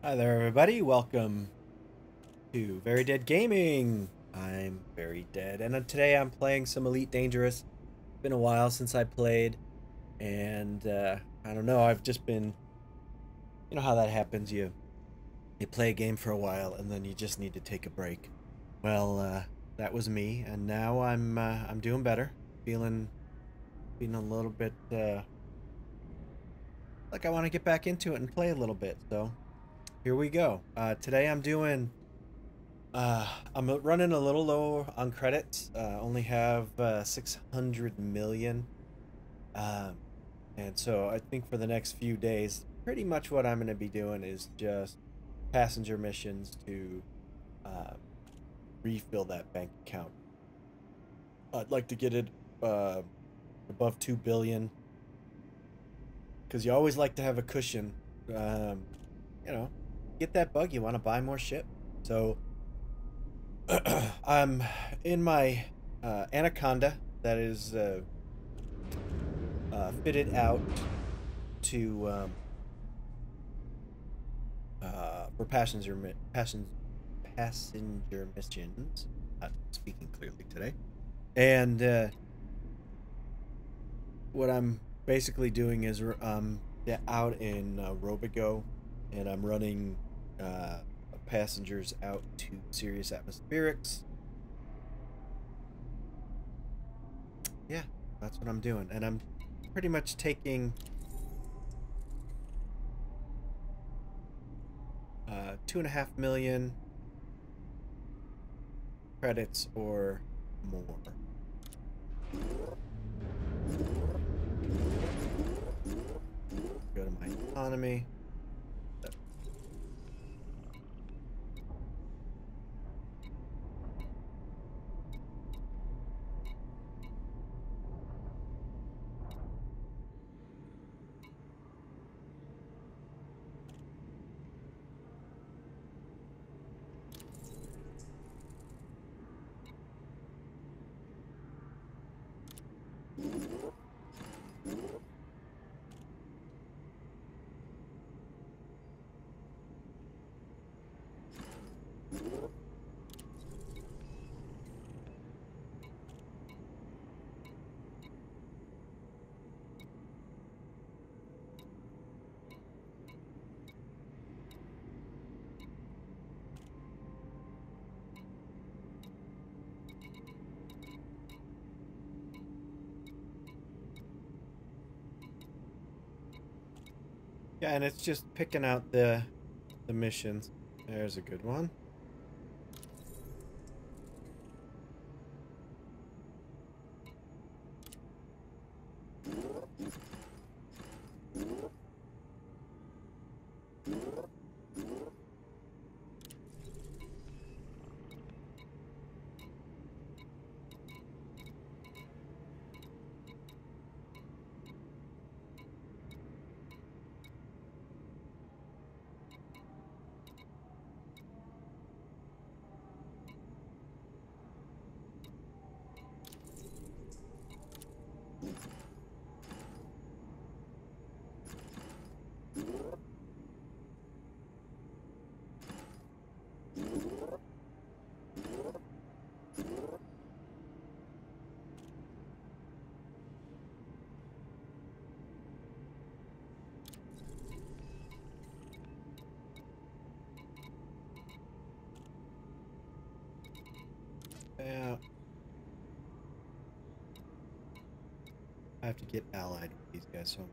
Hi there, everybody. Welcome to Very Dead Gaming. I'm Very Dead, and today I'm playing some Elite Dangerous. It's been a while since I played, and I don't know. I've just been, you know how that happens. You play a game for a while, and then you just need to take a break. Well, that was me, and now I'm doing better. Feeling a little bit like I want to get back into it and play a little bit. So here we go. Today I'm doing. I'm running a little low on credits. Only have 600 million. Um, and so I think for the next few days, pretty much what I'm going to be doing is just passenger missions to uh, refill that bank account. I'd like to get it uh, above 2 billion because you always like to have a cushion. Um, you know, get that bug, you want to buy more shit. So I'm in my Anaconda that is fitted out to for passenger missions. Not speaking clearly today. And what I'm basically doing is out in Robigo, and I'm running passengers out to Sirius Atmospherics. Yeah, that's what I'm doing, and I'm pretty much taking 2.5 million credits or more. Go to my economy. Yeah, and it's just picking out the missions. There's a good one. Yeah, I have to get allied with these guys, so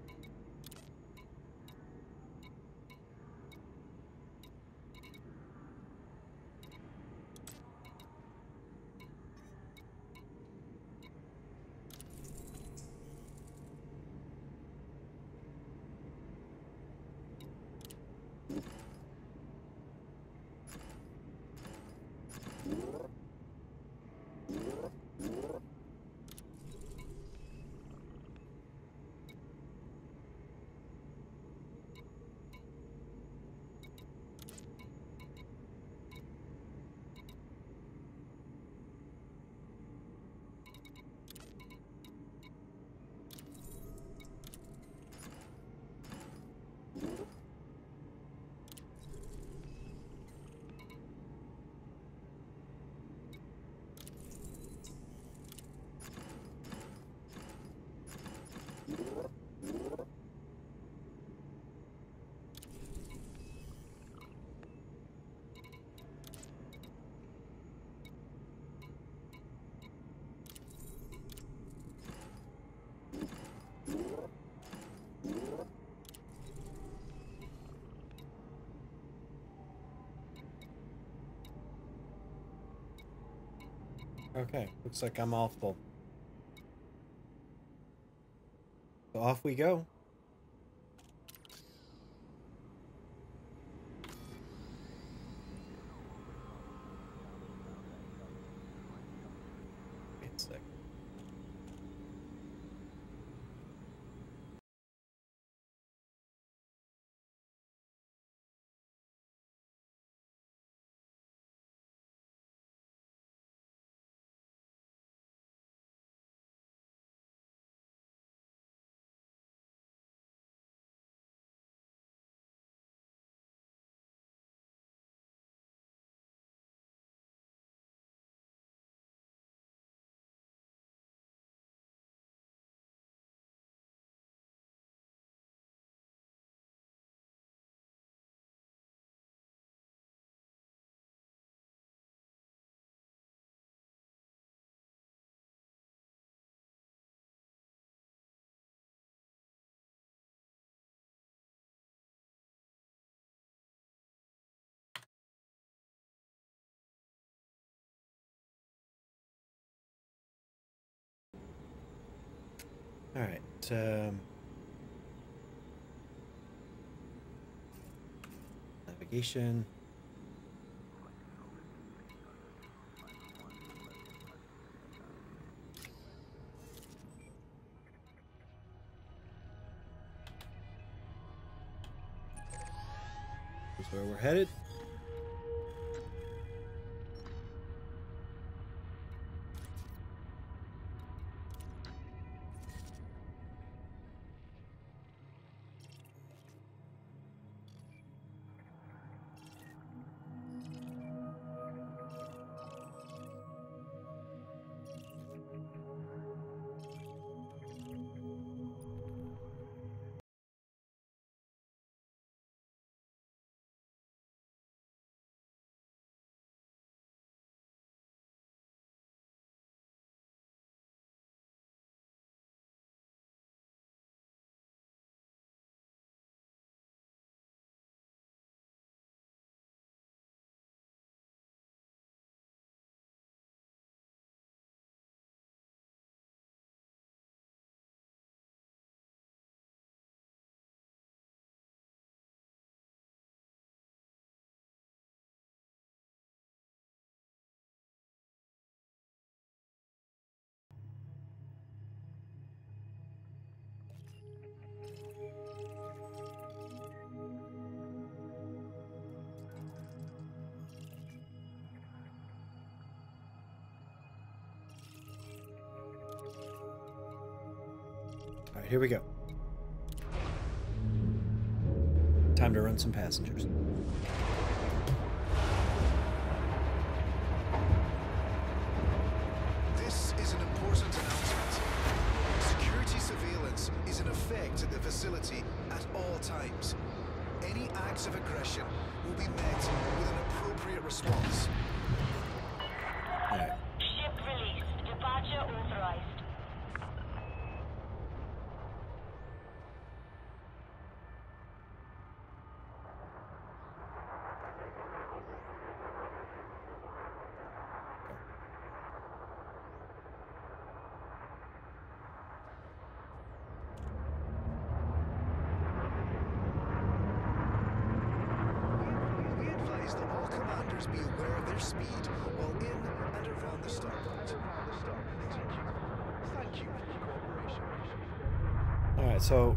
Okay, looks like I'm all full. So off we go. Wait a sec. All right. Navigation. This is where we're headed. All right, here we go. Time to run some passengers. This is an important announcement. Security surveillance is in effect at the facility at all times. Any acts of aggression will be met with an appropriate response. All right. Ship released. Departure authorized. We advise that all commanders be aware of their speed while in and around the starport. Thank you for your cooperation. All right, so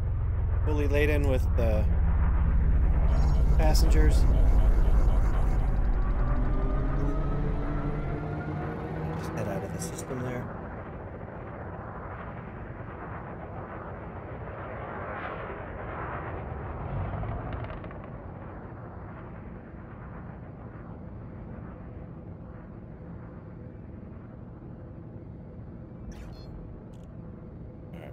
fully laden with passengers. Just head out of the system there. All right.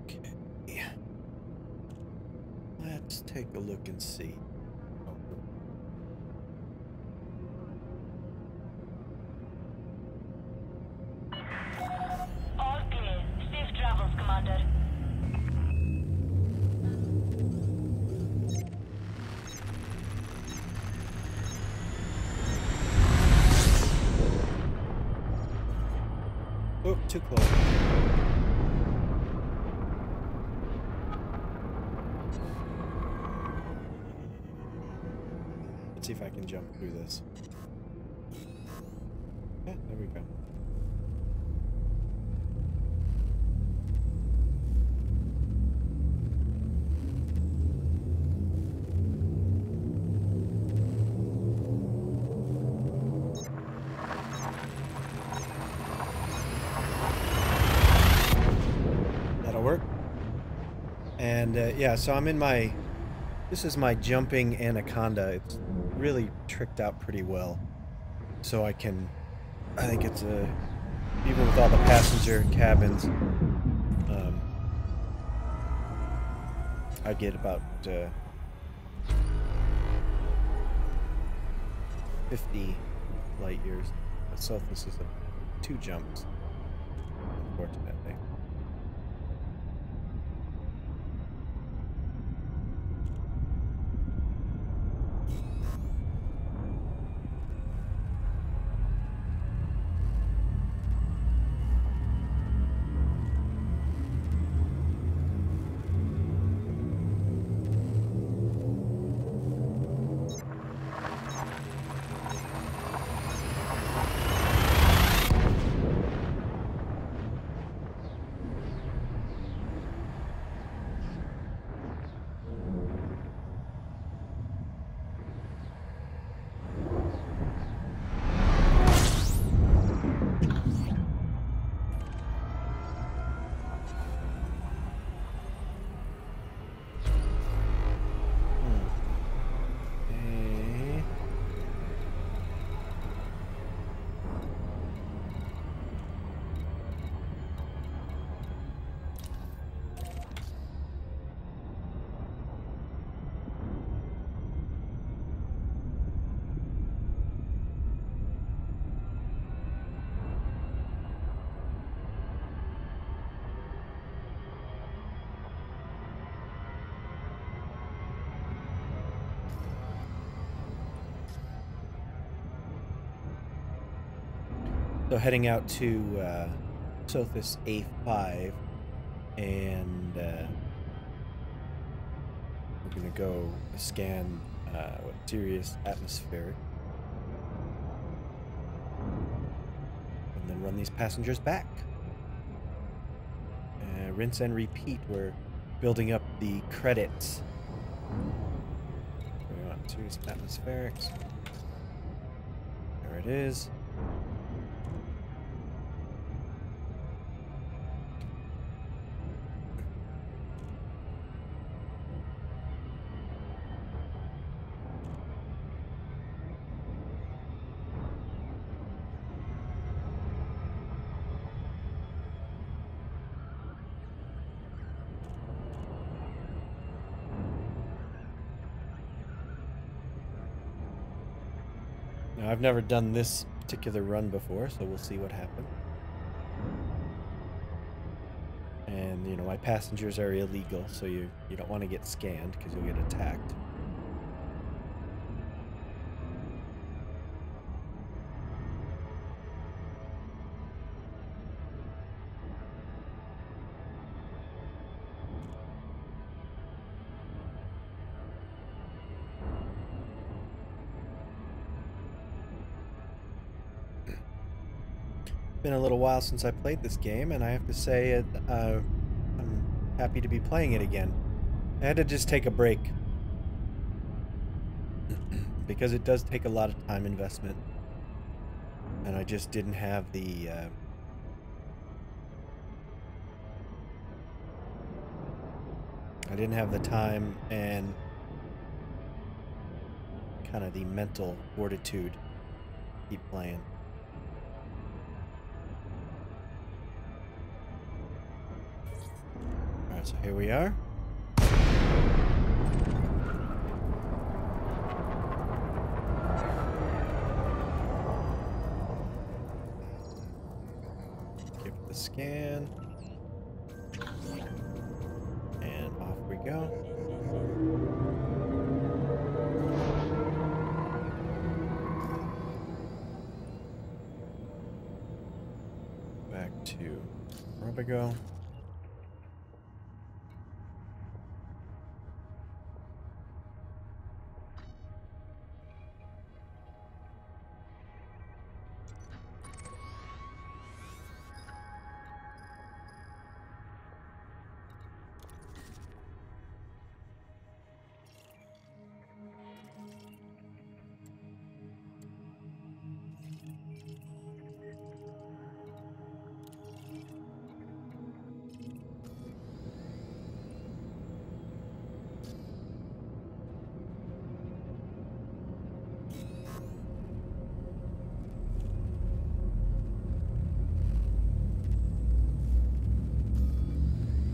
Okay. Let's take a look and see. All clear. Safety too close. Let's see if I can jump through this. Yeah, there we go. That'll work. And yeah, so I'm in my... This is my jumping anaconda. It's really tricked out pretty well. So I can... I think it's a... Even with all the passenger cabins, I get about 50 light years. So this is 2 jumps, unfortunately. So heading out to Sothis A5, and we're gonna go scan what Sirius atmospheric, and then run these passengers back. Rinse and repeat. We're building up the credits. We want Sirius atmospherics. There it is. Now, I've never done this particular run before, so we'll see what happens. And, you know, my passengers are illegal, so you don't want to get scanned because you'll get attacked. Been a little while since I played this game, and I have to say I'm happy to be playing it again. I had to just take a break because it does take a lot of time investment, and I just didn't have the time and kind of the mental fortitude to keep playing. So here we are. Give it the scan. And off we go. Back to Robigo.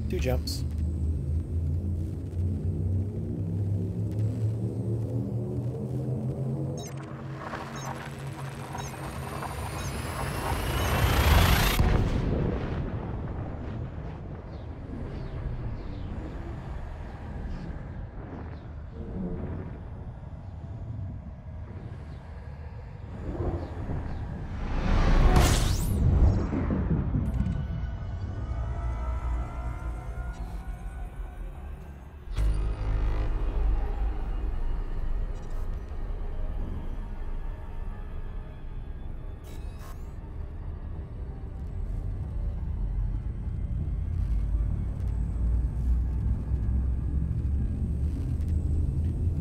Two jumps.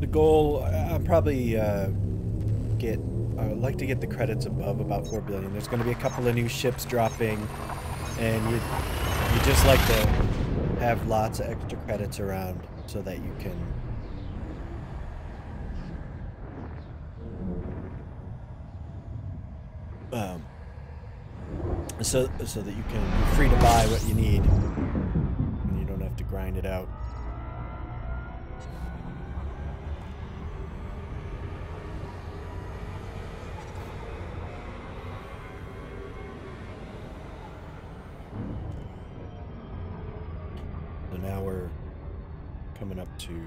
The goal, I'll probably like to get the credits above about 4 billion. There's going to be a couple of new ships dropping, and you just like to have lots of extra credits around so that you can so that you can be free to buy what you need and you don't have to grind it out. So now we're coming up to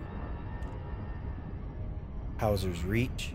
Hauser's Reach.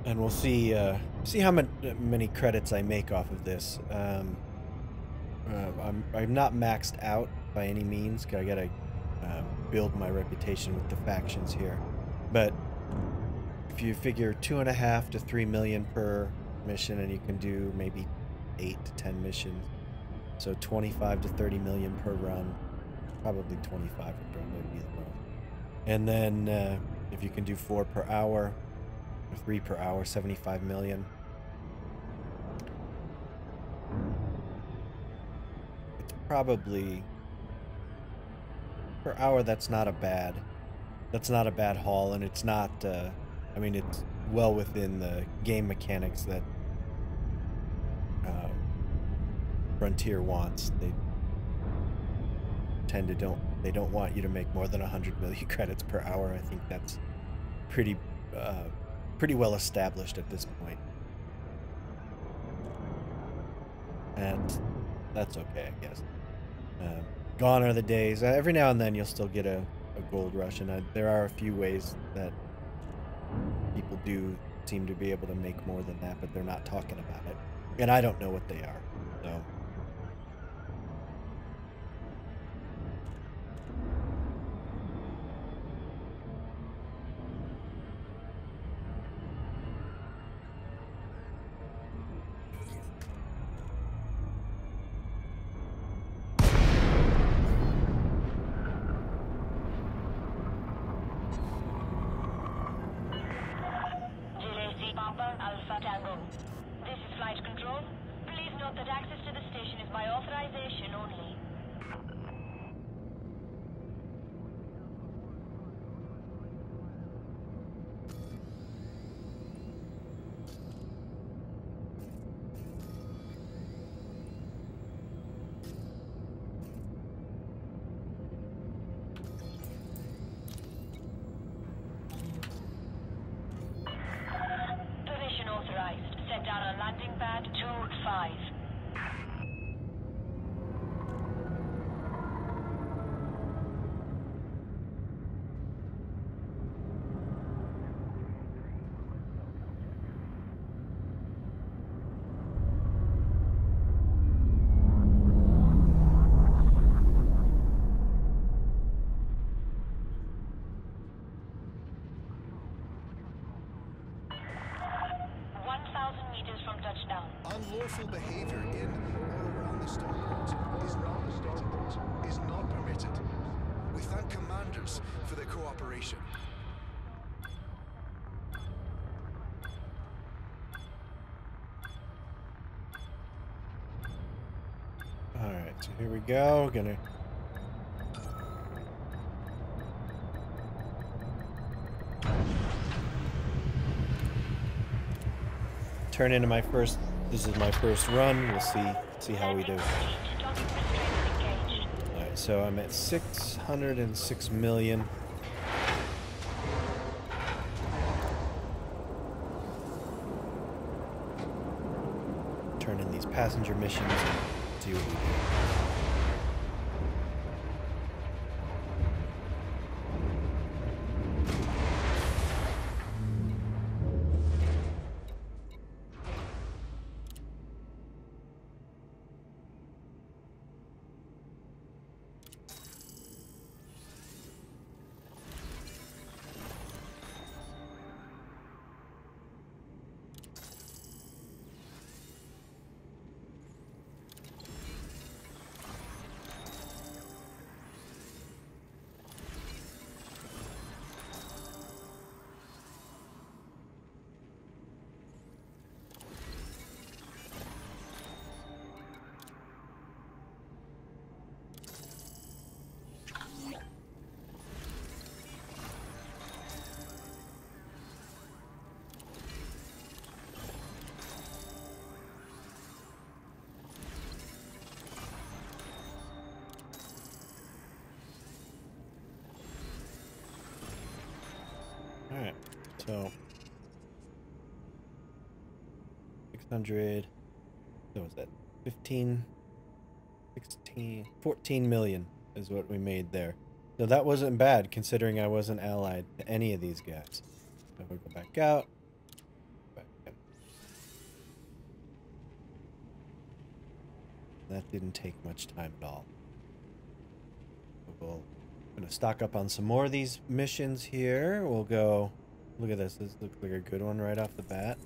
And we'll see how many credits I make off of this. I'm not maxed out by any means. I gotta build my reputation with the factions here. But if you figure 2.5 to 3 million per mission, and you can do maybe 8 to 10 missions, so 25 to 30 million per run. Probably 25 would probably be the most. And then if you can do 4 per hour. 3 per hour, 75 million. It's probably per hour. That's not a bad haul, and it's not. I mean, it's well within the game mechanics that Frontier wants. They don't want you to make more than 100 million credits per hour. I think that's pretty well established at this point. And that's okay, I guess. Gone are the days. Every now and then you'll still get a gold rush, and there are a few ways that people do seem to be able to make more than that, but they're not talking about it. And I don't know what they are, so... Alpha Tango. This is Flight Control. Please note that access to the station is by authorization only. Permission authorized. Set down on landing pad 2-5. Meters from touchdown. Unlawful behavior in or around the starport is not permitted. We thank commanders for their cooperation. Alright, so here we go. Gonna turn into my first. This is my first run. We'll see how we do. Alright, so I'm at 606 million. Turn in these passenger missions and see what we do. Alright, so 600, what was that? 15, 16, 14 million is what we made there. So that wasn't bad considering I wasn't allied to any of these guys. So we'll go back out. Back in. That didn't take much time at all. We'll gonna stock up on some more of these missions here. We'll go. Look at this. This looks like a good one right off the bat.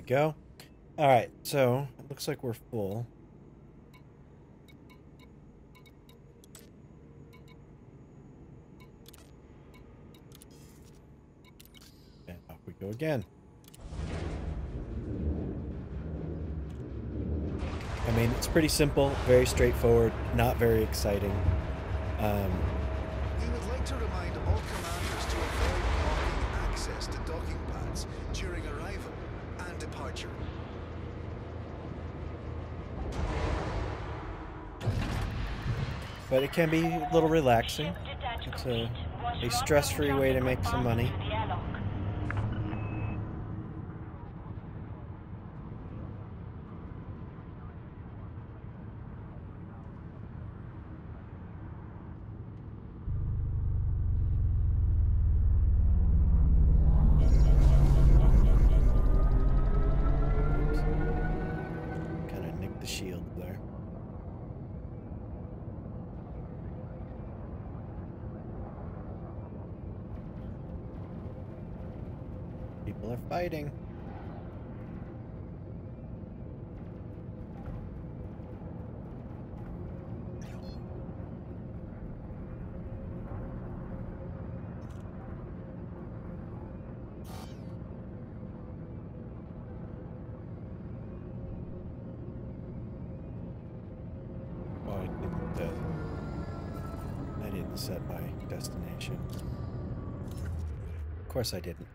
we go. All right, so it looks like we're full. And off we go again. I mean, it's pretty simple, very straightforward, not very exciting. We would like to remind all commanders to avoid blocking access to docking pads during arrival and departure. But it can be a little relaxing. It's a stress-free way to make some money. Kind of nicked the shield there. People are fighting. Oh, I didn't set my destination. Of course I didn't.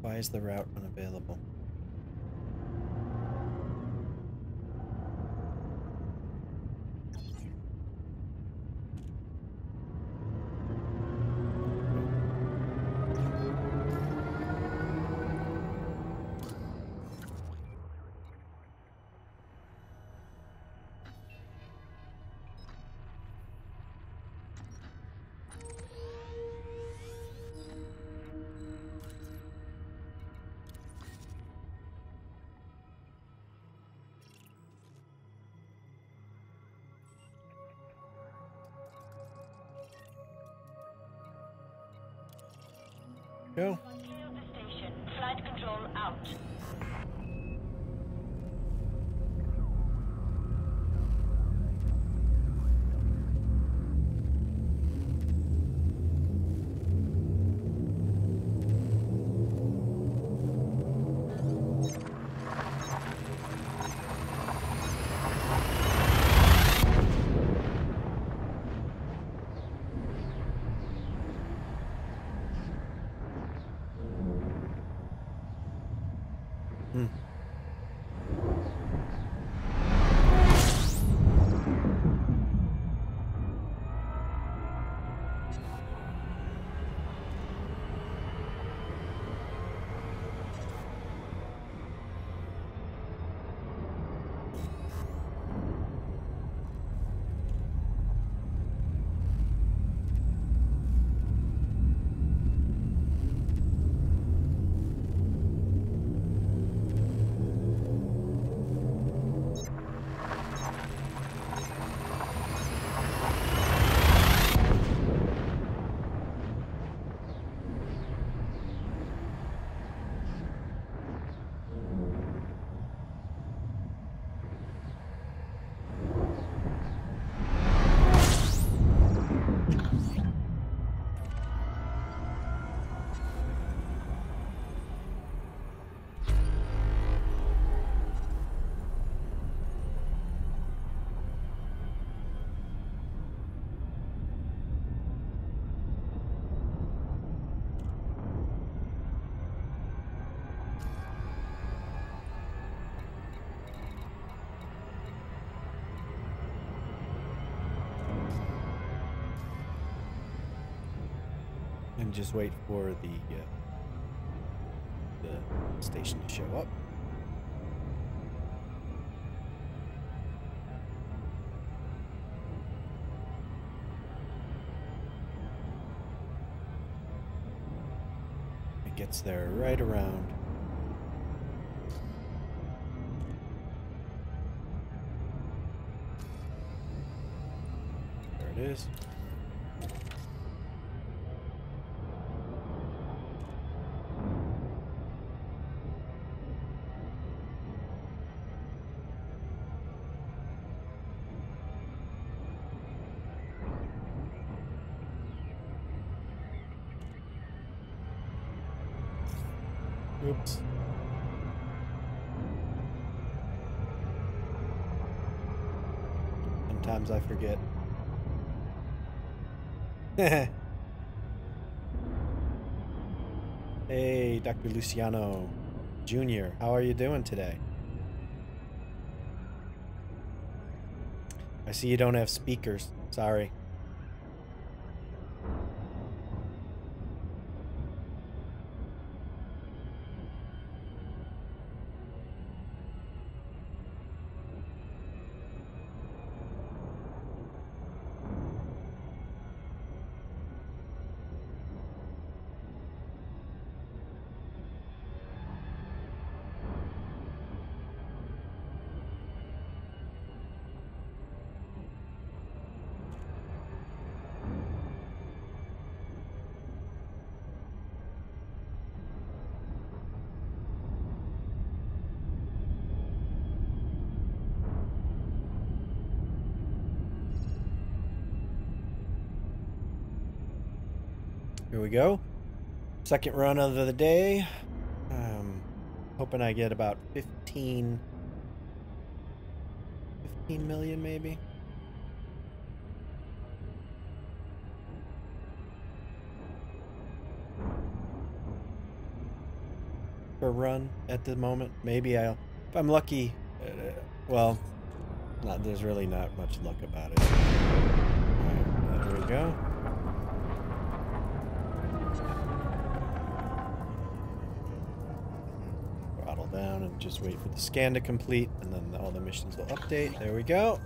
Why is the route unavailable? Go. Continue the station. Flight control out. And just wait for the station to show up. gates there, right around. There it is. Oops. Sometimes I forget. Hey, Dr. Luciano Jr., how are you doing today? I see you don't have speakers. Sorry. Here we go. Second run of the day. Hoping I get about 15 million maybe. Per run at the moment. Maybe if I'm lucky, well, there's really not much luck about it. Alright, there we go. Throttle down and just wait for the scan to complete, and then all the missions will update. There we go.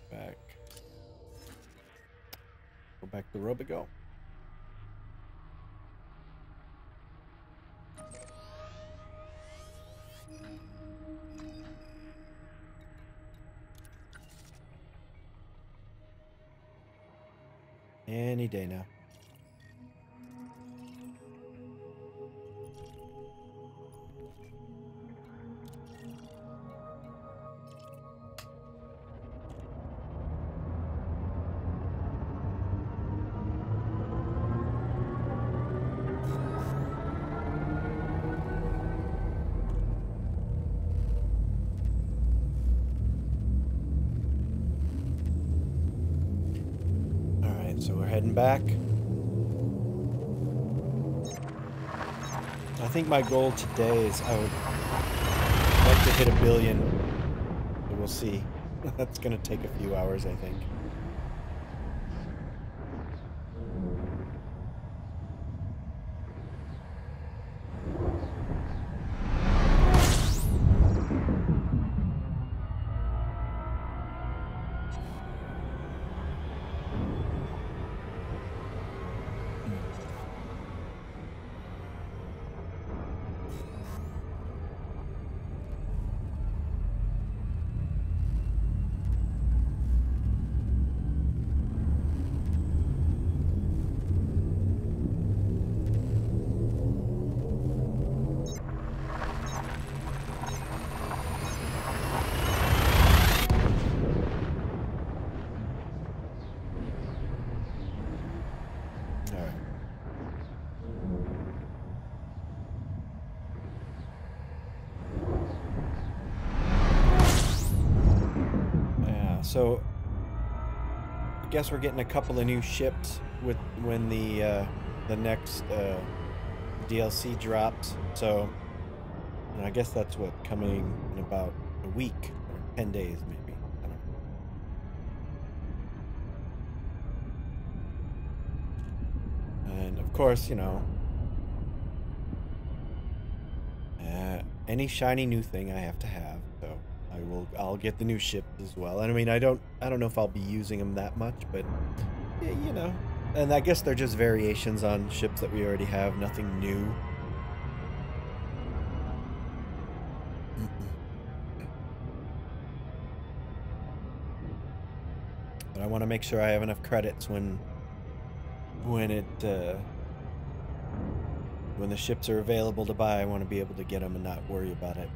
Back. Go back to Robigo. Any day now. So we're heading back. I think my goal today is I would like to hit 1 billion. But we'll see. That's going to take a few hours, I think. So I guess we're getting a couple of new ships with when the next DLC drops. So I guess that's what, coming in about a week or 10 days maybe. I don't know. And of course, you know, any shiny new thing I have to have. So I'll get the new ship as well. And I mean, I don't know if I'll be using them that much, but yeah, you know, And I guess they're just variations on ships that we already have, nothing new. But I want to make sure I have enough credits when the ships are available to buy. I want to be able to get them and not worry about it.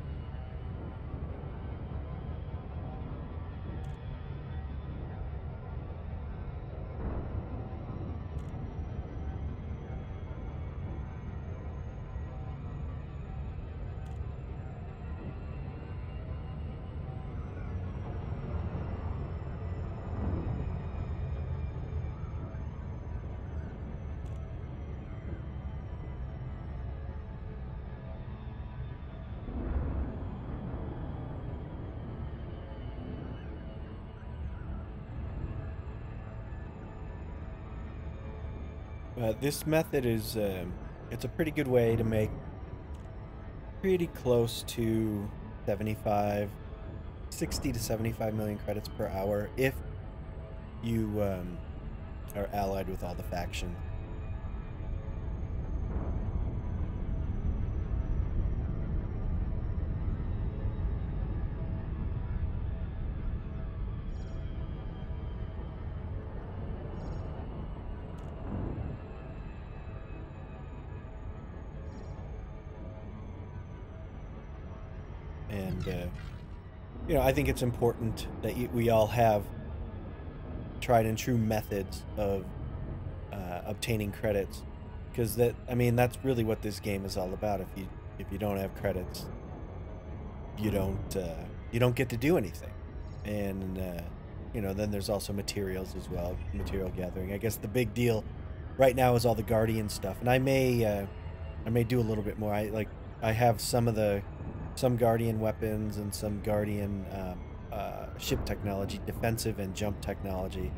This method is, it's a pretty good way to make pretty close to 60 to 75 million credits per hour if you are allied with all the factions. And, you know, I think it's important that we all have tried and true methods of obtaining credits, because that's really what this game is all about. If you don't have credits, you don't get to do anything. And you know, then there's also materials as well, material gathering. I guess the big deal right now is all the Guardian stuff, and I may do a little bit more. I have some Guardian weapons and some Guardian ship technology, defensive and jump technology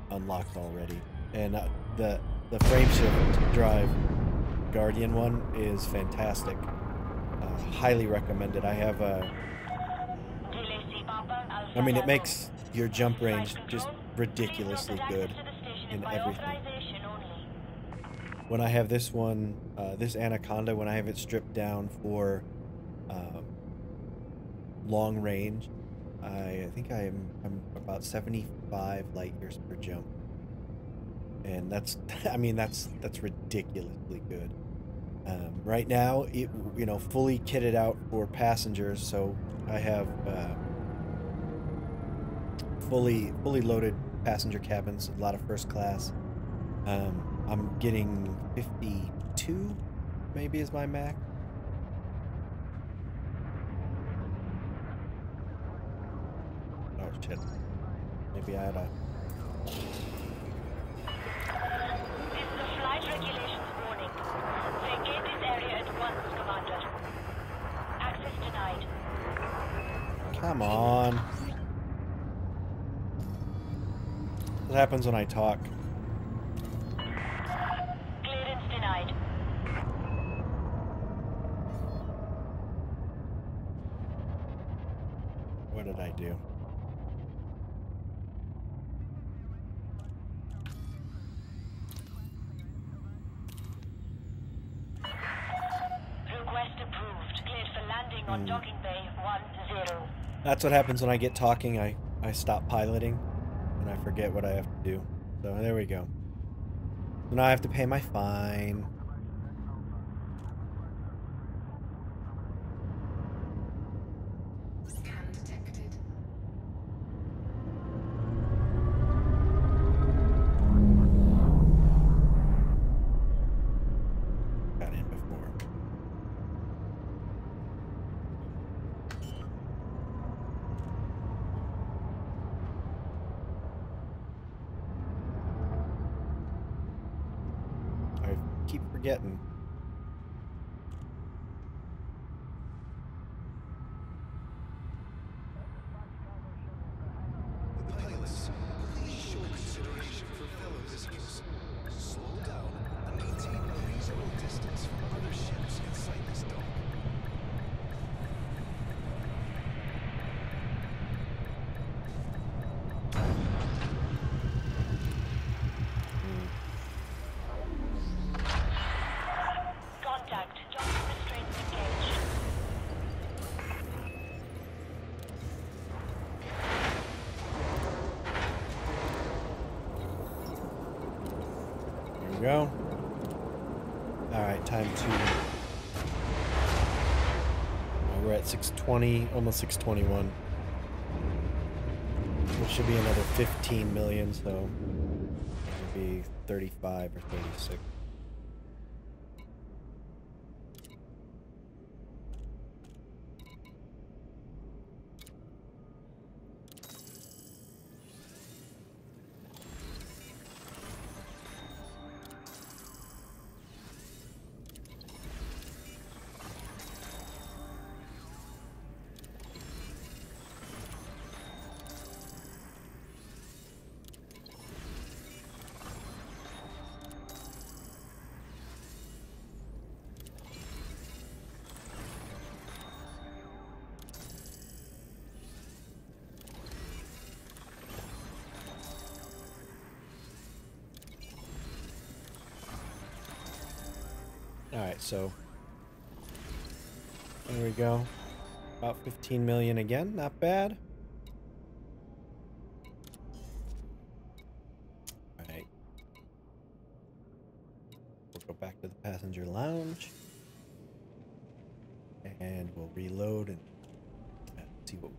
unlocked already. And the frameshift drive Guardian one is fantastic. Highly recommended. I have it makes your jump range just ridiculously good in everything. When I have this one, this Anaconda, when I have it stripped down for long range, I think I'm about 75 light years per jump, and that's that's ridiculously good. Right now, fully kitted out for passengers, so I have fully loaded passenger cabins, a lot of first class. I'm getting 52, maybe, is my max. Oh shit. Maybe I had a... This is a flight regulations warning. Vacate this area at once, Commander. Access denied. Come on. What happens when I talk? Clearance denied. What did I do? Request approved. Cleared for landing on docking bay 10. That's what happens when I get talking. I stop piloting and I forget what I have to do. So there we go. So now I have to pay my fine. Scan detected. Got in before. I keep forgetting. Pilots, please show consideration for fellow visitors. Slow down and maintain a reasonable distance from other ships inside this dock. we go. Alright, time to... we're at 620, almost 621. It should be another 15 million, so it would be 35 or 36. Alright, so there we go. About 15 million again, not bad. Alright. We'll go back to the passenger lounge. And we'll reload and see what...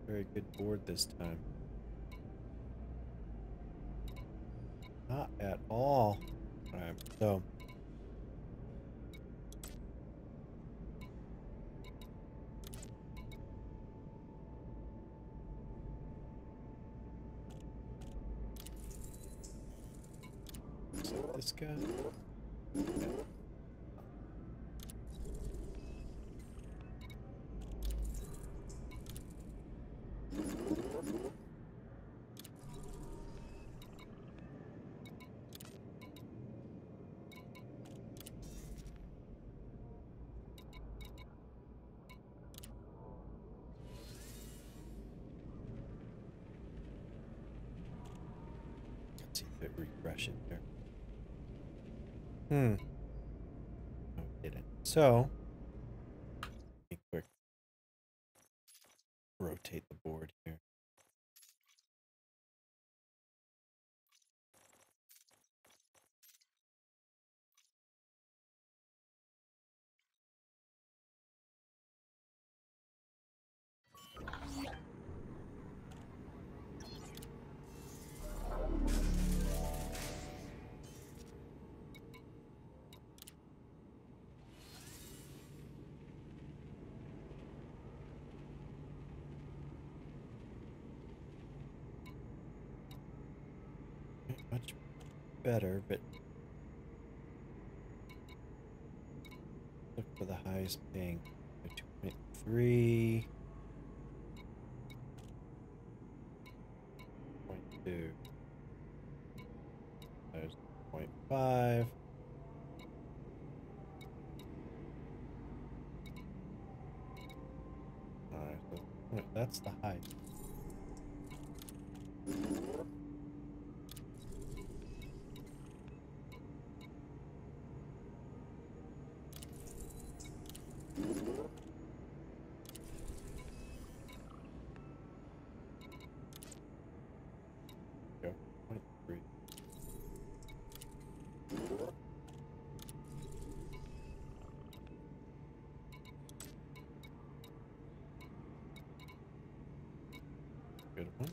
Very good board this time. Not at all. Alright, so... this guy? Yeah. Let's see if it refreshes here. No, it didn't. So, be quick. Rotate the board here. Much better, but look for the highest paying. 2.3, 0.2, there's 0.5. Alright, so that's the highest. Go 0.3. Good one.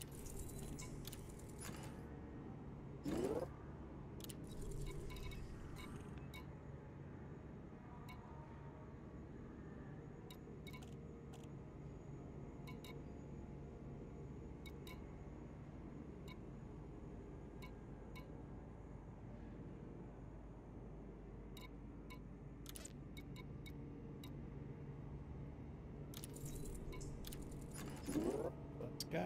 Let's go.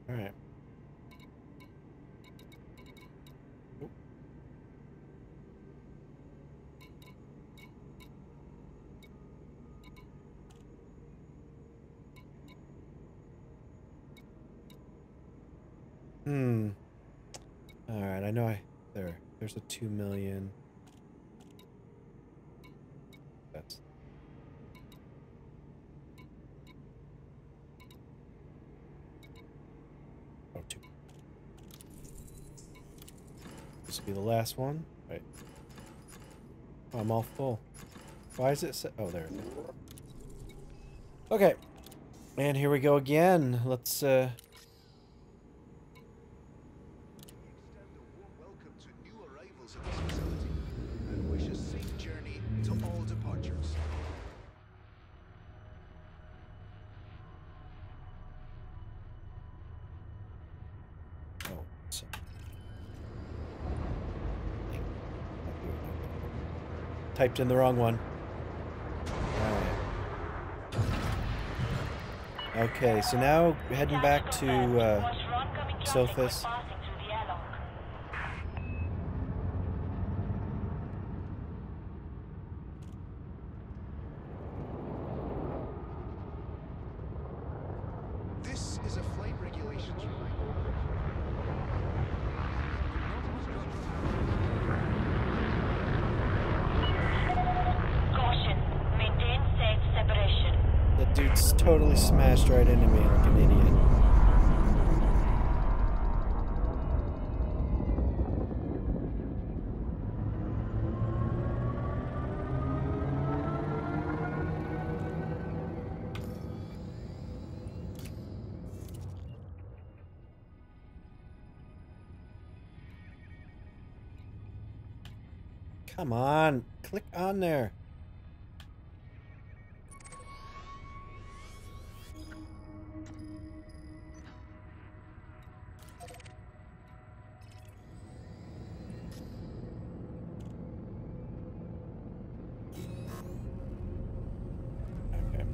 All right. Oop. All right. I know there's a 2 million. This will be the last one. Right. Oh, I'm all full. Why is it oh, there it is. Okay. And here we go again. Let's, Extend a warm welcome to new arrivals at this facility and wish a safe journey to all departures. Oh, so. Typed in the wrong one. Okay, so now heading back to Sophis. This is a flight regulations reminder. Caution. Maintain safe separation. That dude's totally smashed right into me like an idiot. Come on, click on there. Okay.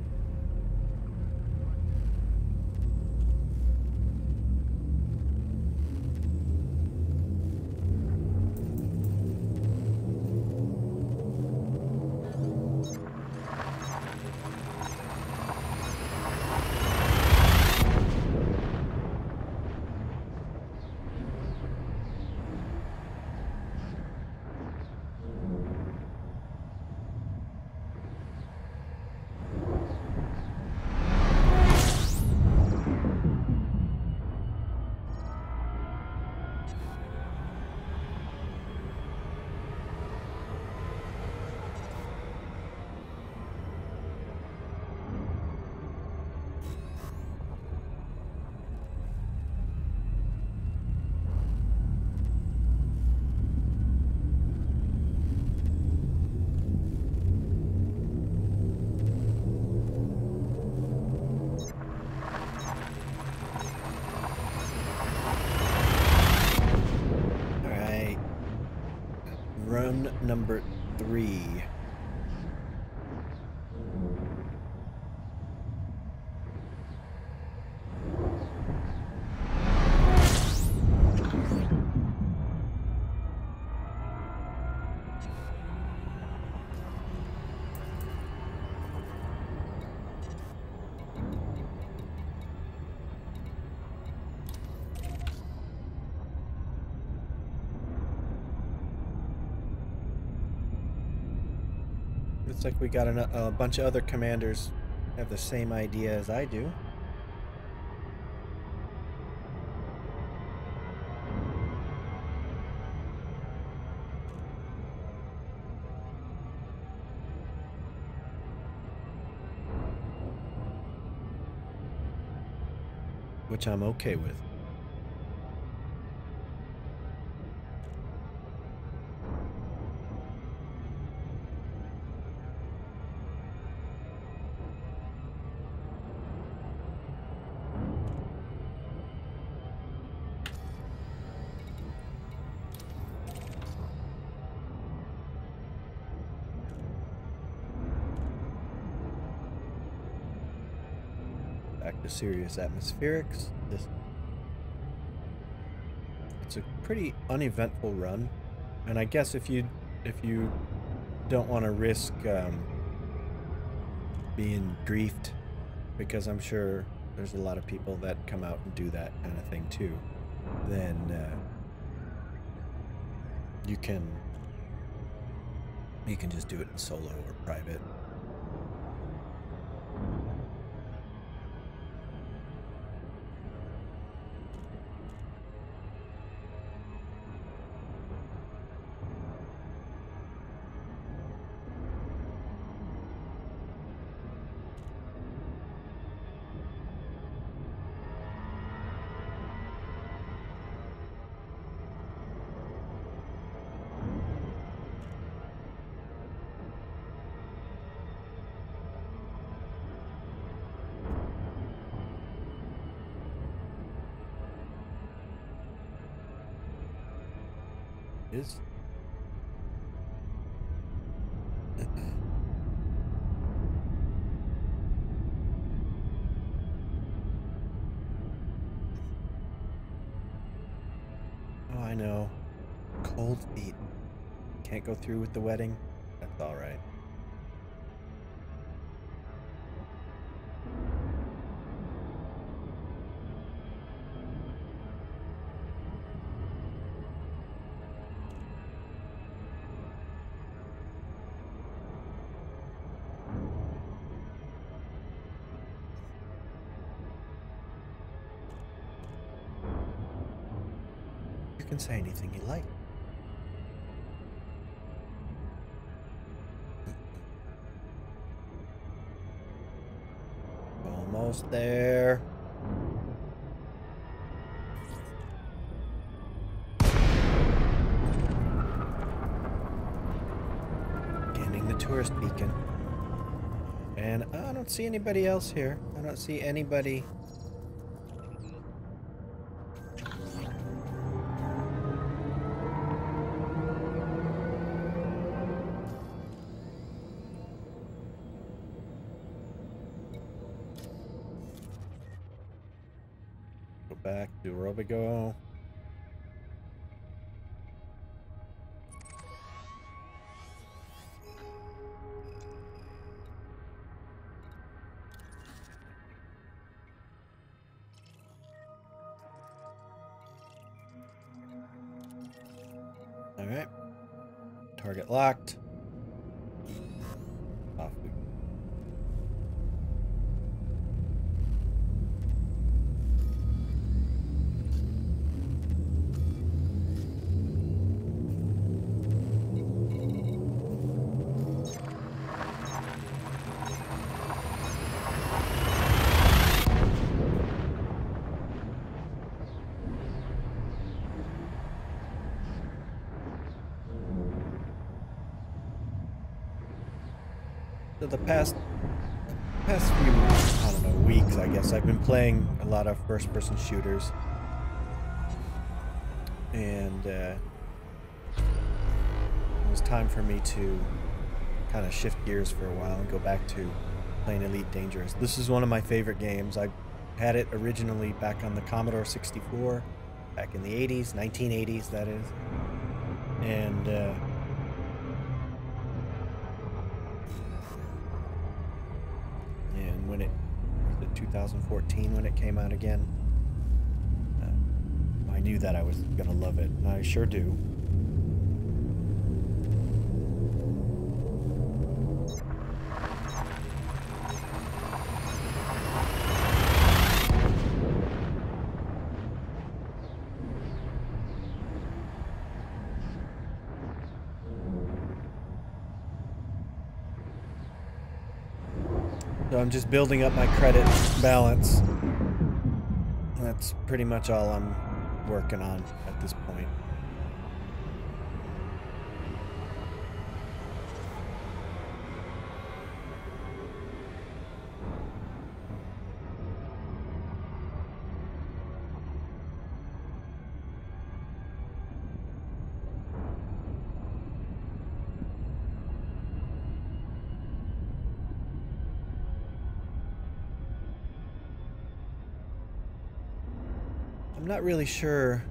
Run number 3. Looks like we got a bunch of other commanders have the same idea as I do. Which I'm okay with. Back to Sirius atmospherics. It's a pretty uneventful run, and I guess if you don't want to risk being griefed, because I'm sure there's a lot of people that come out and do that kind of thing too, then you can just do it in solo or private. Is oh, I know. Cold feet. Can't go through with the wedding. That's all right. You can say anything you like. Almost there. Scanning the tourist beacon. And I don't see anybody else here. I don't see anybody. Go back to Robigo. All right. Target locked. Off we go. So the past few, I don't know, weeks, I guess, I've been playing a lot of first-person shooters. And it was time for me to kind of shift gears for a while and go back to playing Elite Dangerous. This is one of my favorite games. I had it originally back on the Commodore 64, back in the 80s, 1980s, that is. And when it was it 2014 when it came out again, I knew that I was gonna love it, and I sure do. So I'm just building up my credit balance. That's pretty much all I'm working on at this point. I'm not really sure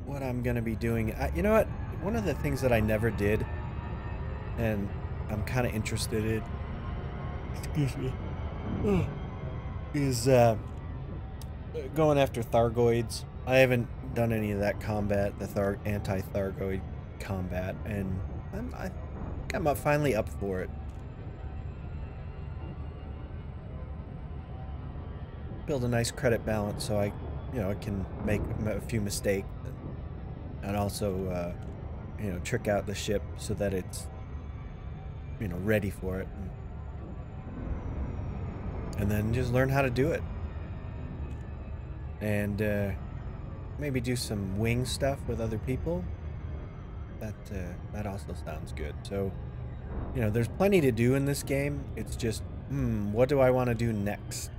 what I'm gonna be doing. You know what? One of the things that I never did, and I'm kind of interested in, excuse me, is going after Thargoids. I haven't done any of that combat, the anti-Thargoid combat, and I think I'm finally up for it. Build a nice credit balance so I can make a few mistakes and also, trick out the ship so that it's, ready for it. And then just learn how to do it. And maybe do some wing stuff with other people. That also sounds good. So, there's plenty to do in this game. It's just, what do I want to do next?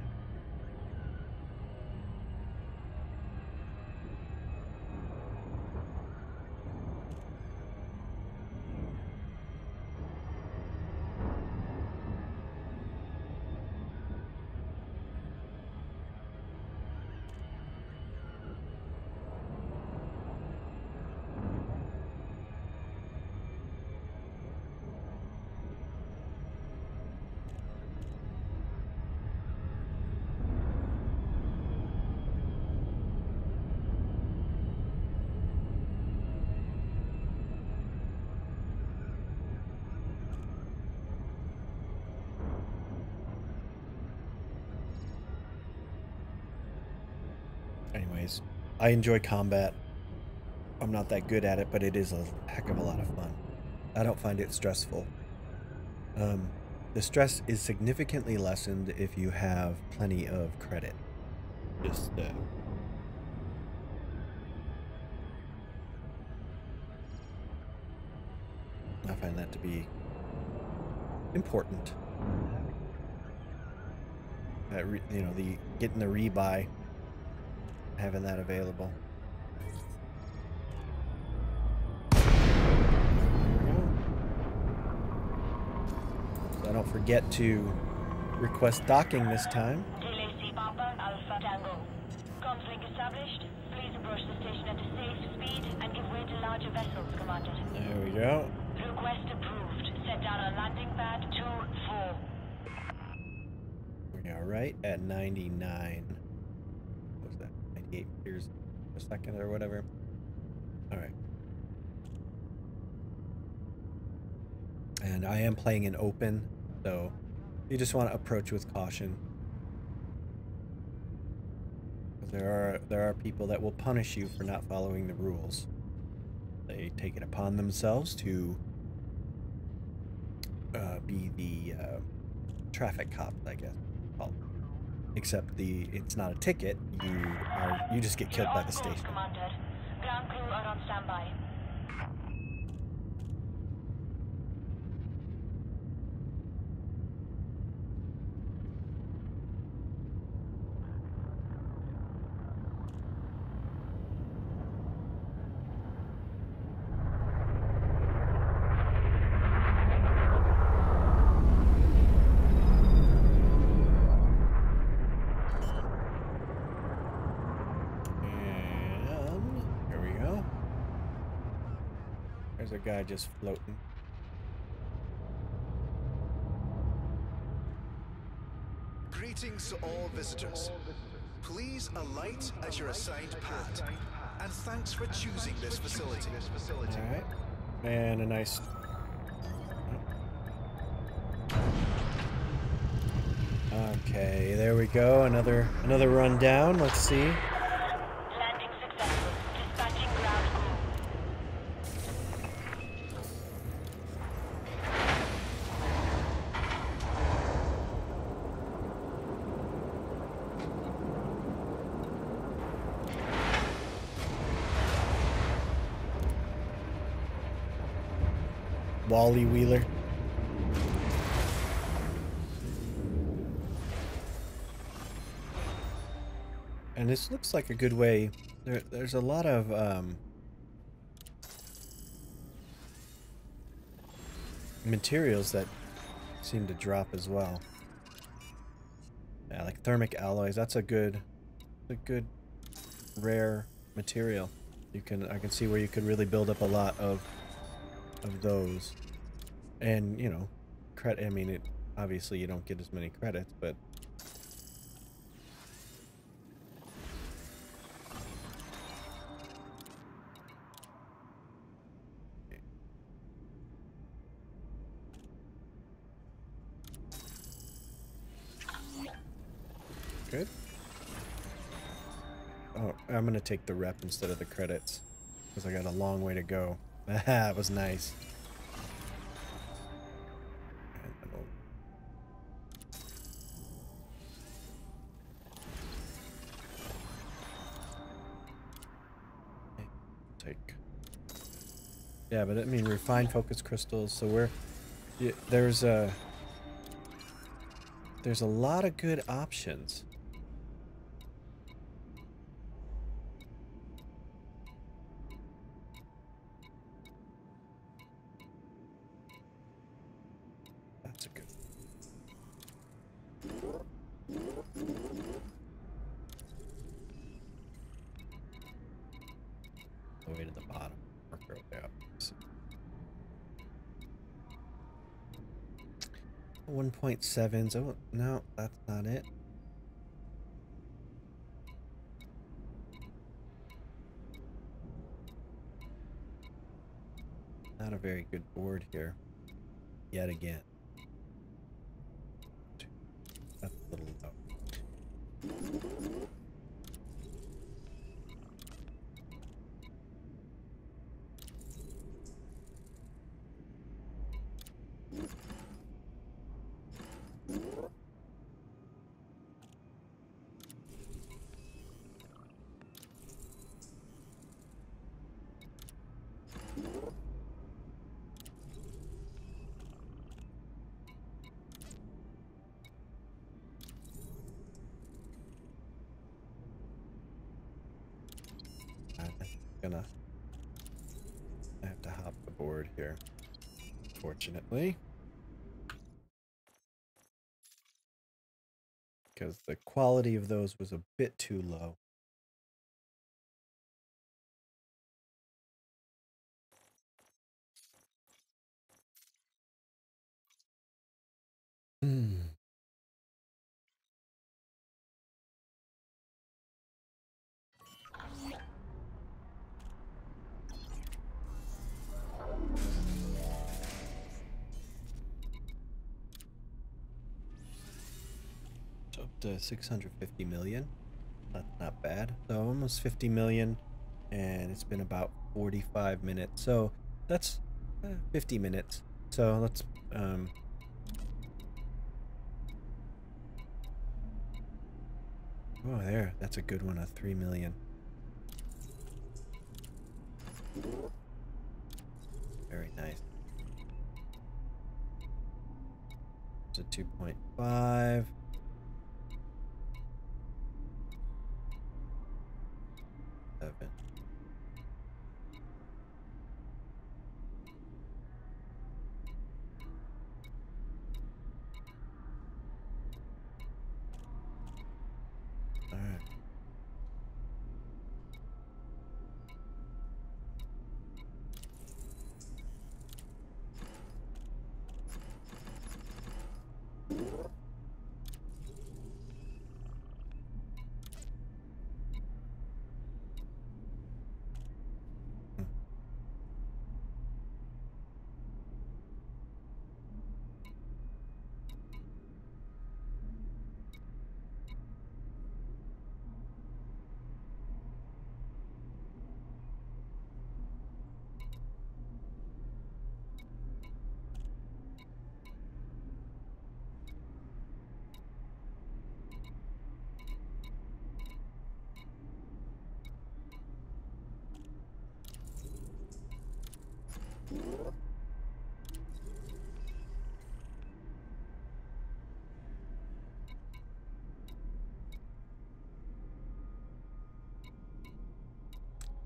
Anyways, I enjoy combat. I'm not that good at it, but it is a heck of a lot of fun. I don't find it stressful. The stress is significantly lessened if you have plenty of credit. Just, I find that to be important. You know, the getting the rebuy, having that available. So I don't forget to request docking this time. Relay C Papa, Alpha Tango. Comms link established. Please approach the station at a safe speed and give way to larger vessels, Commander. There we go. Request approved. Set down on landing pad 2-4. We are right at 99. What was that? 98 meters per second or whatever. All right. And I am playing in open, so you just want to approach with caution. There are people that will punish you for not following the rules. They take it upon themselves to be the traffic cops, I guess. Well, except it's not a ticket. You just get killed by the station. Commander. Ground crew are on standby. There's a guy just floating. Greetings to all visitors. Please alight at your assigned pad. And thanks for choosing this facility. Alright. And a nice... Okay, there we go. Another run down. Let's see. Landing successful. Dispatching ground crew. Wally Wheeler. And this looks like a good way. There's a lot of materials that seem to drop as well. Yeah, like thermic alloys. That's a good rare material. I can see where you could really build up a lot of those. And, you know, I mean, obviously you don't get as many credits, but good. Oh, I'm gonna take the rep instead of the credits because I got a long way to go. That was nice. Yeah, but I mean refined focus crystals. So there's a lot of good options. That's a good. All the way to the bottom. Yeah. 1.7s. Oh, no, that's not it. Not a very good board here. Yet again. That's a little low. gonna have to hop aboard here, fortunately. Because the quality of those was a bit too low. Hmm. So up to 650 million. That's not bad. So almost 50 million, and it's been about 45 minutes. So that's 50 minutes. So let's oh, there. That's a good one. A 3 million. Very nice. It's a 2.5. Seven. All right.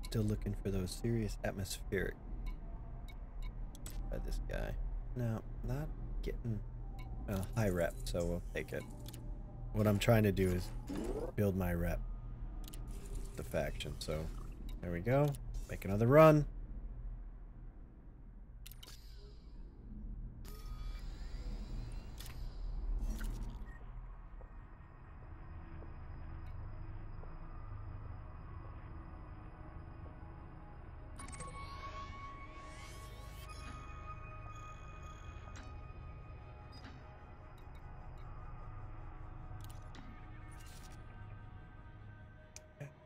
Still looking for those serious atmospheric by this guy. No, not getting a high rep, so we'll take it. What I'm trying to do is build my rep, the faction. So there we go. Make another run.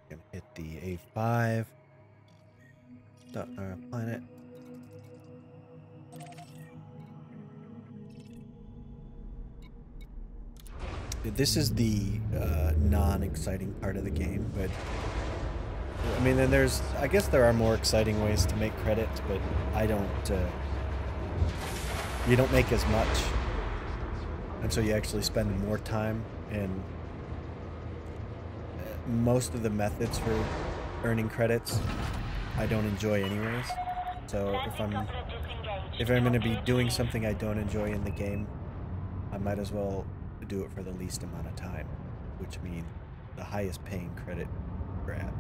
Gonna hit the A5 planet. This is the non-exciting part of the game, but I mean, then there's, I guess there are more exciting ways to make credits, but I don't, you don't make as much, and so you actually spend more time, and most of the methods for earning credits I don't enjoy anyways. So if I'm going to be doing something I don't enjoy in the game, I might as well do it for the least amount of time, which means the highest paying credit grab.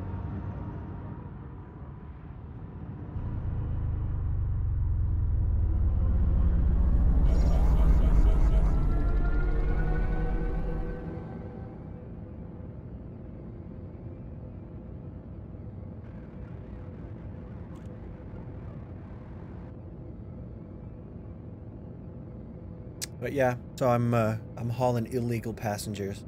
But yeah, so I'm hauling illegal passengers.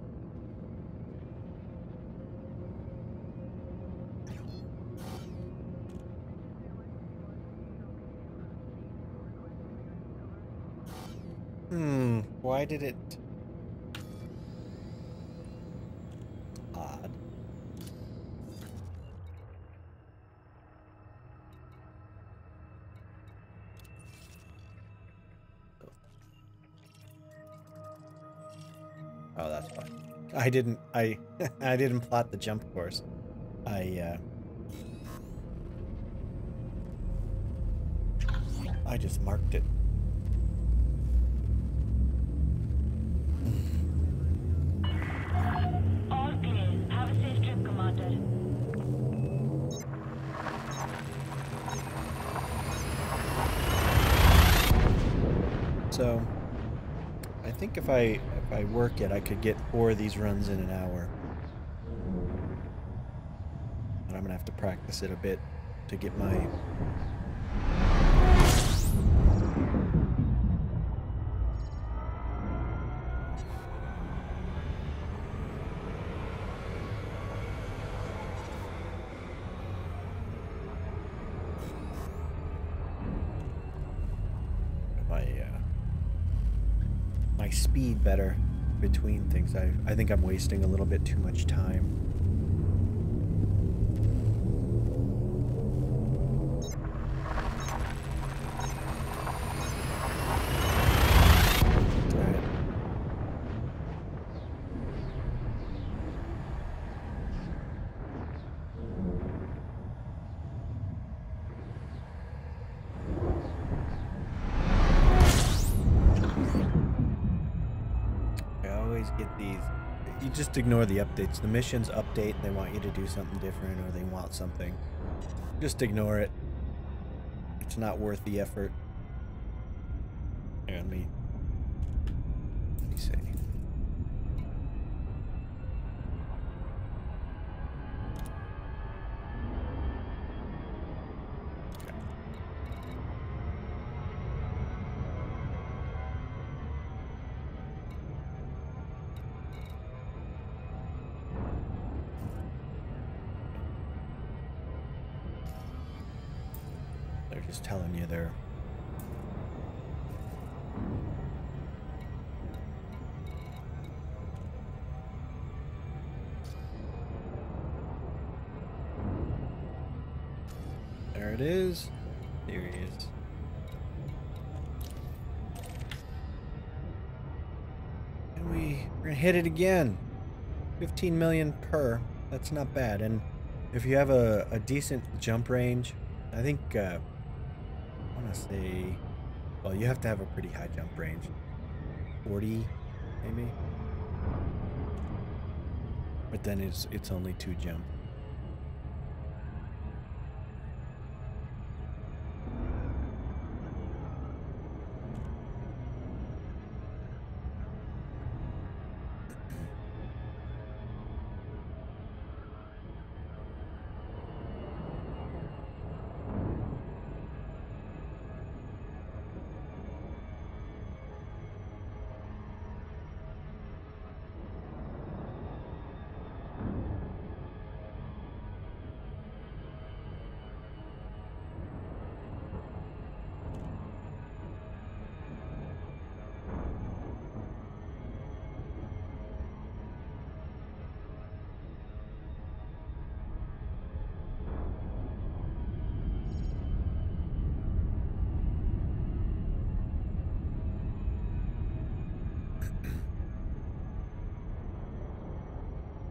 Why did it? Odd. Oh, that's fine. I didn't plot the jump course. I I just marked it. All clear. Have a safe trip, Commander. So, I think if I work it, I could get 4 of these runs in an hour. But I'm gonna have to practice it a bit to get my... my speed better between things. I think I'm wasting a little bit too much time. Get these, you just ignore the updates. The missions update, they want you to do something different, or they want something. Just ignore it. It's not worth the effort. Hang on, let me see. Okay. They're just telling you they're... There it is. There he is. And we're gonna hit it again. 15 million per. That's not bad. And if you have a decent jump range, I think I want to say, well, you have to have a pretty high jump range. 40 maybe. But then it's only 2 jump.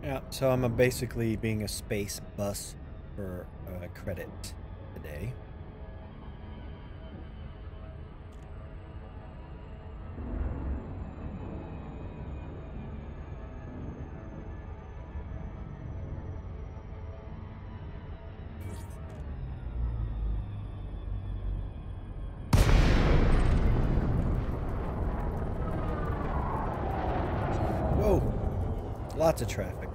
Yeah, so I'm basically being a space bus for credit today. Whoa, lots of traffic.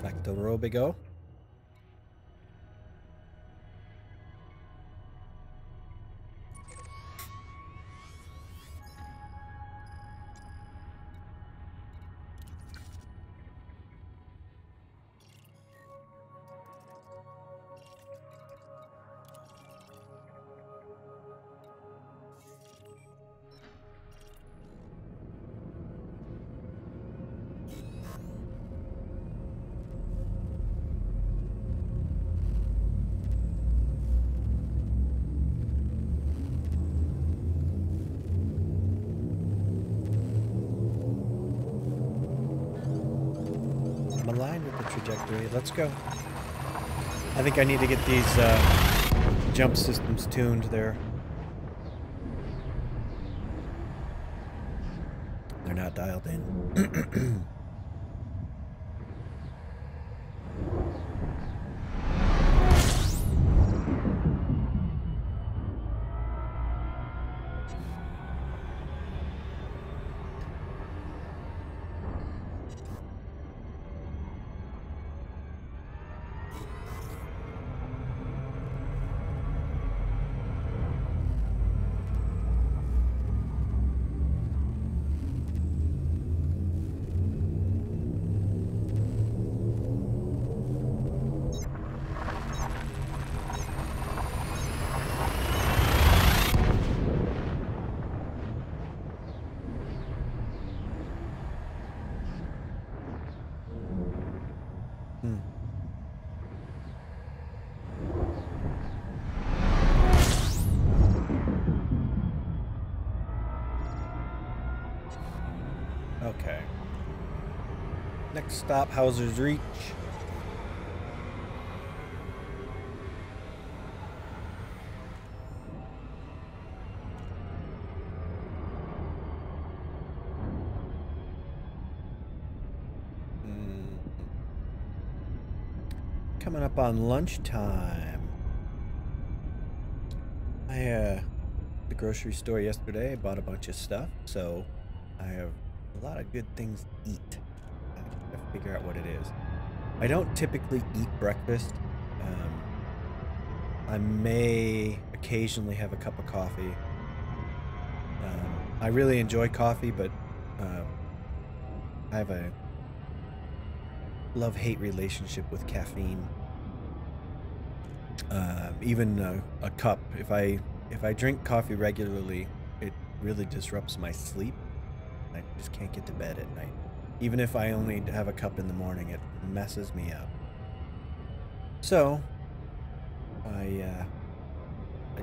Back to Robigo. I'm aligned with the trajectory. Let's go. I think I need to get these jump systems tuned there. They're not dialed in. Okay. Next stop, Hauser's Reach. Coming up on lunchtime. I the grocery store yesterday. I bought a bunch of stuff, so I have a lot of good things to eat. I have to figure out what it is. I don't typically eat breakfast. I may occasionally have a cup of coffee. I really enjoy coffee, but I have a love-hate relationship with caffeine. Even a cup. If I drink coffee regularly, it really disrupts my sleep. I just can't get to bed at night. Even if I only have a cup in the morning, it messes me up. So, I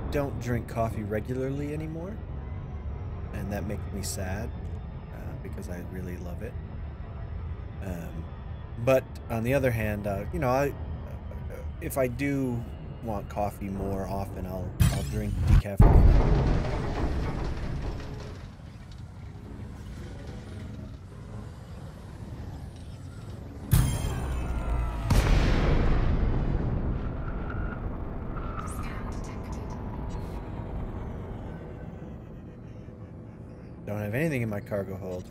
don't drink coffee regularly anymore, and that makes me sad because I really love it. But on the other hand, you know, if I do want coffee more often, I'll drink decaffeinated. Don't have anything in my cargo hold.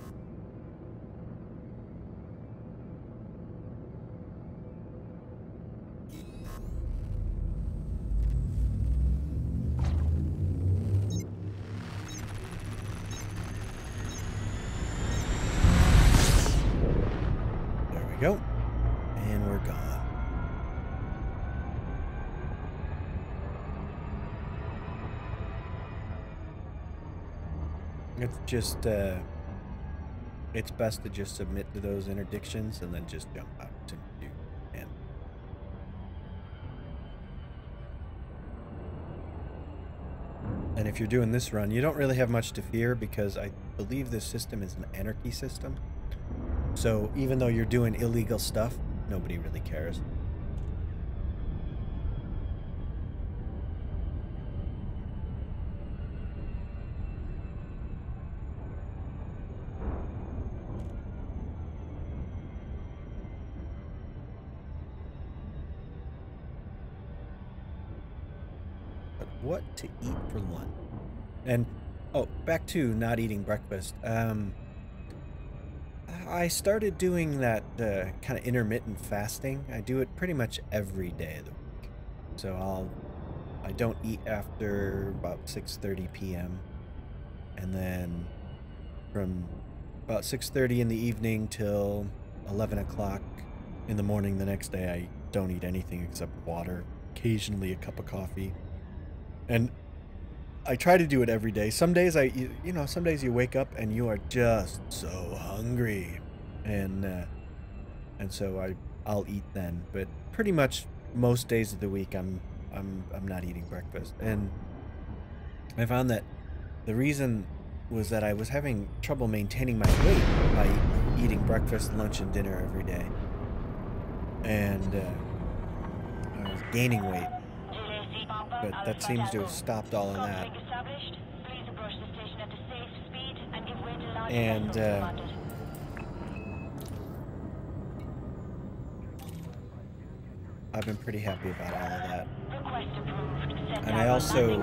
There we go. And we're gone. It's just, it's best to just submit to those interdictions and then just jump out to do. And if you're doing this run, you don't really have much to fear because I believe this system is an anarchy system. So even though you're doing illegal stuff, nobody really cares. What to eat for lunch. And oh, back to not eating breakfast. I started doing that kind of intermittent fasting. I do it pretty much every day of the week. So I don't eat after about 6:30 p.m. and then from about 6:30 in the evening till 11 o'clock in the morning the next day, I don't eat anything except water, occasionally a cup of coffee. And I try to do it every day. Some days you know, some days you wake up and you are just so hungry, and so I'll eat then. But pretty much most days of the week I'm not eating breakfast. And I found that the reason was that I was having trouble maintaining my weight by eating breakfast, lunch, and dinner every day. and I was gaining weight, but that seems to have stopped all of that. And I've been pretty happy about all of that. And I also,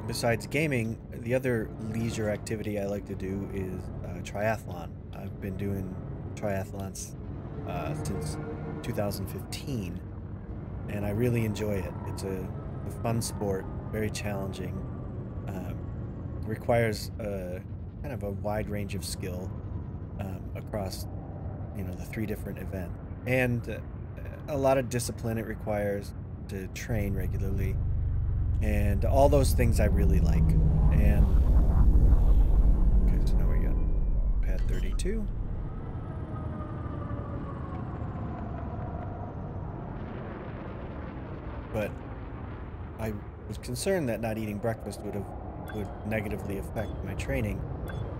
besides gaming, the other leisure activity I like to do is triathlon. I've been doing triathlons since 2015, and I really enjoy it. It's a fun sport, very challenging, requires kind of a wide range of skill across, you know, the 3 different events, and a lot of discipline it requires to train regularly, and all those things I really like. And okay, so now we got pad 32. But I was concerned that not eating breakfast would negatively affect my training,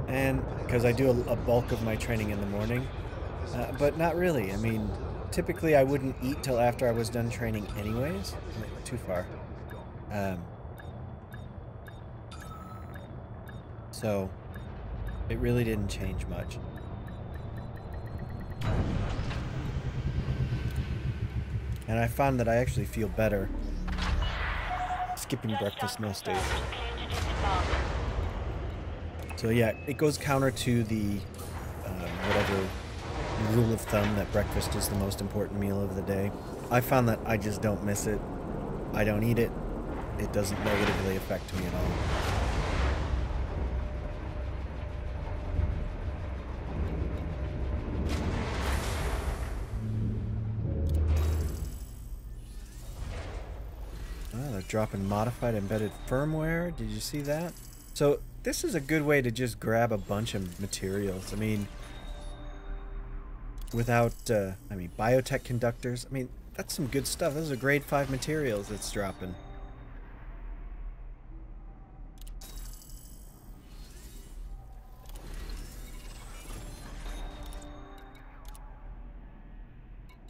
and because I do a bulk of my training in the morning, but not really. I mean, typically I wouldn't eat till after I was done training anyways. Too far. So it really didn't change much. And I found that I actually feel better skipping breakfast most days. So yeah, it goes counter to the whatever rule of thumb that breakfast is the most important meal of the day. I found that I just don't miss it. I don't eat it. It doesn't negatively affect me at all. Oh, they're dropping modified embedded firmware. Did you see that? So this is a good way to just grab a bunch of materials. I mean, without, I mean, biotech conductors. I mean, that's some good stuff. Those are grade 5 materials that's dropping.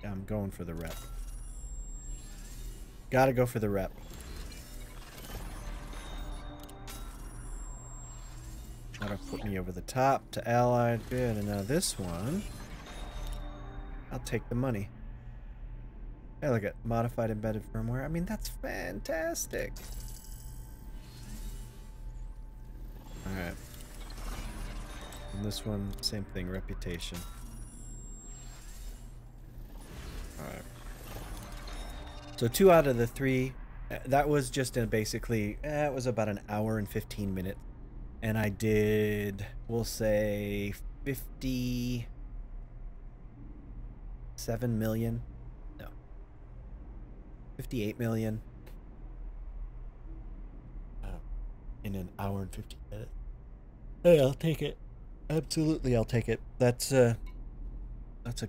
Yeah, I'm going for the rep. Gotta go for the rep. That'll put me over the top to allied. Good. And now this one, I'll take the money. Hey, look at modified embedded firmware. I mean, that's fantastic. Alright. And this one, same thing, reputation. Alright. So 2 out of the 3, that was just in basically, it was about an hour and 15 minutes. And I did, we'll say, 57 million. No. 58 million. In an hour and 15 minutes. Hey, I'll take it. Absolutely, I'll take it. That's a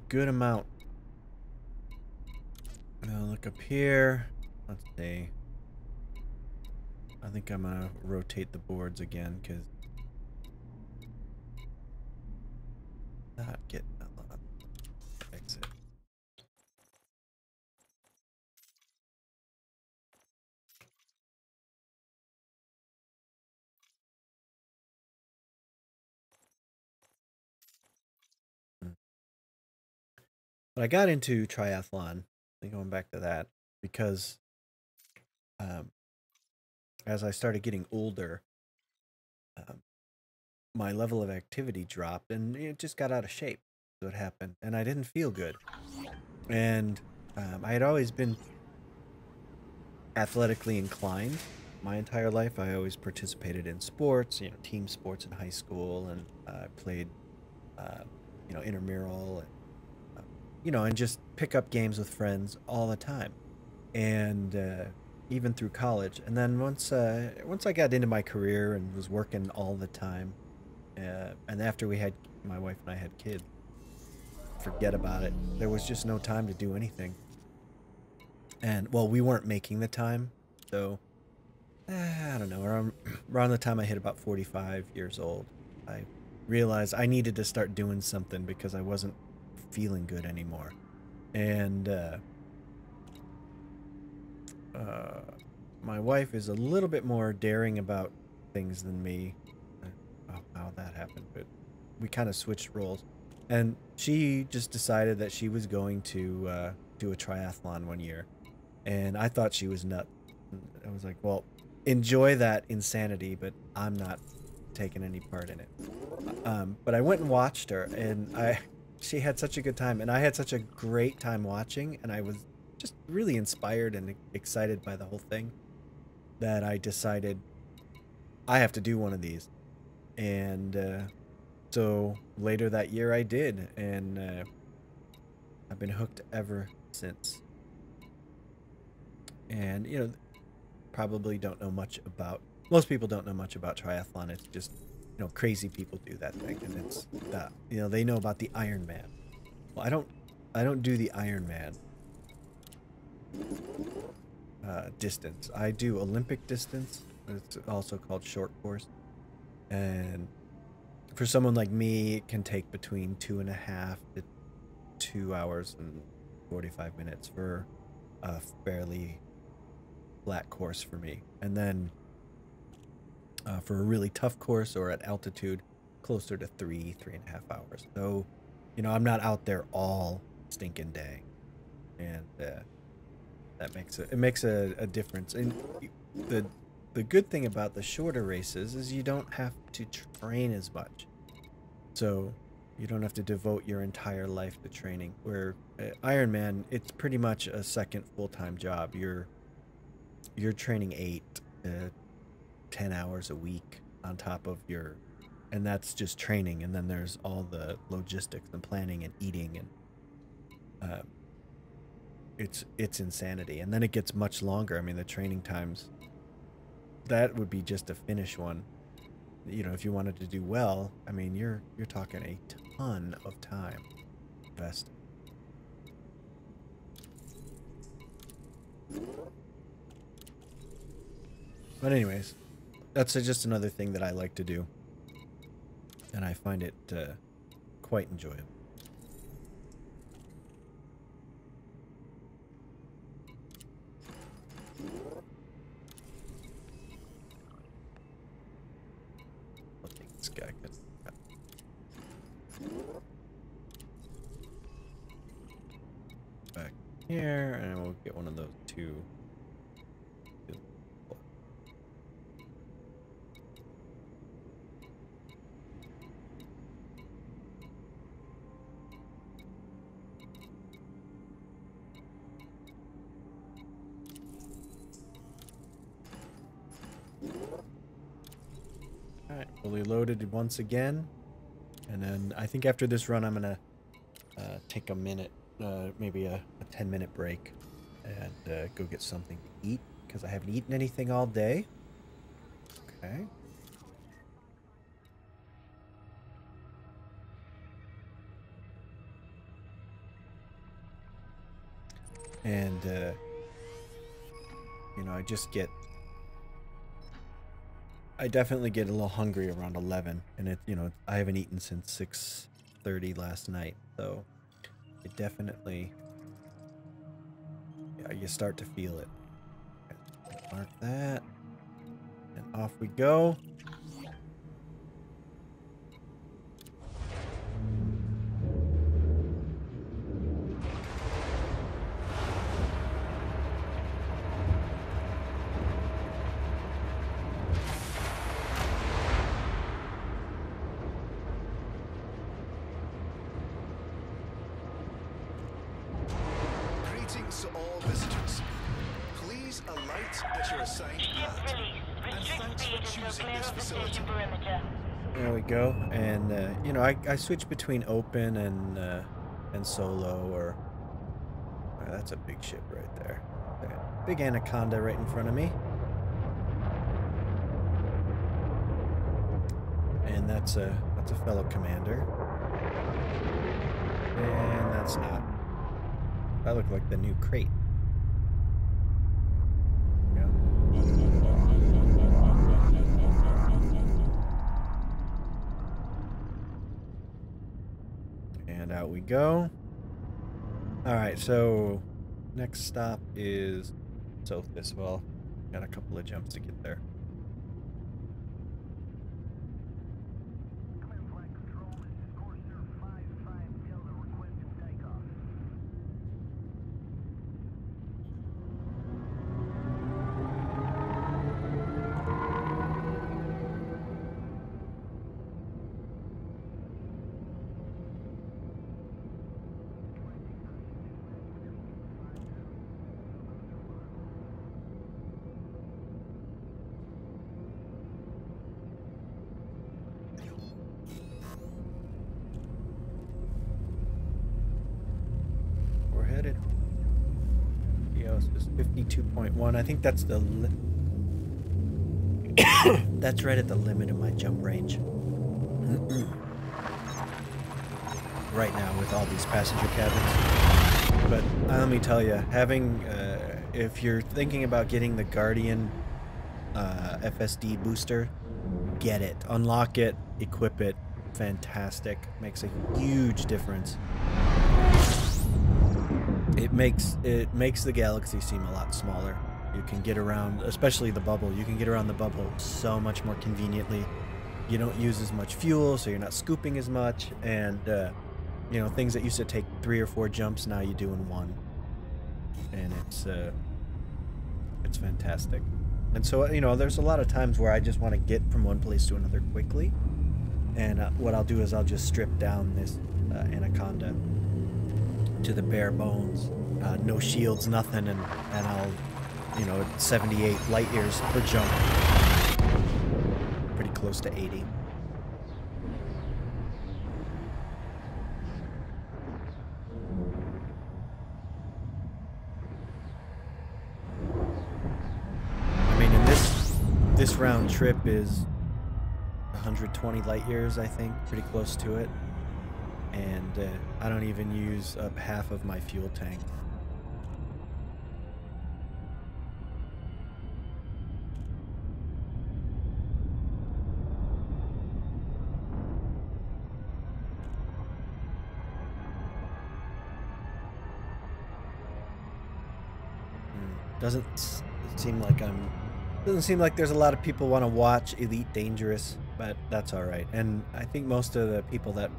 good amount. Now look up here. Let's see. I think I'm gonna rotate the boards again because not getting a lot. Exit. But I got into triathlon, and going back to that, because as I started getting older, my level of activity dropped, and it just got out of shape. That's what happened, and I didn't feel good. And I had always been athletically inclined my entire life. I always participated in sports, you know, team sports in high school, and played, you know, intramural, and you know, and just pick up games with friends all the time, and even through college. And then once I got into my career and was working all the time, and after my wife and I had kids, forget about it. There was just no time to do anything. And well, we weren't making the time, so I don't know. Around the time I hit about 45 years old, I realized I needed to start doing something because I wasn't feeling good anymore. And my wife is a little bit more daring about things than me. How that happened, but we kind of switched roles. And she just decided that she was going to do a triathlon one year. And I thought she was nuts. I was like, well, enjoy that insanity, but I'm not taking any part in it. But I went and watched her, and she had such a good time, and I had such a great time watching, and I was just really inspired and excited by the whole thing that I decided I have to do one of these. And so later that year I did, and I've been hooked ever since. And, you know, probably don't know much about, most people don't know much about triathlon. It's just, you know, crazy people do that thing, and it's that, you know, they know about the Ironman. Well, I don't do the Ironman distance. I do Olympic distance. It's also called short course. And for someone like me, it can take between 2.5 to 2 hours and 45 minutes for a fairly flat course for me. And then for a really tough course or at altitude, closer to 3.5 hours. So, you know, I'm not out there all stinking day. And that makes a difference. And the good thing about the shorter races is you don't have to train as much. So you don't have to devote your entire life to training. Where Ironman, it's pretty much a second full-time job. You're training 8 to 10 hours a week on top of your, and that's just training. And then there's all the logistics and planning and eating, and it's insanity. And then it gets much longer. I mean, the training times, that would be just to finish one. You know, if you wanted to do well, I mean, you're talking a ton of time invested. But anyways, that's just another thing that I like to do, and I find it quite enjoyable. I'll take this guy. Back here, and we'll get one of those two. Alright, fully loaded once again. And then I think after this run I'm gonna take a minute, maybe a 10-minute break, and go get something to eat, because I haven't eaten anything all day. Okay. And you know, I definitely get a little hungry around 11, and you know, I haven't eaten since 6:30 last night, so it definitely, yeah, you start to feel it. Okay, mark that, and off we go. Greetings to all visitors. Please alight at your assigned Ship pad. release. And Restrict thanks speed for until choosing clear this of the facility. station perimeter. There we go. And you know, I switch between open and solo, or that's a big ship right there. Okay. Big anaconda right in front of me. And that's a fellow commander. And that's not. That looked like the new crate. Yeah. And out we go. Alright, so next stop is Sophis. Well, got a couple of jumps to get there. We're headed. EOS is 52.1. I think that's the that's right at the limit of my jump range. Right now with all these passenger cabins. But let me tell you, having if you're thinking about getting the Guardian FSD booster, get it. Unlock it, equip it. Fantastic. Makes a huge difference. It makes the galaxy seem a lot smaller. You can get around, especially the bubble. You can get around the bubble so much more conveniently. You don't use as much fuel, so you're not scooping as much. And you know, things that used to take 3 or 4 jumps, now you do in 1. And it's fantastic. And so, you know, there's a lot of times where I just want to get from one place to another quickly. And what I'll do is I'll just strip down this Anaconda to the bare bones, no shields, nothing, and I'll, you know, 78 light years per jump, pretty close to 80. I mean, and this round trip is 120 light years, I think, pretty close to it. And I don't even use up half of my fuel tank. Doesn't seem like there's a lot of people want to watch Elite Dangerous, but that's all right. And I think most of the people that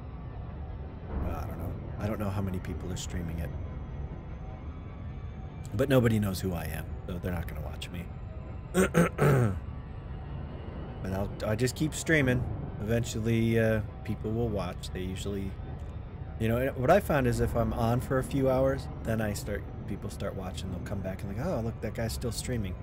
I don't know how many people are streaming it. But nobody knows who I am, so they're not going to watch me. But I'll just keep streaming. Eventually, people will watch. They usually, you know, what I found is if I'm on for a few hours, then people start watching. They'll come back and like, oh, look, that guy's still streaming.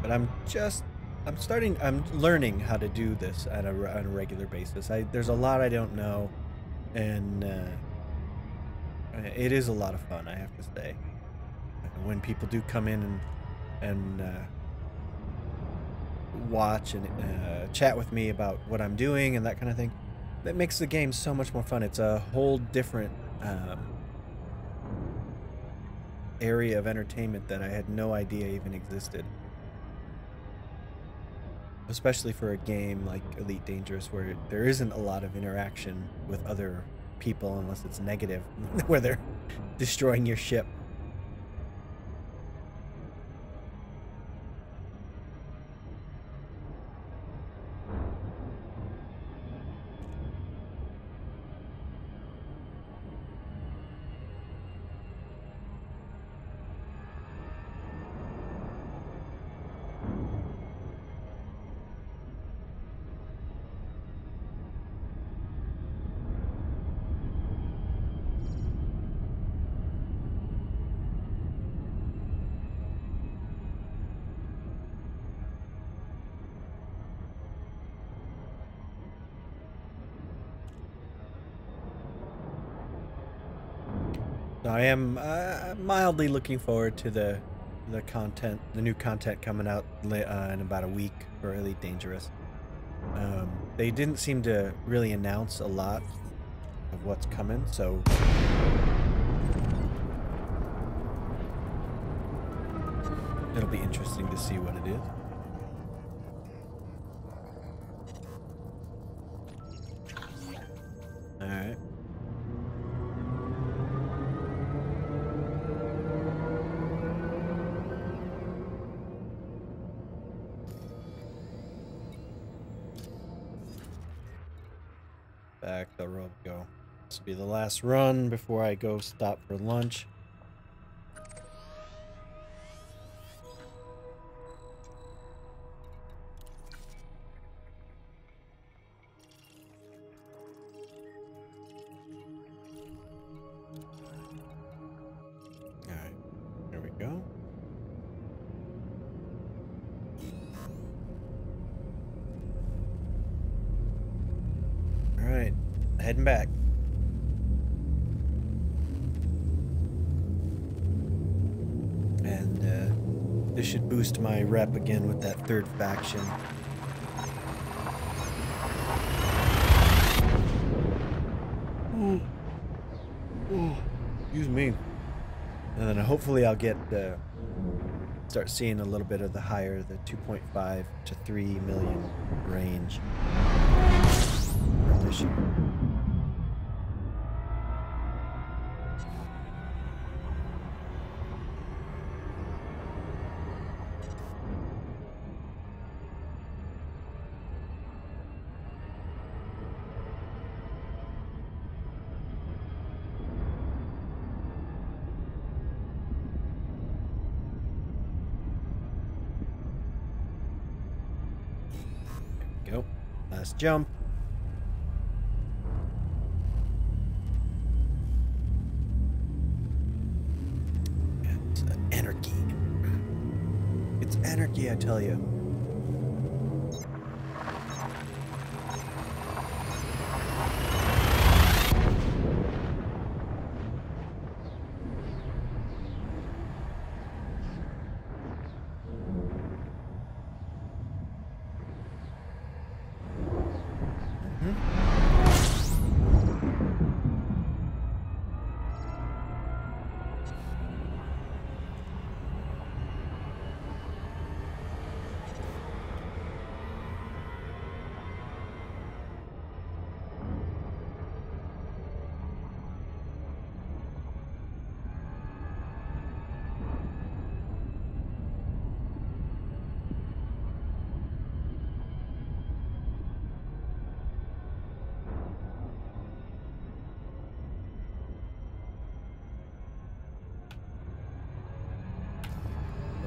But I'm learning how to do this on a regular basis. There's a lot I don't know, and it is a lot of fun, I have to say. When people do come in and watch and chat with me about what I'm doing and that kind of thing, that makes the game so much more fun. It's a whole different area of entertainment that I had no idea even existed. Especially for a game like Elite Dangerous, where there isn't a lot of interaction with other people unless it's negative, where they're destroying your ship. So I am mildly looking forward to the new content coming out in about a week for Elite Dangerous. They didn't seem to really announce a lot of what's coming, so It'll be interesting to see what it is. All right. Back the road go. This will be the last run before I go stop for lunch. Alright, here we go. Alright, heading back. And this should boost my rep again with that third faction. Oh, excuse me. And then hopefully I'll get start seeing a little bit of the higher, the 2.5 to 3 million range from this year. Go. Last jump. It's anarchy. It's anarchy, I tell you.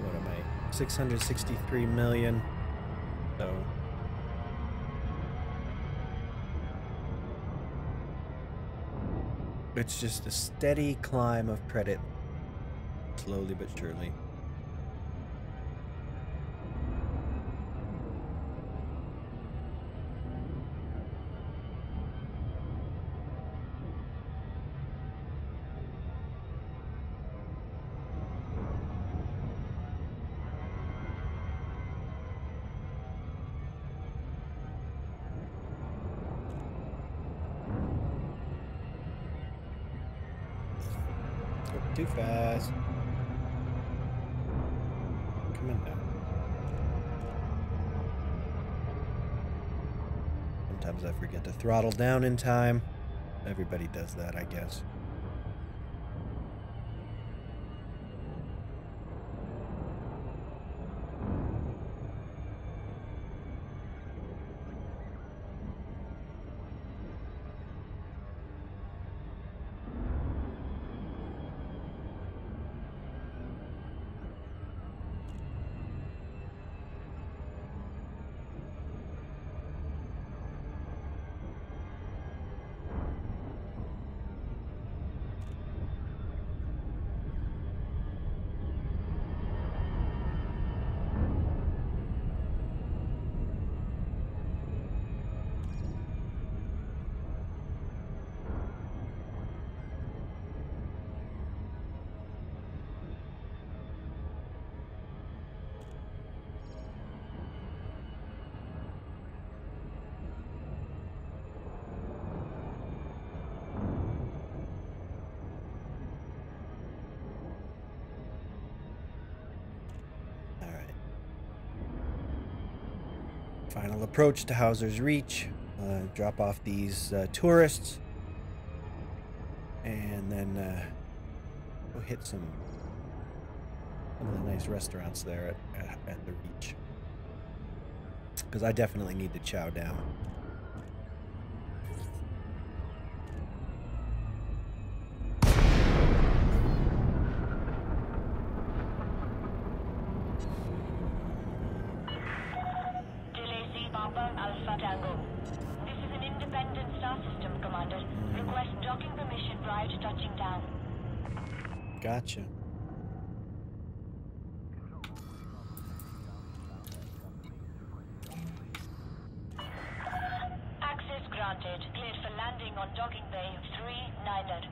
What am I? 663 million. So it's just a steady climb of credit, slowly but surely. Too fast. Come on down. Sometimes I forget to throttle down in time. Everybody does that, I guess. Final approach to Hauser's Reach. Drop off these tourists. And then go hit some of the nice restaurants there at the Reach. Because I definitely need to chow down. Alpha Tango. This is an independent star system, Commander. Request docking permission prior to touching down. Gotcha. Access granted. Cleared for landing on docking bay 3-9er.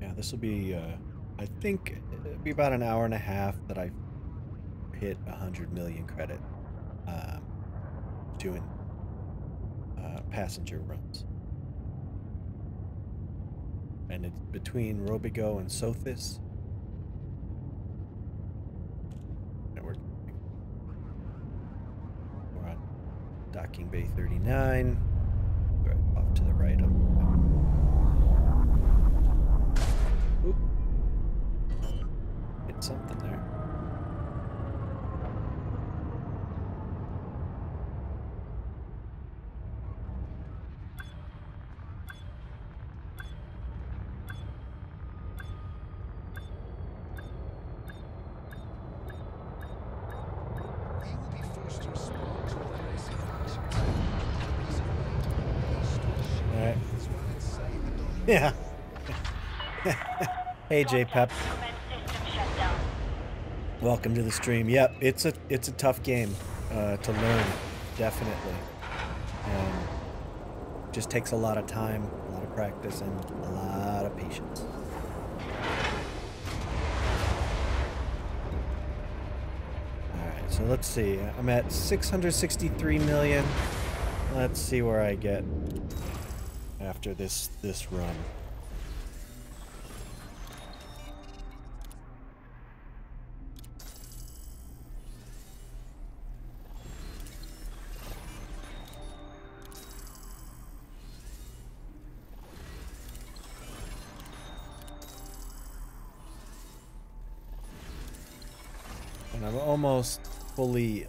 Yeah, this will be, I think, it'll be about an hour and a half that I hit 100 million credit doing passenger runs. And it's between Robigo and Sothis. And we're on docking bay 39. Right off to the right of. Oop. Hit something there. We will be forced to respond to aggressive actions. All right. Yeah. Hey, JPEP. Commence system shutdown. Welcome to the stream. Yep, it's a tough game to learn, definitely. Just takes a lot of time, a lot of practice, and a lot of patience. All right, so let's see. I'm at 663 million. Let's see where I get after this run. And I'm almost fully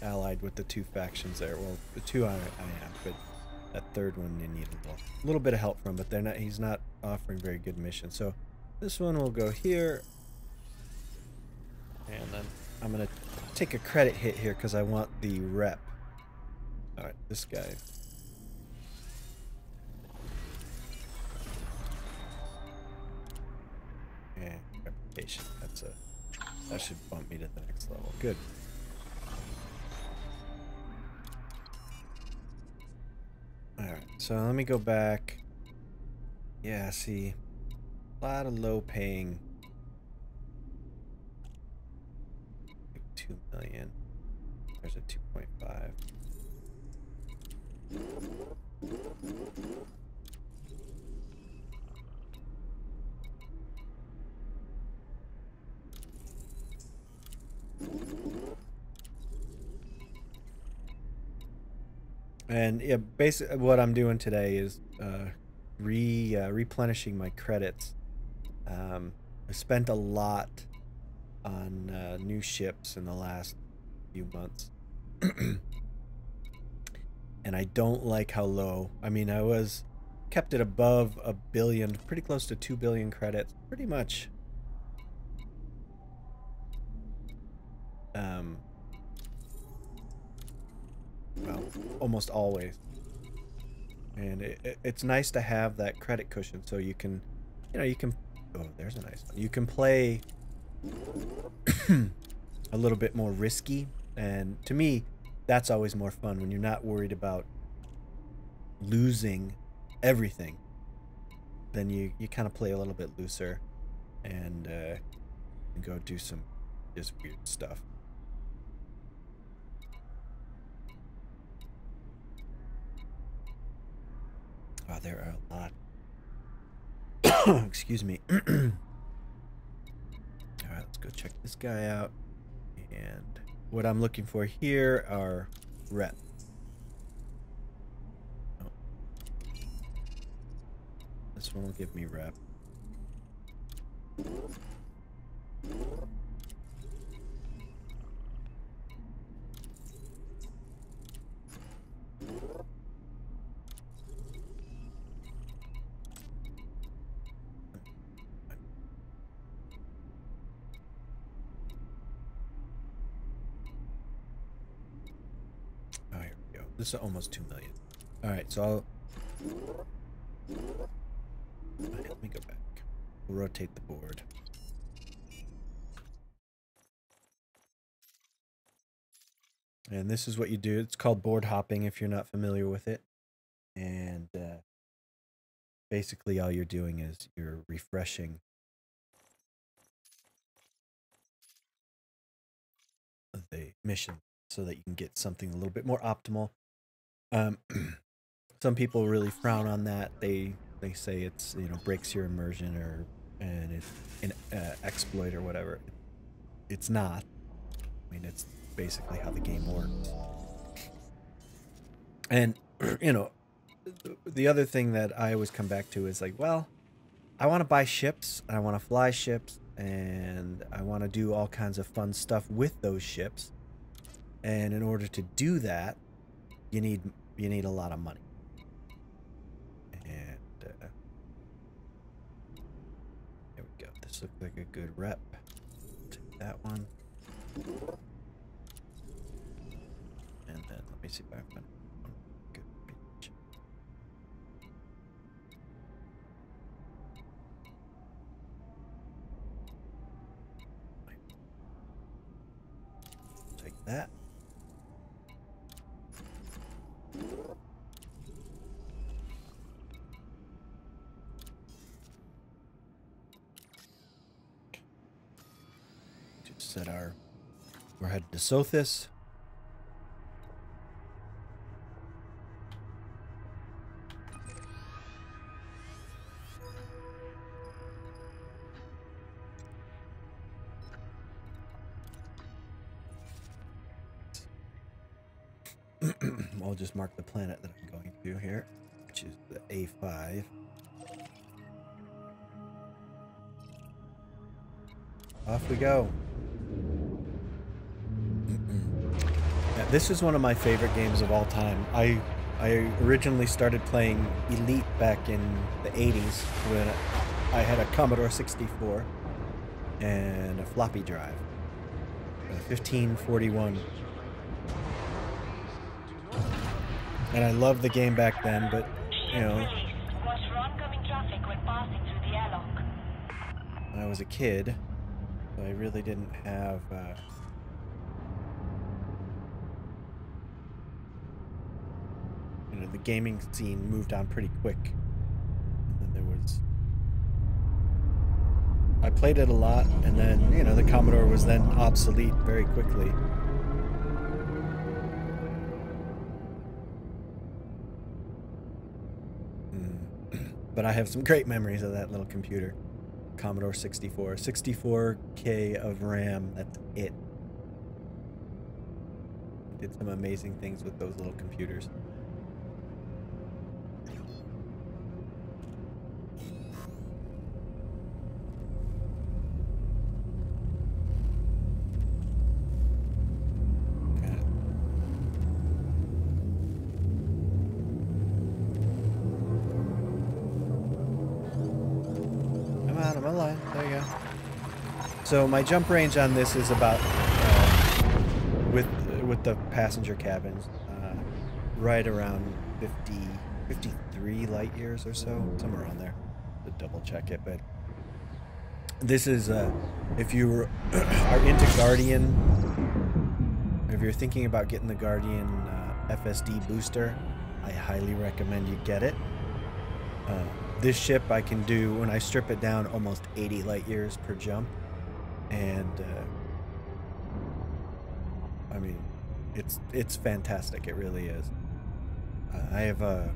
allied with the two factions there. Well, the two I am, but that third one you need a little bit of help from. But they're not. He's not offering very good missions. So this one will go here, and then I'm gonna take a credit hit here because I want the rep. All right, this guy. And reputation. That should bump me to the next level. Good. Alright, so let me go back. Yeah, see. A lot of low paying. Like 2 million. There's a 2.5. And yeah, basically what I'm doing today is replenishing my credits. I spent a lot on new ships in the last few months. And I don't like how low. I mean, I kept it above 1 billion, pretty close to 2 billion credits, pretty much. Well, almost always. And it's nice to have that credit cushion so you can, oh, there's a nice one. You can play a little bit more risky. And to me, that's always more fun when you're not worried about losing everything. then you kind of play a little bit looser and go do some just weird stuff. Oh, there are a lot. Excuse me. All right, let's go check this guy out. And what I'm looking for here are reps. Oh. This one will give me rep. This is almost 2 million. All right, so let me go back. We'll rotate the board. And this is what you do. It's called board hopping if you're not familiar with it. And basically all you're doing is you're refreshing the mission so that you can get something a little bit more optimal. Some people really frown on that. They say it's, you know, breaks your immersion and it's an exploit or whatever. It's not. I mean, it's basically how the game works. And you know, the other thing that I always come back to is like, well, I want to buy ships, I want to fly ships, and I want to do all kinds of fun stuff with those ships. And in order to do that, you need a lot of money. And there we go. This looks like a good rep. Take that one. And then let me see if I can find one good beach. Take that. Set we're headed to Sothis. I'll just mark the planet that I'm going to here, which is the A5. Off we go. Yeah, this is one of my favorite games of all time. I originally started playing Elite back in the 80s when I had a Commodore 64 and a floppy drive, a 1541. And I loved the game back then, but, you know, when I was a kid, I really didn't have you know, the gaming scene moved on pretty quick. And then there was, I played it a lot, and then, you know, the Commodore was then obsolete very quickly. But I have some great memories of that little computer. Commodore 64. 64K of RAM, that's it. Did some amazing things with those little computers. So my jump range on this is about with the passenger cabins, right around 53 light years or so, somewhere around there. To double check it, but this is if you are into Guardian, if you're thinking about getting the Guardian FSD booster, I highly recommend you get it. this ship I can do, when I strip it down, almost 80 light years per jump. And I mean, it's fantastic. It really is. I have a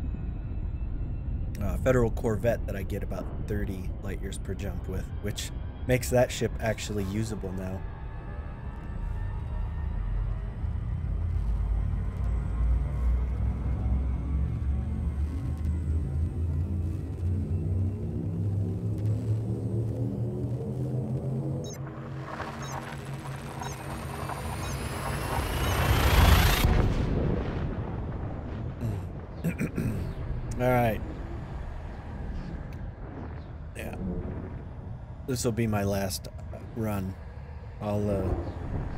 Federal Corvette that I get about 30 light years per jump with, which makes that ship actually usable now. All right. Yeah. This will be my last run. I'll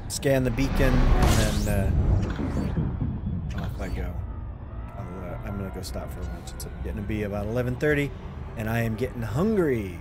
scan the beacon and then off I go. I'm gonna go stop for lunch. It's getting to be about 11:30, and I am getting hungry.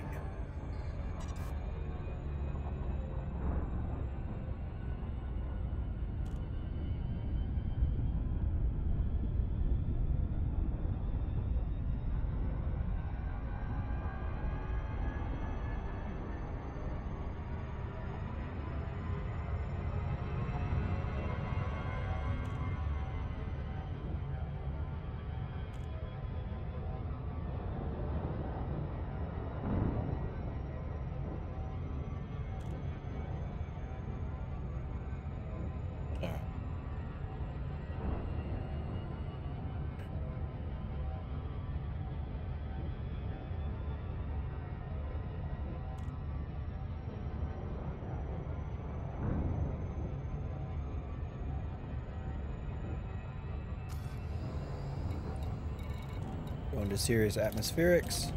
Going to serious atmospherics.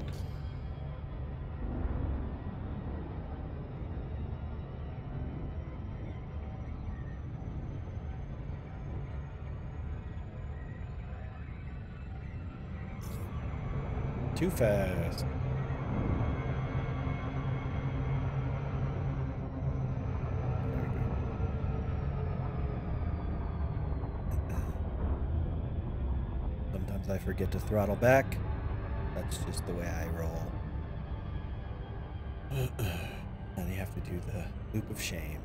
Too fast. Sometimes I forget to throttle back. That's just the way I roll. And you have to do the loop of shame.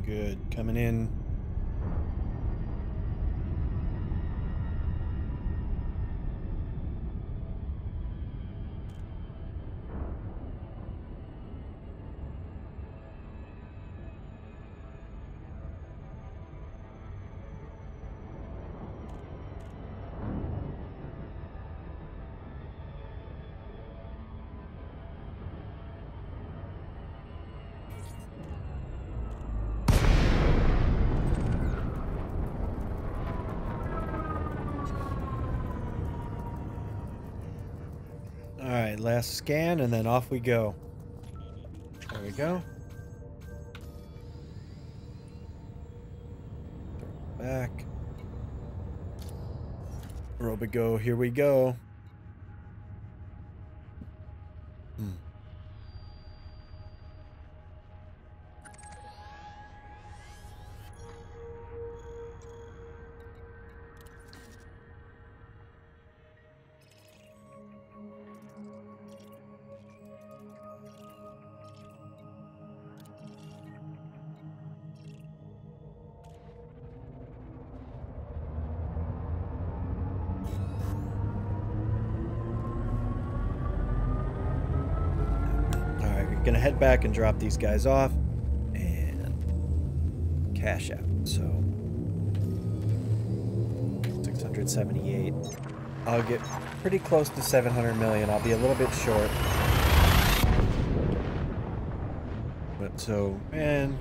Good. Coming in. Alright, last scan, and then off we go. There we go. Back. Robigo, here we go. Gonna head back and drop these guys off and cash out. So 678. I'll get pretty close to 700 million. I'll be a little bit short. But so, man,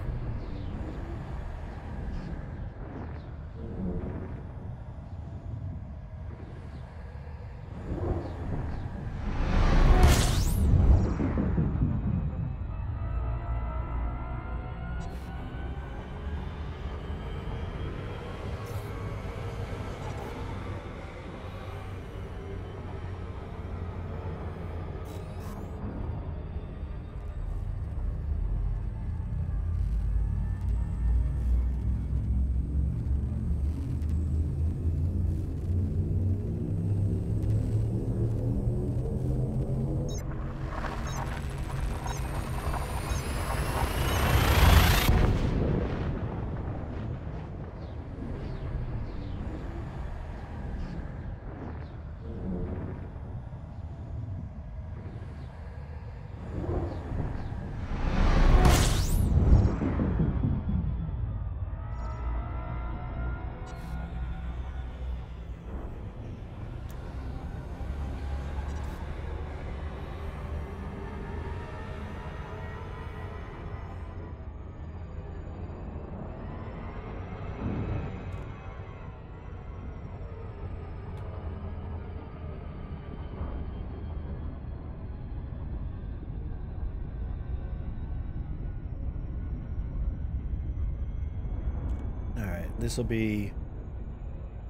This will be,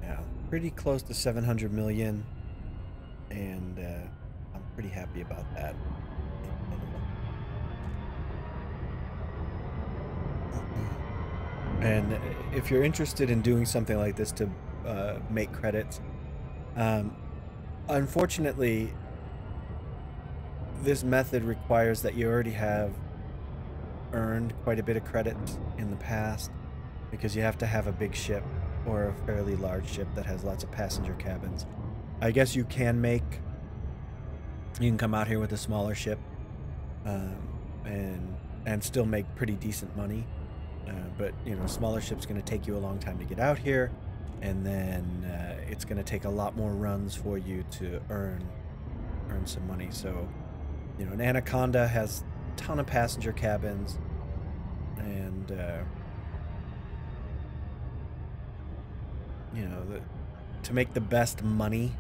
yeah, pretty close to 700 million, and I'm pretty happy about that. And if you're interested in doing something like this to make credits, unfortunately, this method requires that you already have earned quite a bit of credits in the past, because you have to have a big ship or a fairly large ship that has lots of passenger cabins. I guess you can come out here with a smaller ship and still make pretty decent money. But you know, smaller ship's going to take you a long time to get out here, and then it's going to take a lot more runs for you to earn some money. So, you know, an Anaconda has a ton of passenger cabins, and you know, to make the best money,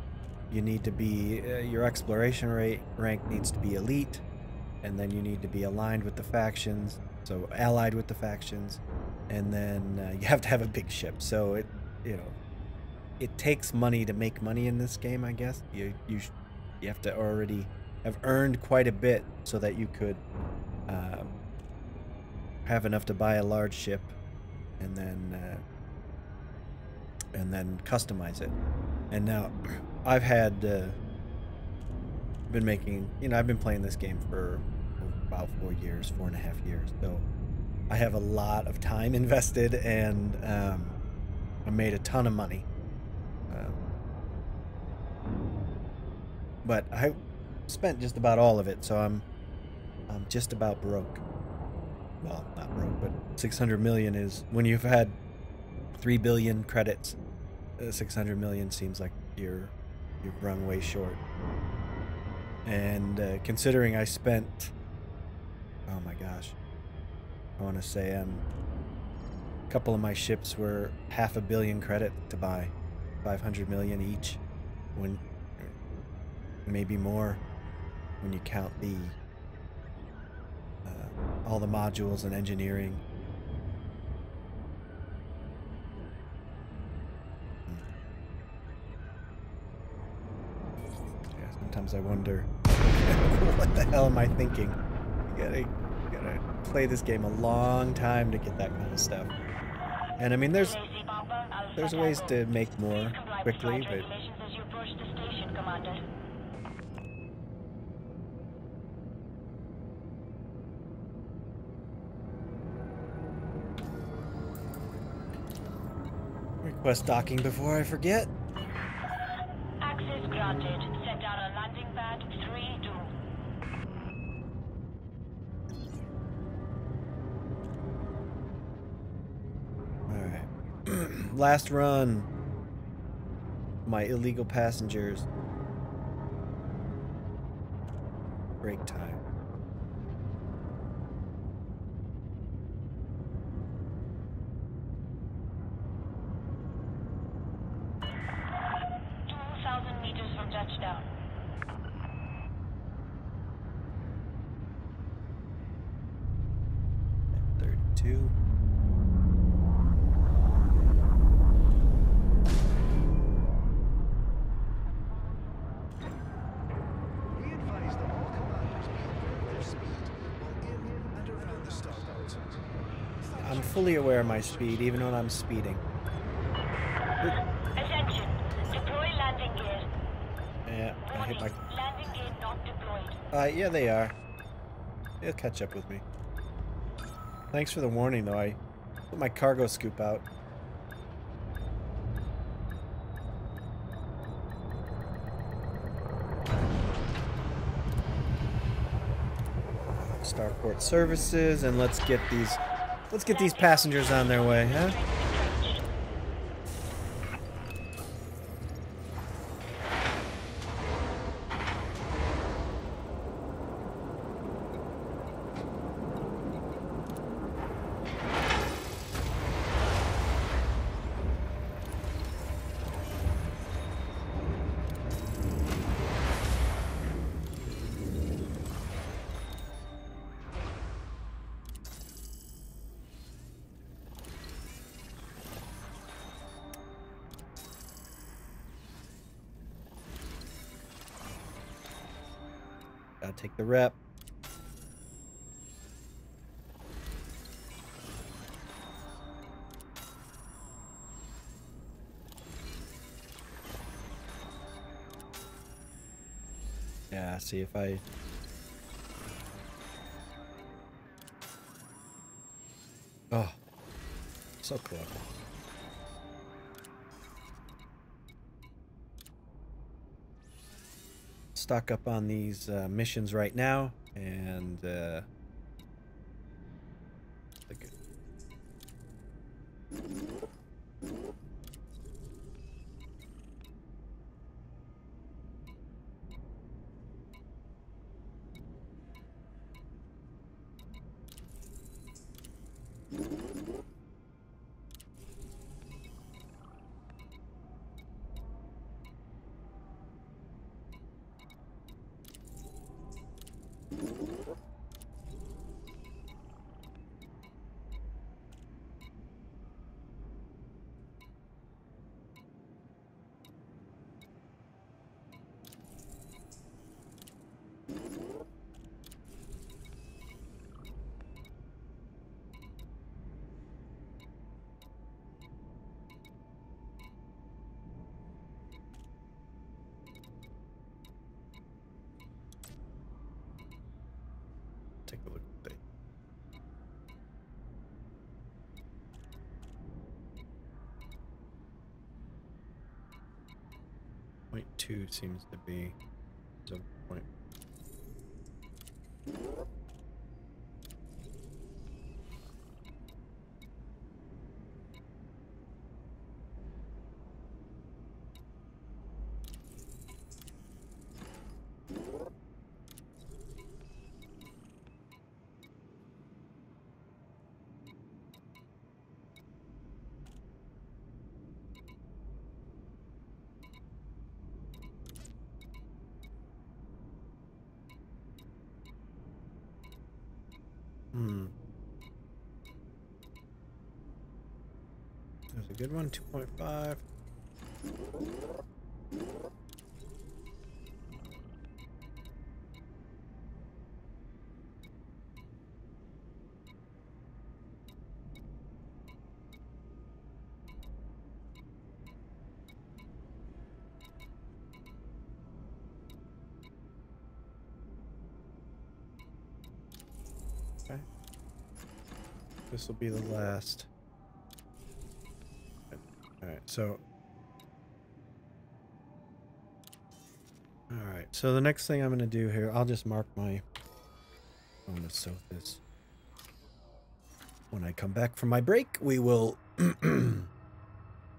you need to be your exploration rank needs to be elite, and then you need to be aligned with the factions. So allied with the factions, and then you have to have a big ship. So it takes money to make money in this game, I guess. You have to already have earned quite a bit so that you could have enough to buy a large ship, and then customize it. And now I've been playing this game for about 4.5 years, so I have a lot of time invested, and I made a ton of money, but I spent just about all of it, so I'm just about broke. Well, not broke, but 600 million is, when you've had 3 billion credits, 600 million seems like you've run way short. And considering I spent, oh my gosh, I want to say a couple of my ships were 500 million credit to buy, 500 million each, when maybe more when you count the all the modules and engineering. Yeah, sometimes I wonder, what the hell am I thinking? You gotta play this game a long time to get that kind of stuff. And I mean, there's ways to make more quickly, but request docking before I forget. Access granted. Set down a landing pad 3-2. Alright. Last run. My illegal passengers. Break time. Touchdown. 32. We advise that all commanders be aware of their speed while in and around the starboard. I'm fully aware of my speed, even when I'm speeding. Attention. Deploy landing gear. Yeah, I hit my... Landing gear not deployed. Yeah, they are. They'll catch up with me. Thanks for the warning, though. I put my cargo scoop out. Starport services, and let's get these passengers on their way, huh? Gotta take the rep. Yeah, see if I... Oh, so close. Stock up on these missions right now, and take a look at that. 0.2 seems to be the point. There's a good one, 2.5. Okay. This will be the last. Alright, so... Alright, so the next thing I'm going to do here, I'll just mark my... I'm going to soak this. When I come back from my break, we will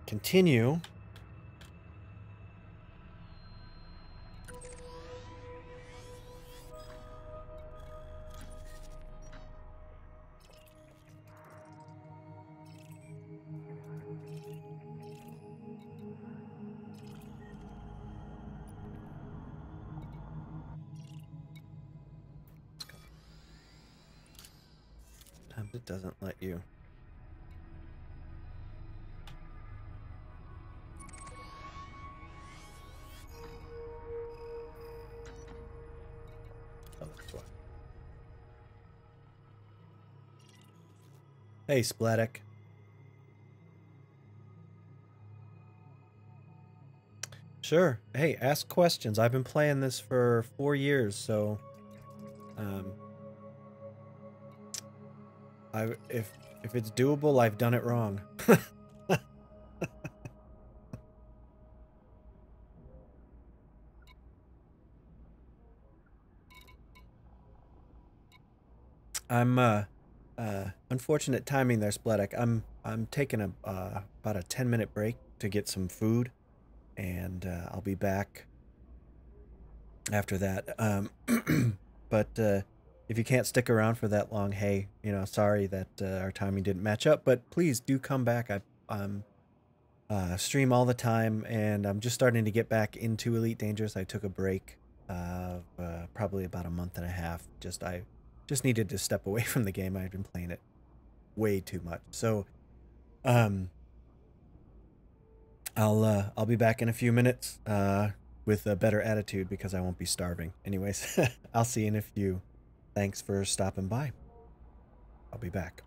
continue. Sometimes it doesn't let you. Oh, that's why. Hey, Splatic. Sure. Hey, ask questions. I've been playing this for 4 years, so if it's doable, I've done it wrong. I'm unfortunate timing there, Splatic. I'm taking a about a 10-minute break to get some food, and I'll be back after that. But if you can't stick around for that long, hey, you know, sorry that our timing didn't match up, but please do come back. I'm stream all the time, and I'm just starting to get back into Elite Dangerous. I took a break of probably about a month and a half. I just needed to step away from the game. I've been playing it way too much. So I'll be back in a few minutes with with a better attitude because I won't be starving. Anyways, I'll see you in a few. Thanks for stopping by. I'll be back.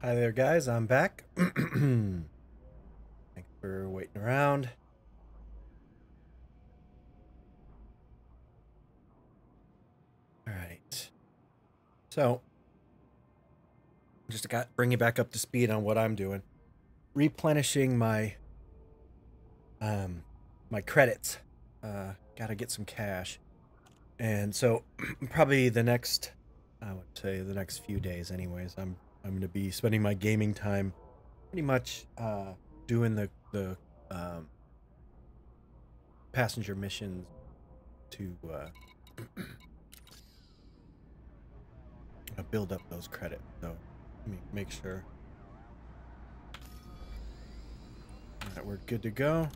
Hi there, guys. I'm back. Thanks for waiting around. All right. So, just got bring you back up to speed on what I'm doing. Replenishing my my credits. Got to get some cash, and so probably the next, I would say the next few days, anyways. I'm going to be spending my gaming time pretty much doing the passenger missions to build up those credits. So let me make sure that we're good to go.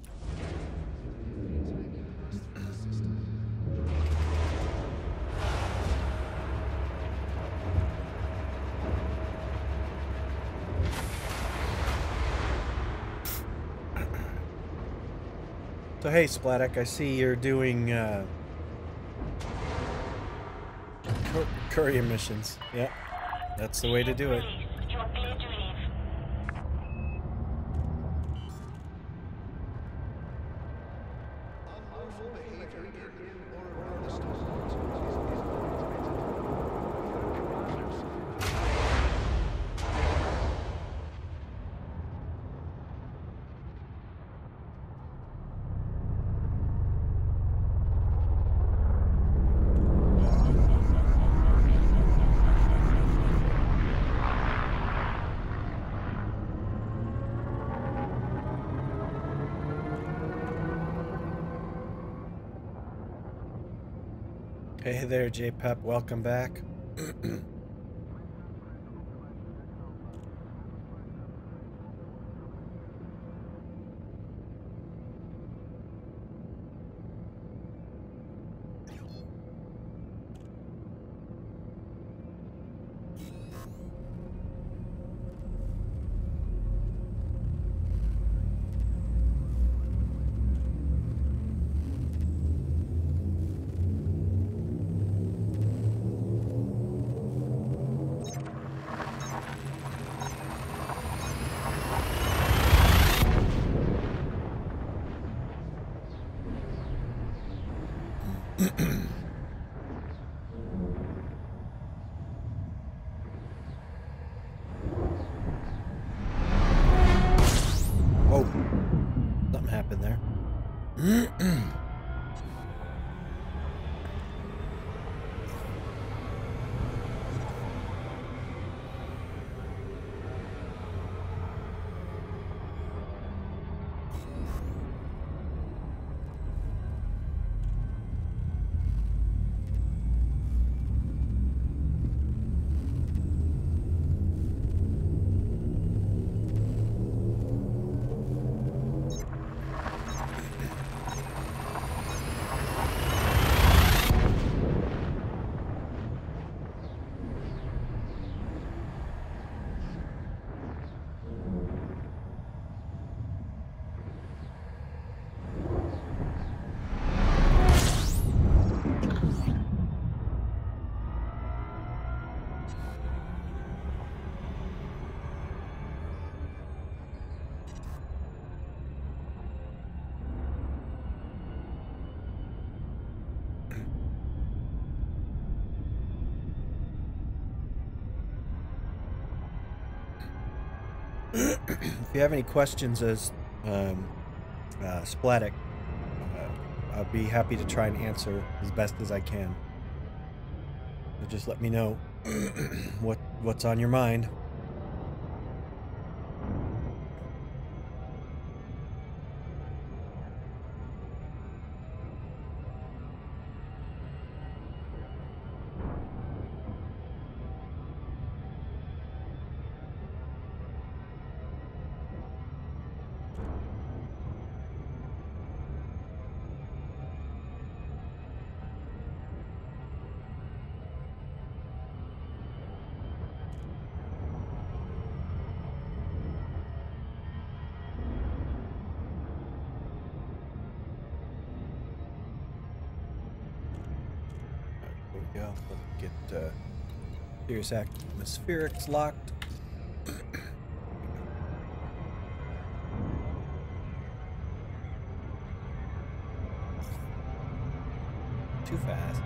So hey, Splatic, I see you're doing courier missions. Yeah, that's the way to do it. You are clear to leave. Unlawful behavior in or around the stockport. Hey there, J-Pep. Welcome back. Whoa. Something happened there. If you have any questions as Splatic, I'd be happy to try and answer as best as I can. So just let me know what's on your mind. There we go. Let's get Sirius atmospherics locked. too fast.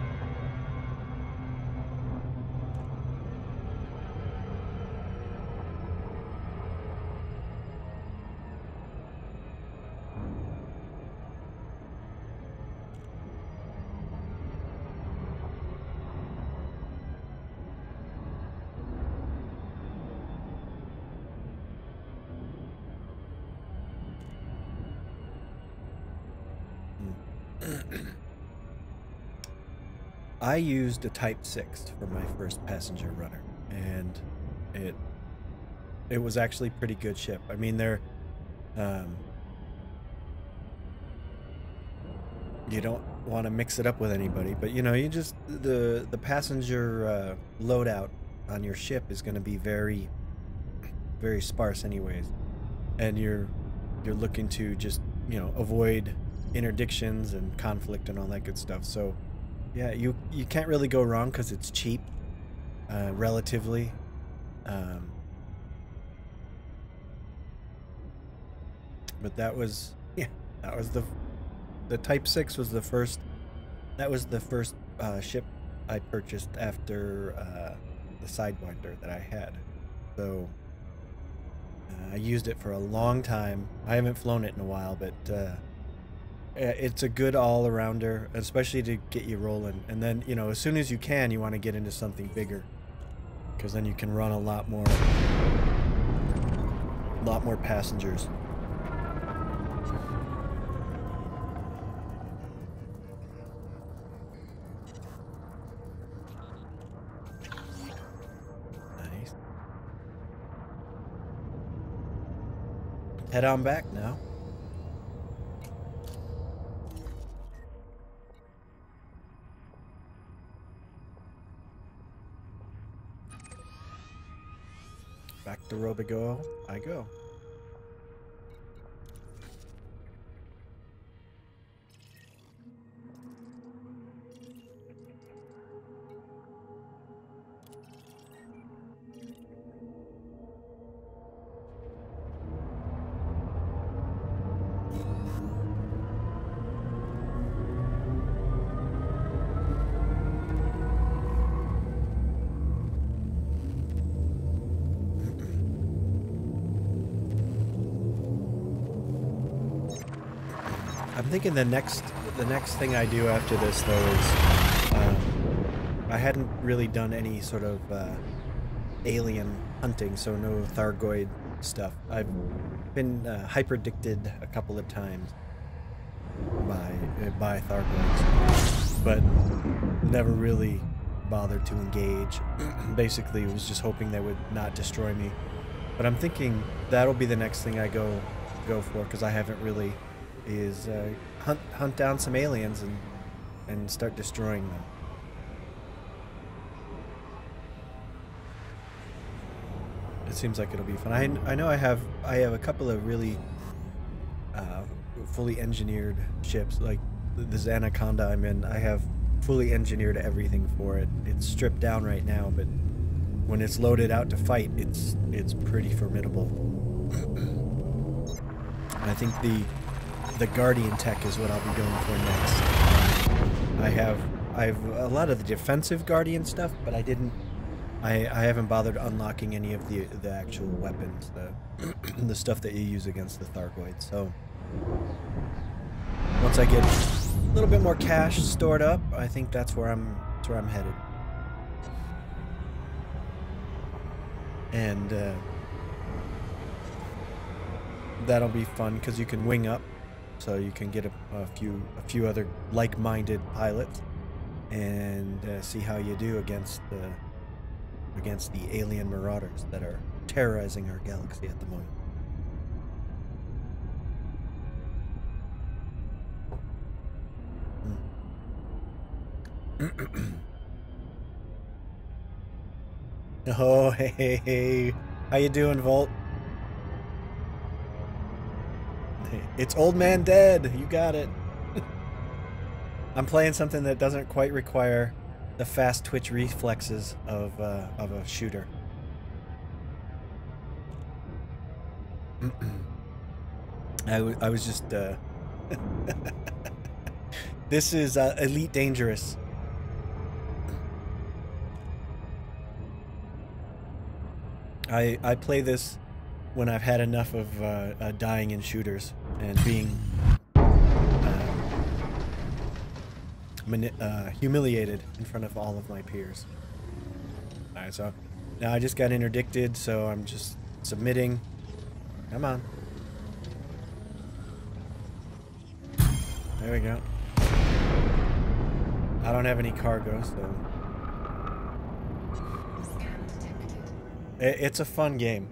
I used a Type 6 for my first passenger runner, and it was actually pretty good ship. I mean, you don't want to mix it up with anybody, but you know, you just the passenger loadout on your ship is going to be very sparse anyways, and you're looking to just, you know, avoid interdictions and conflict and all that good stuff. So yeah, you can't really go wrong because it's cheap, relatively. But that was, yeah, that was the Type 6 was the first. That was the first ship I purchased after the Sidewinder that I had. So I used it for a long time. I haven't flown it in a while, but it's a good all-arounder, especially to get you rolling. And then, you know, as soon as you can, you want to get into something bigger, because then you can run a lot more passengers. Nice. Head on back now. Back to Robigo I go. I'm thinking the next thing I do after this, though, is I hadn't really done any sort of alien hunting, so no Thargoid stuff. I've been hyperdicted a couple of times by Thargoids, but never really bothered to engage. Basically, was just hoping they would not destroy me. But I'm thinking that'll be the next thing I go for, because I haven't really. Is hunt down some aliens and start destroying them. It seems like it'll be fun. I know I have a couple of really fully engineered ships, like this Anaconda I'm in. I have fully engineered everything for it. It's stripped down right now, but when it's loaded out to fight, it's pretty formidable. I think the Guardian tech is what I'll be going for next. I have a lot of the defensive Guardian stuff, but I haven't bothered unlocking any of the actual weapons, the stuff that you use against the Thargoids. So once I get a little bit more cash stored up, I think that's where I'm headed. And that'll be fun because you can wing up. So you can get a few other like-minded pilots and see how you do against the alien marauders that are terrorizing our galaxy at the moment. Oh, hey, how you doing, Volt? It's Old Man Dead. You got it. I'm playing something that doesn't quite require the fast twitch reflexes of a shooter. I was just This is Elite Dangerous. I play this when I've had enough of dying in shooters and being humiliated in front of all of my peers. Alright, so now I just got interdicted, so I'm just submitting. Come on. There we go. I don't have any cargo, so... It's a fun game.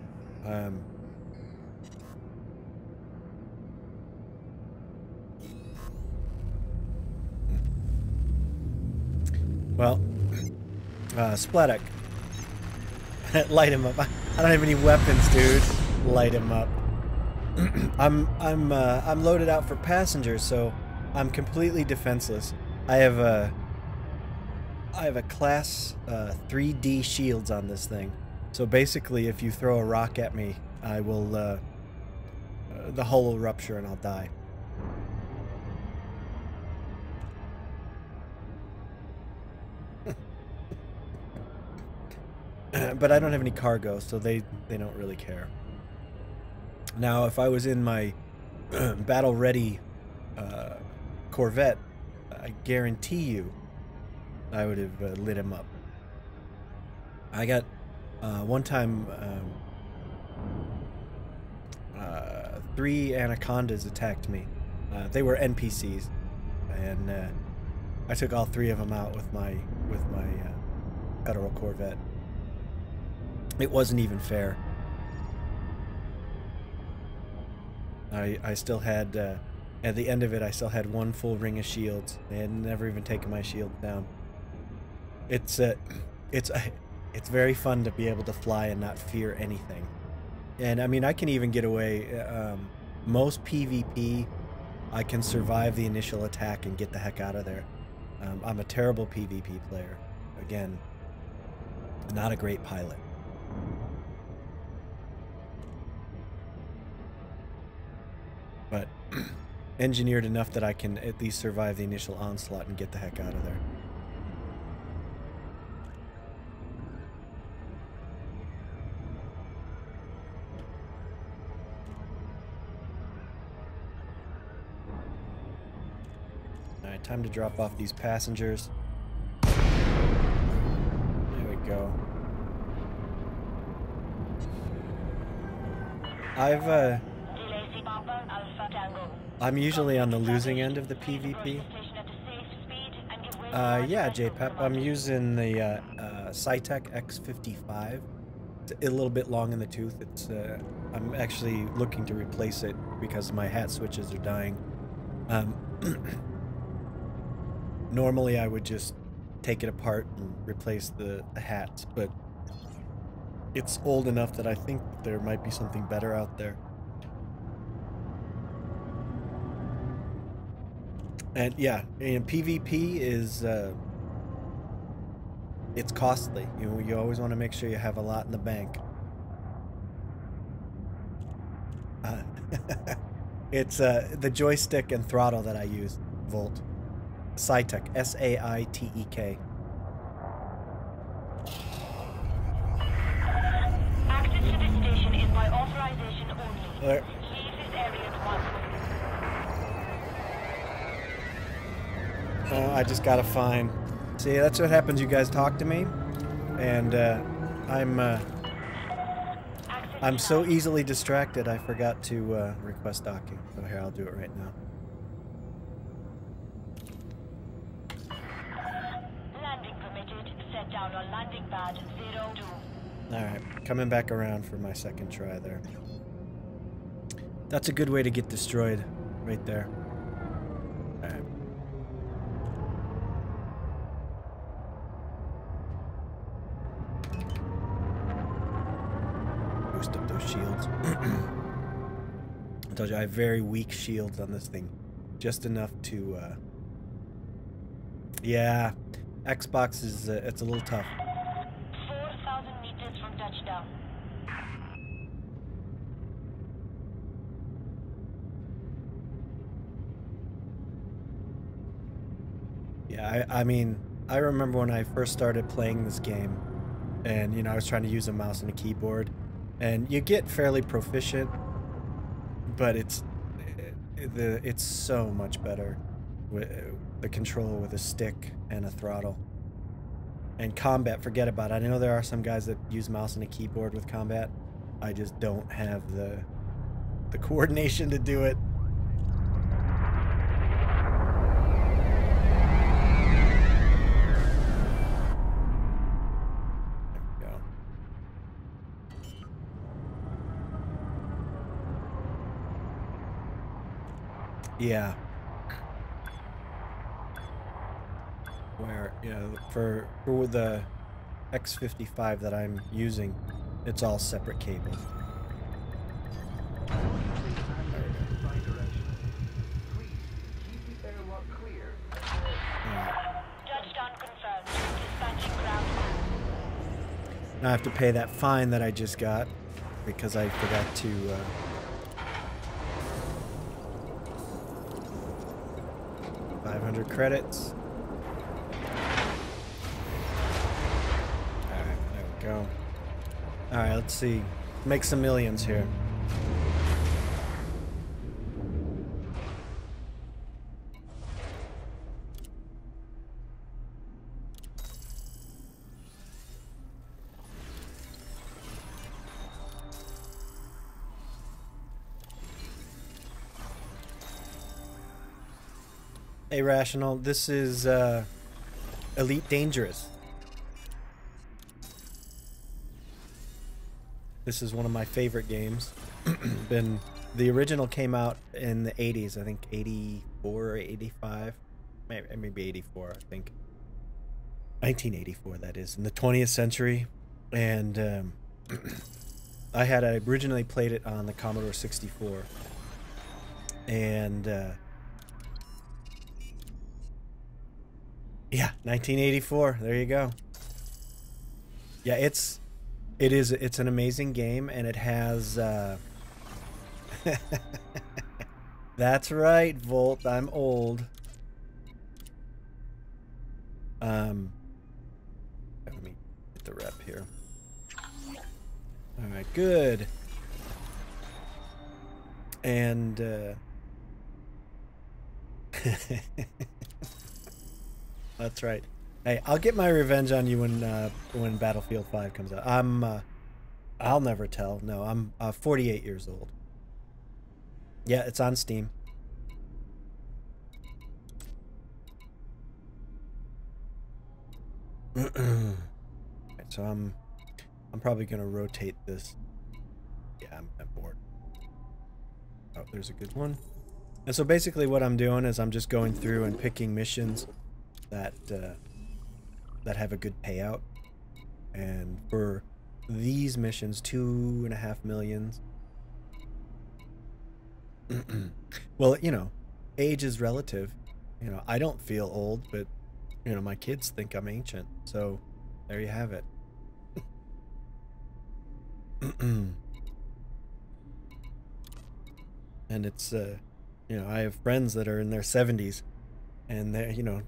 Well, Splatek. Light him up. I don't have any weapons, dude. Light him up. I'm loaded out for passengers, so I'm completely defenseless. I have a class 3D shields on this thing. So basically, if you throw a rock at me, I will the hull will rupture and I'll die. But I don't have any cargo, so they don't really care. Now, if I was in my battle-ready Corvette, I guarantee you I would have lit him up. I got one time 3 anacondas attacked me. They were NPCs, and I took all 3 of them out with my Federal Corvette. It wasn't even fair. I still had at the end of it, I still had 1 full ring of shields. They had never even taken my shield down. It's very fun to be able to fly and not fear anything. And I mean, I can even get away. Most PvP, I can survive the initial attack and get the heck out of there. I'm a terrible PvP player. Again, not a great pilot. But engineered enough that I can at least survive the initial onslaught and get the heck out of there. Alright, time to drop off these passengers. There we go. I'm usually on the losing end of the PvP. Yeah, JPEP. I'm using the Cytec X55. It's a little bit long in the tooth. It's I'm actually looking to replace it because my hat switches are dying. Normally I would just take it apart and replace the hats, but it's old enough that I think there might be something better out there. And yeah, and PvP is it's costly. You always want to make sure you have a lot in the bank. It's the joystick and throttle that I use. Volt. Cytec. S-A-I-T-E-K. Access to this station is by authorization only. There. Leave this area at once. I just got a fine. See, that's what happens. You guys talk to me, and I'm so easily distracted. I forgot to request docking. So here, I'll do it right now. Landing permitted. Set down on landing pad 02. All right, coming back around for my second try there. That's a good way to get destroyed, right there. All right. Boost up those shields. I told you I have very weak shields on this thing. Just enough to, yeah, Xbox is, it's a little tough. 4,000 meters from touchdown. Yeah, I mean, I remember when I first started playing this game, and you know, I was trying to use a mouse and a keyboard, and you get fairly proficient, but it's so much better with the control with a stick and a throttle. And combat, forget about it. I know there are some guys that use mouse and a keyboard with combat. I just don't have the coordination to do it. Yeah. Where, you know, for the X55 that I'm using, it's all separate cables. Now I have to pay that fine that I just got because I forgot to 500 credits. Alright, there we go. Alright, let's see. Make some millions here. Hey, Rational, this is Elite Dangerous. This is one of my favorite games. The original came out in the 80s, I think 84 or 85. Maybe 84, I think. 1984, that is, in the 20th century. And I originally played it on the Commodore 64. And yeah, 1984. There you go. Yeah, it's an amazing game, and it has that's right, Volt. I'm old. Let me get the rep here. All right, good. And that's right. Hey, I'll get my revenge on you when Battlefield 5 comes out. I'll never tell. No, I'm 48 years old. Yeah, it's on Steam. So I'm probably gonna rotate this. Yeah, I'm bored. Oh, there's a good one. And so basically what I'm doing is I'm just going through and picking missions that have a good payout. And for these missions, 2.5 million. Well, you know, age is relative. You know, I don't feel old, but you know, my kids think I'm ancient. So there you have it. And it's you know, I have friends that are in their 70s, and they're, you know,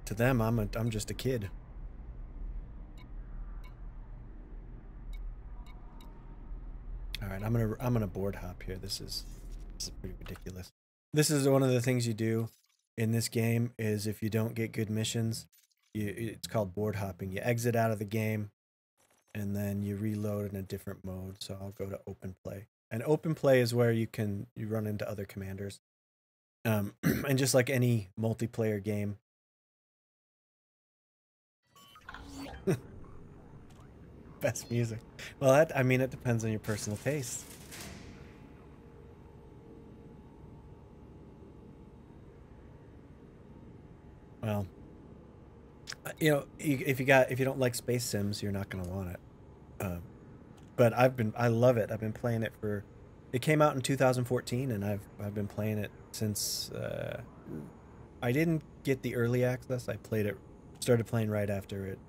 to them I'm just a kid. All right, I'm gonna board hop here. This is pretty ridiculous. This is one of the things you do in this game is if you don't get good missions, it's called board hopping. You exit out of the game, and then you reload in a different mode. So I'll go to open play. And open play is where you run into other commanders. And just like any multiplayer game. Best music. Well, I mean, it depends on your personal taste. Well, you know, if you don't like space sims, you're not gonna want it. But I love it. I've been playing it it came out in 2014, and I've been playing it since. I didn't get the early access. I started playing right after it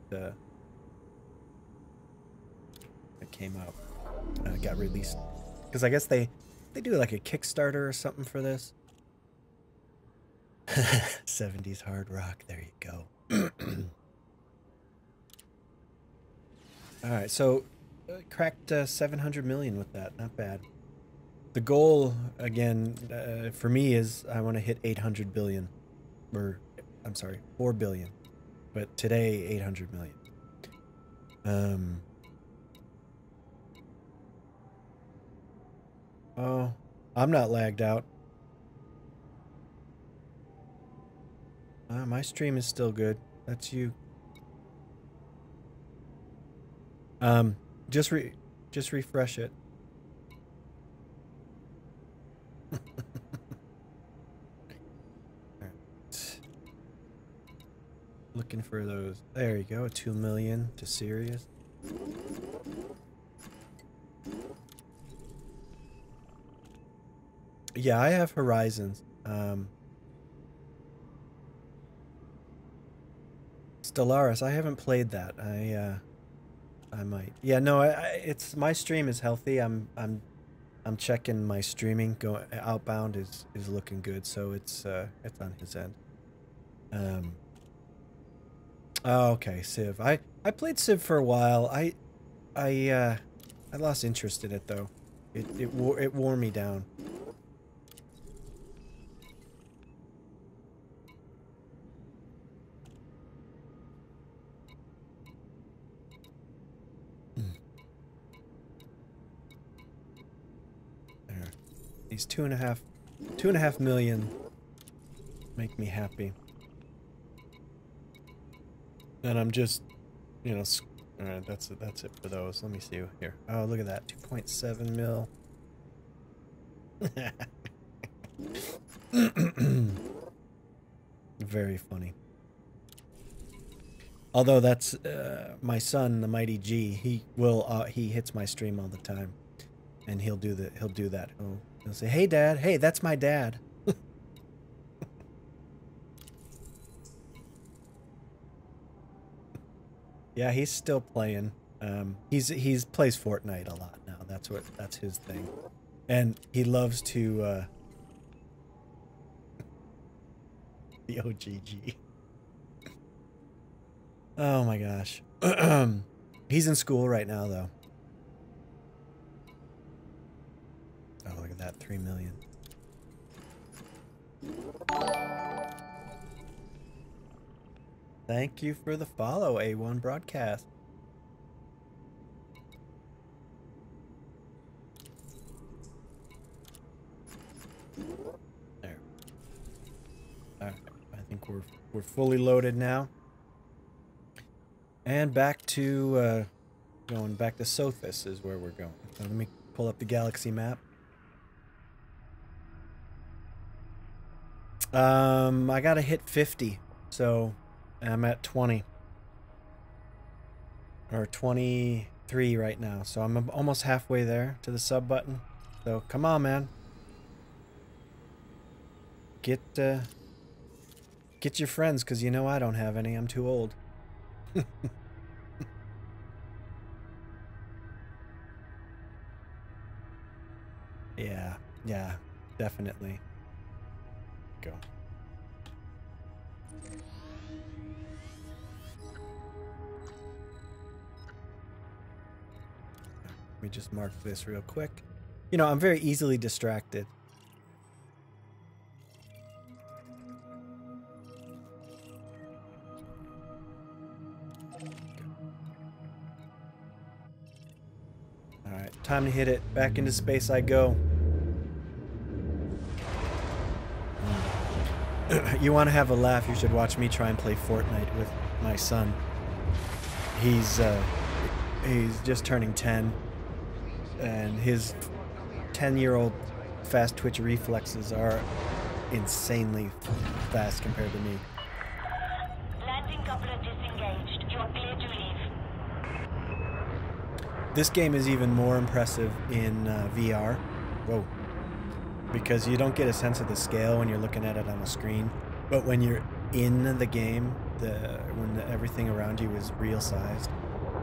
came out. Got released, because I guess they do like a Kickstarter or something for this. 70s hard rock. There you go. All right, so cracked 700 million with that. Not bad. The goal again for me is I want to hit 800 billion, or I'm sorry, 4 billion. But today 800 million. Oh, I'm not lagged out. My stream is still good. That's you. Just refresh it. Looking for those. There you go. 2 million to Sirius. Yeah, I have Horizons. Stellaris, I haven't played that. I might. Yeah, no, it's my stream is healthy. I'm checking my streaming. Outbound is looking good, so it's on his end. Oh, okay, Civ. I played Civ for a while. I lost interest in it though. It wore me down. There. These 2.5 million make me happy. And I'm just, you know, all right, that's it for those. Let me see here. Oh, look at that, 2.7 mil. Very funny. Although that's my son, the Mighty G. He hits my stream all the time, and he'll do that. He'll say, "Hey, Dad. Hey, that's my dad." Yeah, he's still playing. He's plays Fortnite a lot now. That's his thing, and he loves to the OGG. Oh my gosh, he's in school right now though. Oh, look at that, 3 million. Thank you for the follow, A1 Broadcast. There. Alright, I think we're fully loaded now. And back to going back to Sothis is where we're going. So let me pull up the galaxy map. I gotta hit 50, so I'm at 20 or 23 right now, so I'm almost halfway there to the sub button. So come on, man, get your friends, because you know I don't have any. I'm too old. Yeah, definitely. Go. Let me just mark this real quick. You know, I'm very easily distracted. Alright, time to hit it. Back into space I go. You want to have a laugh, you should watch me try and play Fortnite with my son. He's just turning 10, and his 10-year-old fast twitch reflexes are insanely fast compared to me. Landing coupler disengaged. You are clear to leave. This game is even more impressive in VR. Whoa. Because you don't get a sense of the scale when you're looking at it on the screen, but when you're in the game, everything around you is real sized.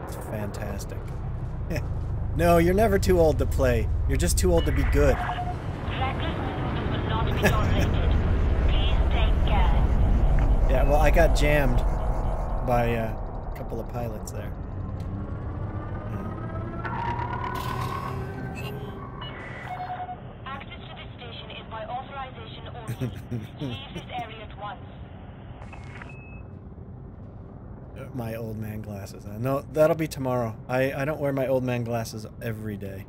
It's fantastic. No, you're never too old to play. You're just too old to be good. Reckless maneuvers will not be tolerated. Please take care. Yeah, well, I got jammed by a couple of pilots there. Access to this station is by authorization only. Leave this area at once. My old man glasses. No, that'll be tomorrow. I don't wear my old man glasses every day.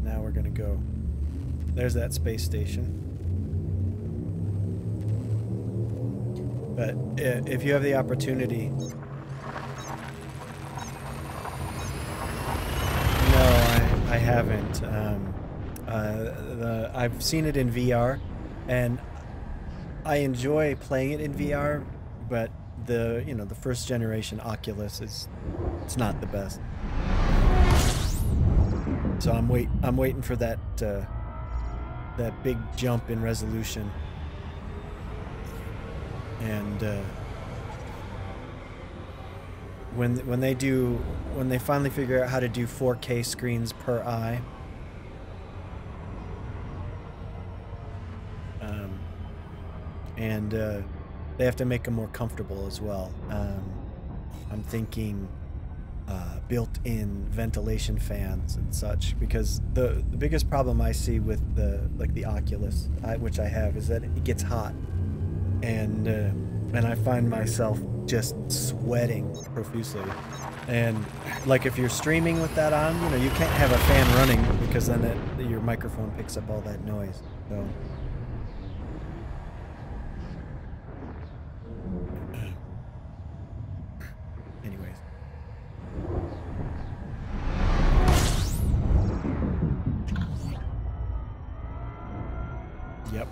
Now we're gonna go. There's that space station. But if you have the opportunity... No, I haven't. I've seen it in VR, and I enjoy playing it in VR, but the first generation Oculus it's not the best. So I'm waiting for that that big jump in resolution. And when they finally figure out how to do 4K screens per eye, and they have to make them more comfortable as well. I'm thinking built-in ventilation fans and such, because the biggest problem I see with the Oculus, which I have, is that it gets hot. And I find myself just sweating profusely. And like if you're streaming with that on, you can't have a fan running, because then your microphone picks up all that noise. So anyways. Yep.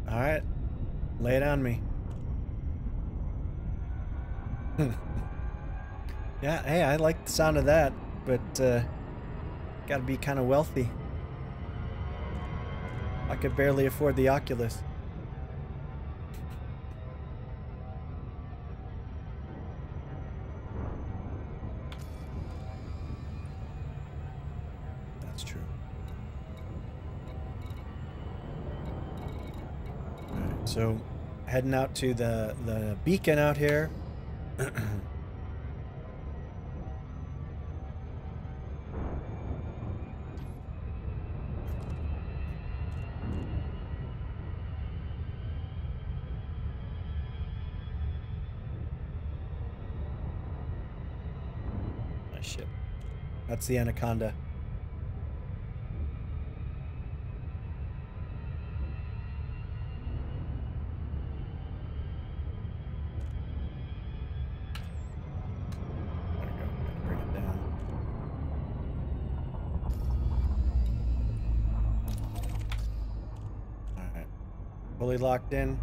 All right, lay it on me. Yeah, hey, I like the sound of that, but gotta be kind of wealthy. I could barely afford the Oculus. That's true. All right, so heading out to the beacon out here. Nice ship. That's the Anaconda. There we go. Gotta bring it down. All right. Fully locked in.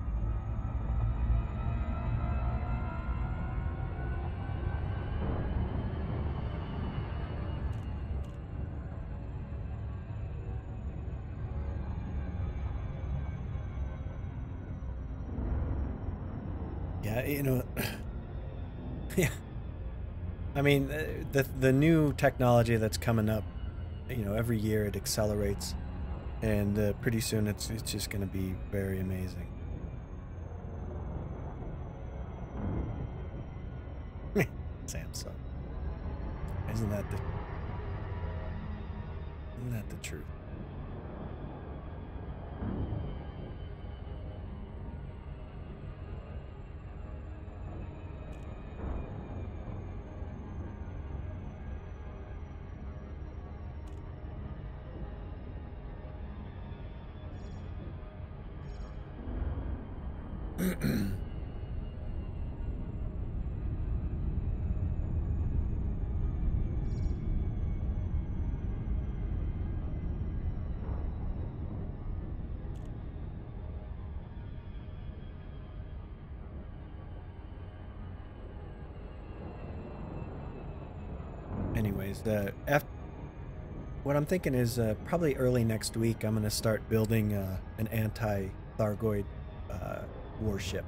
Yeah, yeah. I mean, the new technology that's coming up, every year it accelerates, and pretty soon it's just going to be very amazing. Samsung. Isn't that the truth? anyways, what I'm thinking is probably early next week I'm going to start building an anti-Thargoid warship.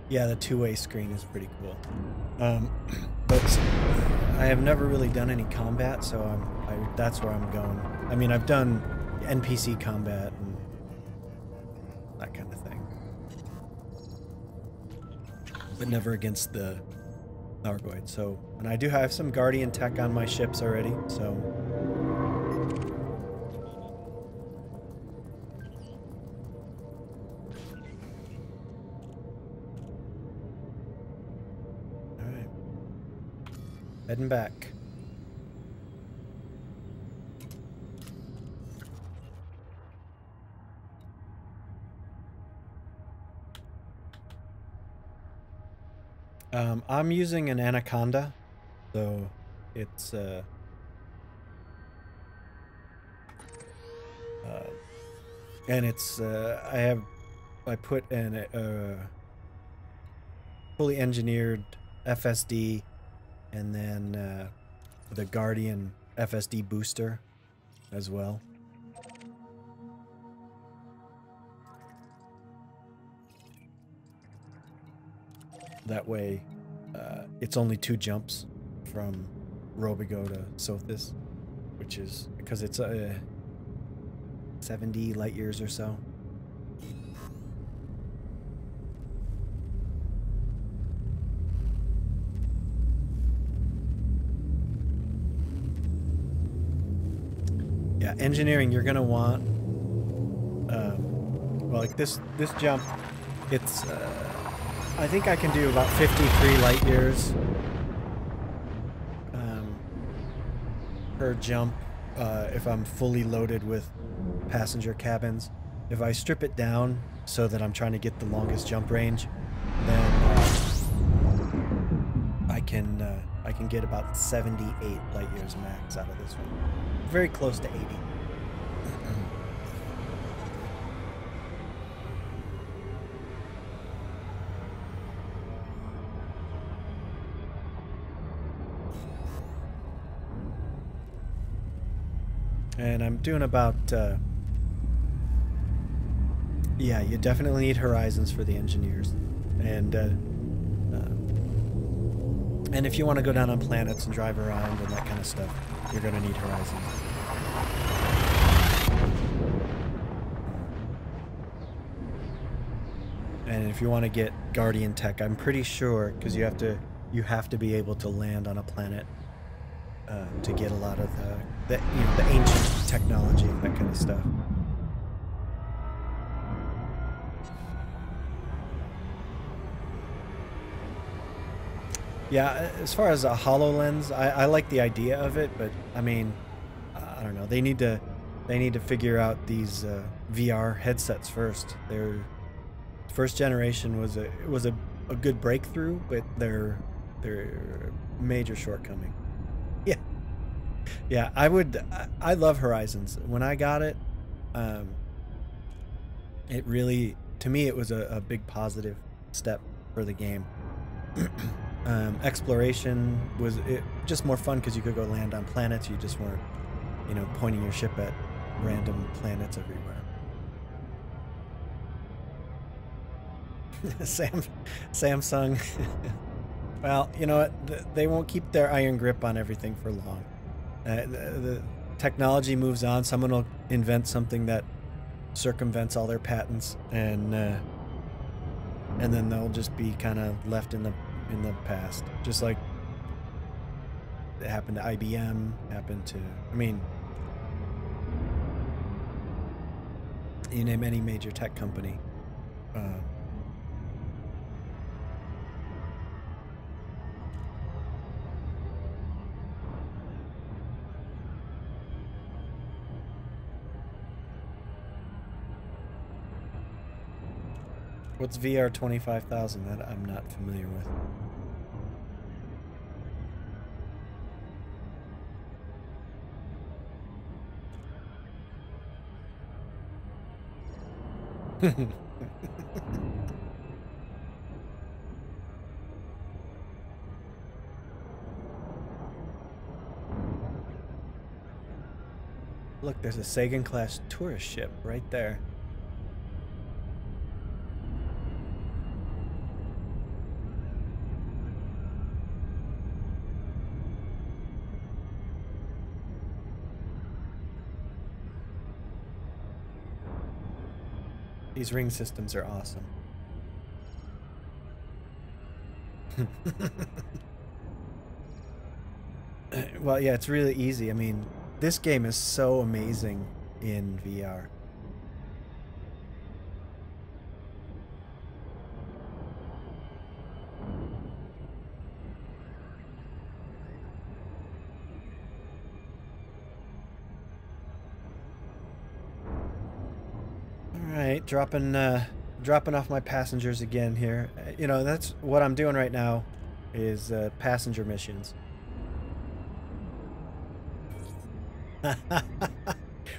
Yeah, the two-way screen is pretty cool. But I have never really done any combat, so that's where I'm going. I mean, I've done NPC combat and that kind of thing, but never against the Thargoid. So, and I do have some Guardian tech on my ships already, so. Alright. Heading back. I'm using an Anaconda, so it's and it's I put an fully engineered FSD and then the Guardian FSD booster as well. That way, it's only 2 jumps from Robigo to Sothis, which is because it's 70 light years or so. Yeah, engineering, you're gonna want, well, like this jump, it's. I think I can do about 53 light years per jump if I'm fully loaded with passenger cabins. If I strip it down so that I'm trying to get the longest jump range, then I can get about 78 light years max out of this one. Very close to 80. And I'm doing about, yeah, you definitely need horizons for the engineers. And if you want to go down on planets and drive around and that kind of stuff, you're going to need horizons. And if you want to get Guardian tech, I'm pretty sure, because you have to be able to land on a planet to get a lot of the ancient technology and that kind of stuff. Yeah, as far as a HoloLens, I like the idea of it, but I mean, I don't know. They need to figure out these VR headsets first. Their first generation was a good breakthrough, but they're major shortcoming. Yeah. Yeah, I love Horizons. When I got it, it really, to me, it was a big positive step for the game. Exploration was just more fun because you could go land on planets. You just weren't, pointing your ship at random planets everywhere. Samsung. Well, you know what? They won't keep their iron grip on everything for long. The technology moves on. Someone will invent something that circumvents all their patents, and then they'll just be kind of left in the past. Just like it happened to IBM, happened to, I mean, you name any major tech company. What's VR 25,000? That I'm not familiar with. Look, there's a Sagan-class tourist ship right there. These ring systems are awesome. Well, yeah, it's really easy. I mean, this game is so amazing in VR. Alright, dropping off my passengers again here. You know, that's what I'm doing right now is passenger missions.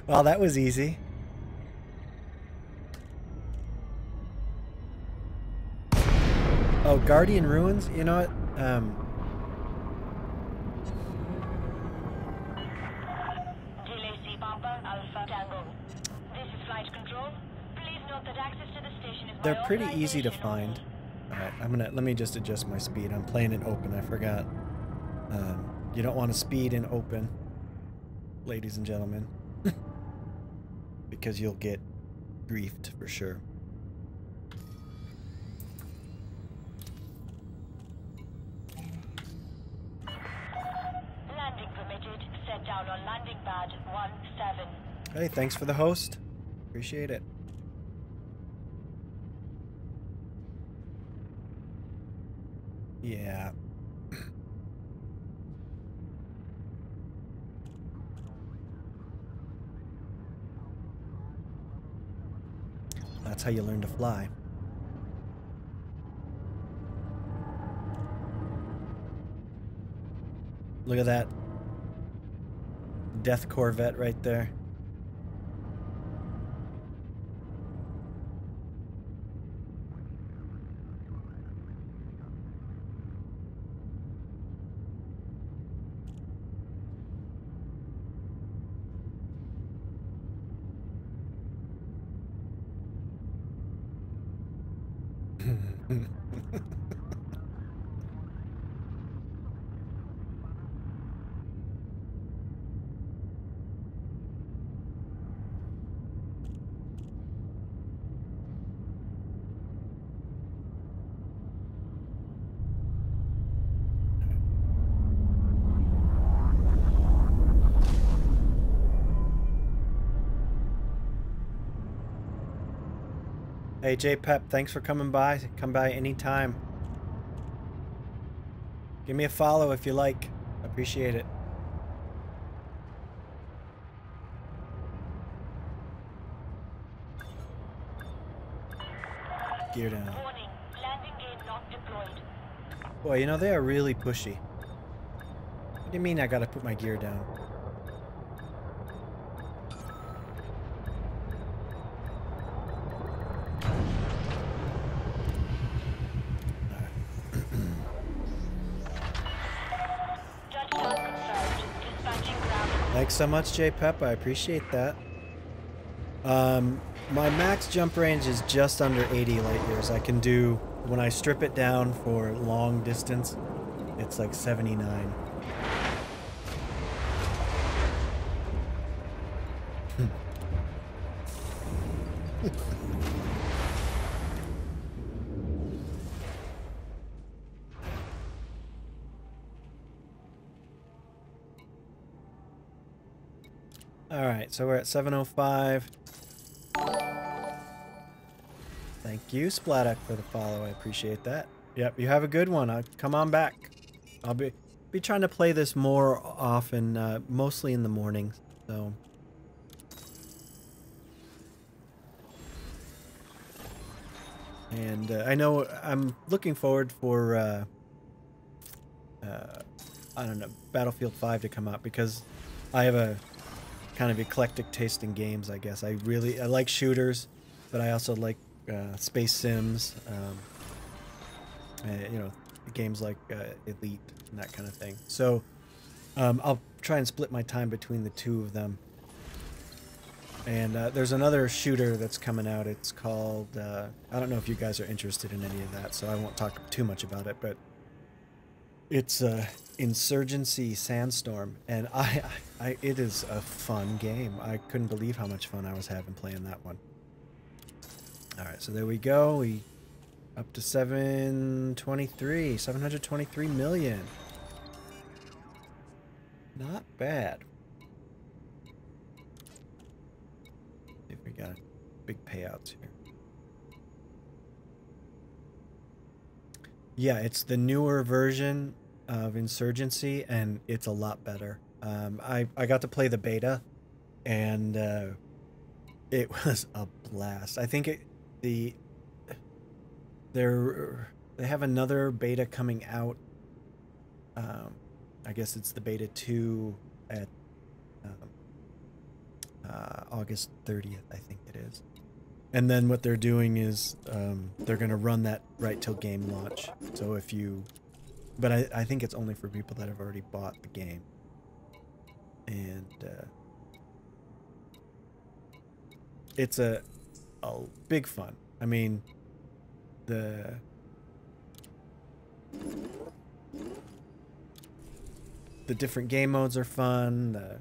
Well, that was easy. Oh, Guardian Ruins? You know what? They're pretty easy to find. Alright, let me just adjust my speed. I'm playing it open, I forgot. You don't want to speed in open, ladies and gentlemen. Because you'll get griefed for sure. Landing permitted. Set down on landing pad 17. Hey, thanks for the host. Appreciate it. Yeah. That's how you learn to fly. Look at that Death Corvette right there. Hey, J-Pep, thanks for coming by. Come by anytime. Give me a follow if you like. Appreciate it. Gear down. Warning, landing gear not deployed. Boy, you know, they are really pushy. What do you mean I gotta put my gear down? Thanks so much, J-Pep. I appreciate that. My max jump range is just under 80 light years. I can do, when I strip it down for long distance, it's like 79. Alright, so we're at 7:05. Thank you, Splatak, for the follow. I appreciate that. Yep, you have a good one. Come on back. I'll be trying to play this more often, mostly in the mornings. So, and I know I'm looking forward for I don't know, Battlefield 5 to come out because I have a kind of eclectic taste in games, I guess. I like shooters, but I also like space sims, you know, games like Elite and that kind of thing. So I'll try and split my time between the two of them. And there's another shooter that's coming out. It's called, I don't know if you guys are interested in any of that, so I won't talk too much about it, but it's Insurgency Sandstorm, and it is a fun game. I couldn't believe how much fun I was having playing that one. Alright, so there we go. We up to 723 million. Not bad. See if we got big payouts here. Yeah, it's the newer version of Insurgency, and it's a lot better. I got to play the beta, and it was a blast. I think they have another beta coming out. I guess it's the beta 2 at August 30th, I think it is. And then what they're doing is they're going to run that right till game launch. So if you... But I think it's only for people that have already bought the game. And it's a big fun. I mean, the different game modes are fun.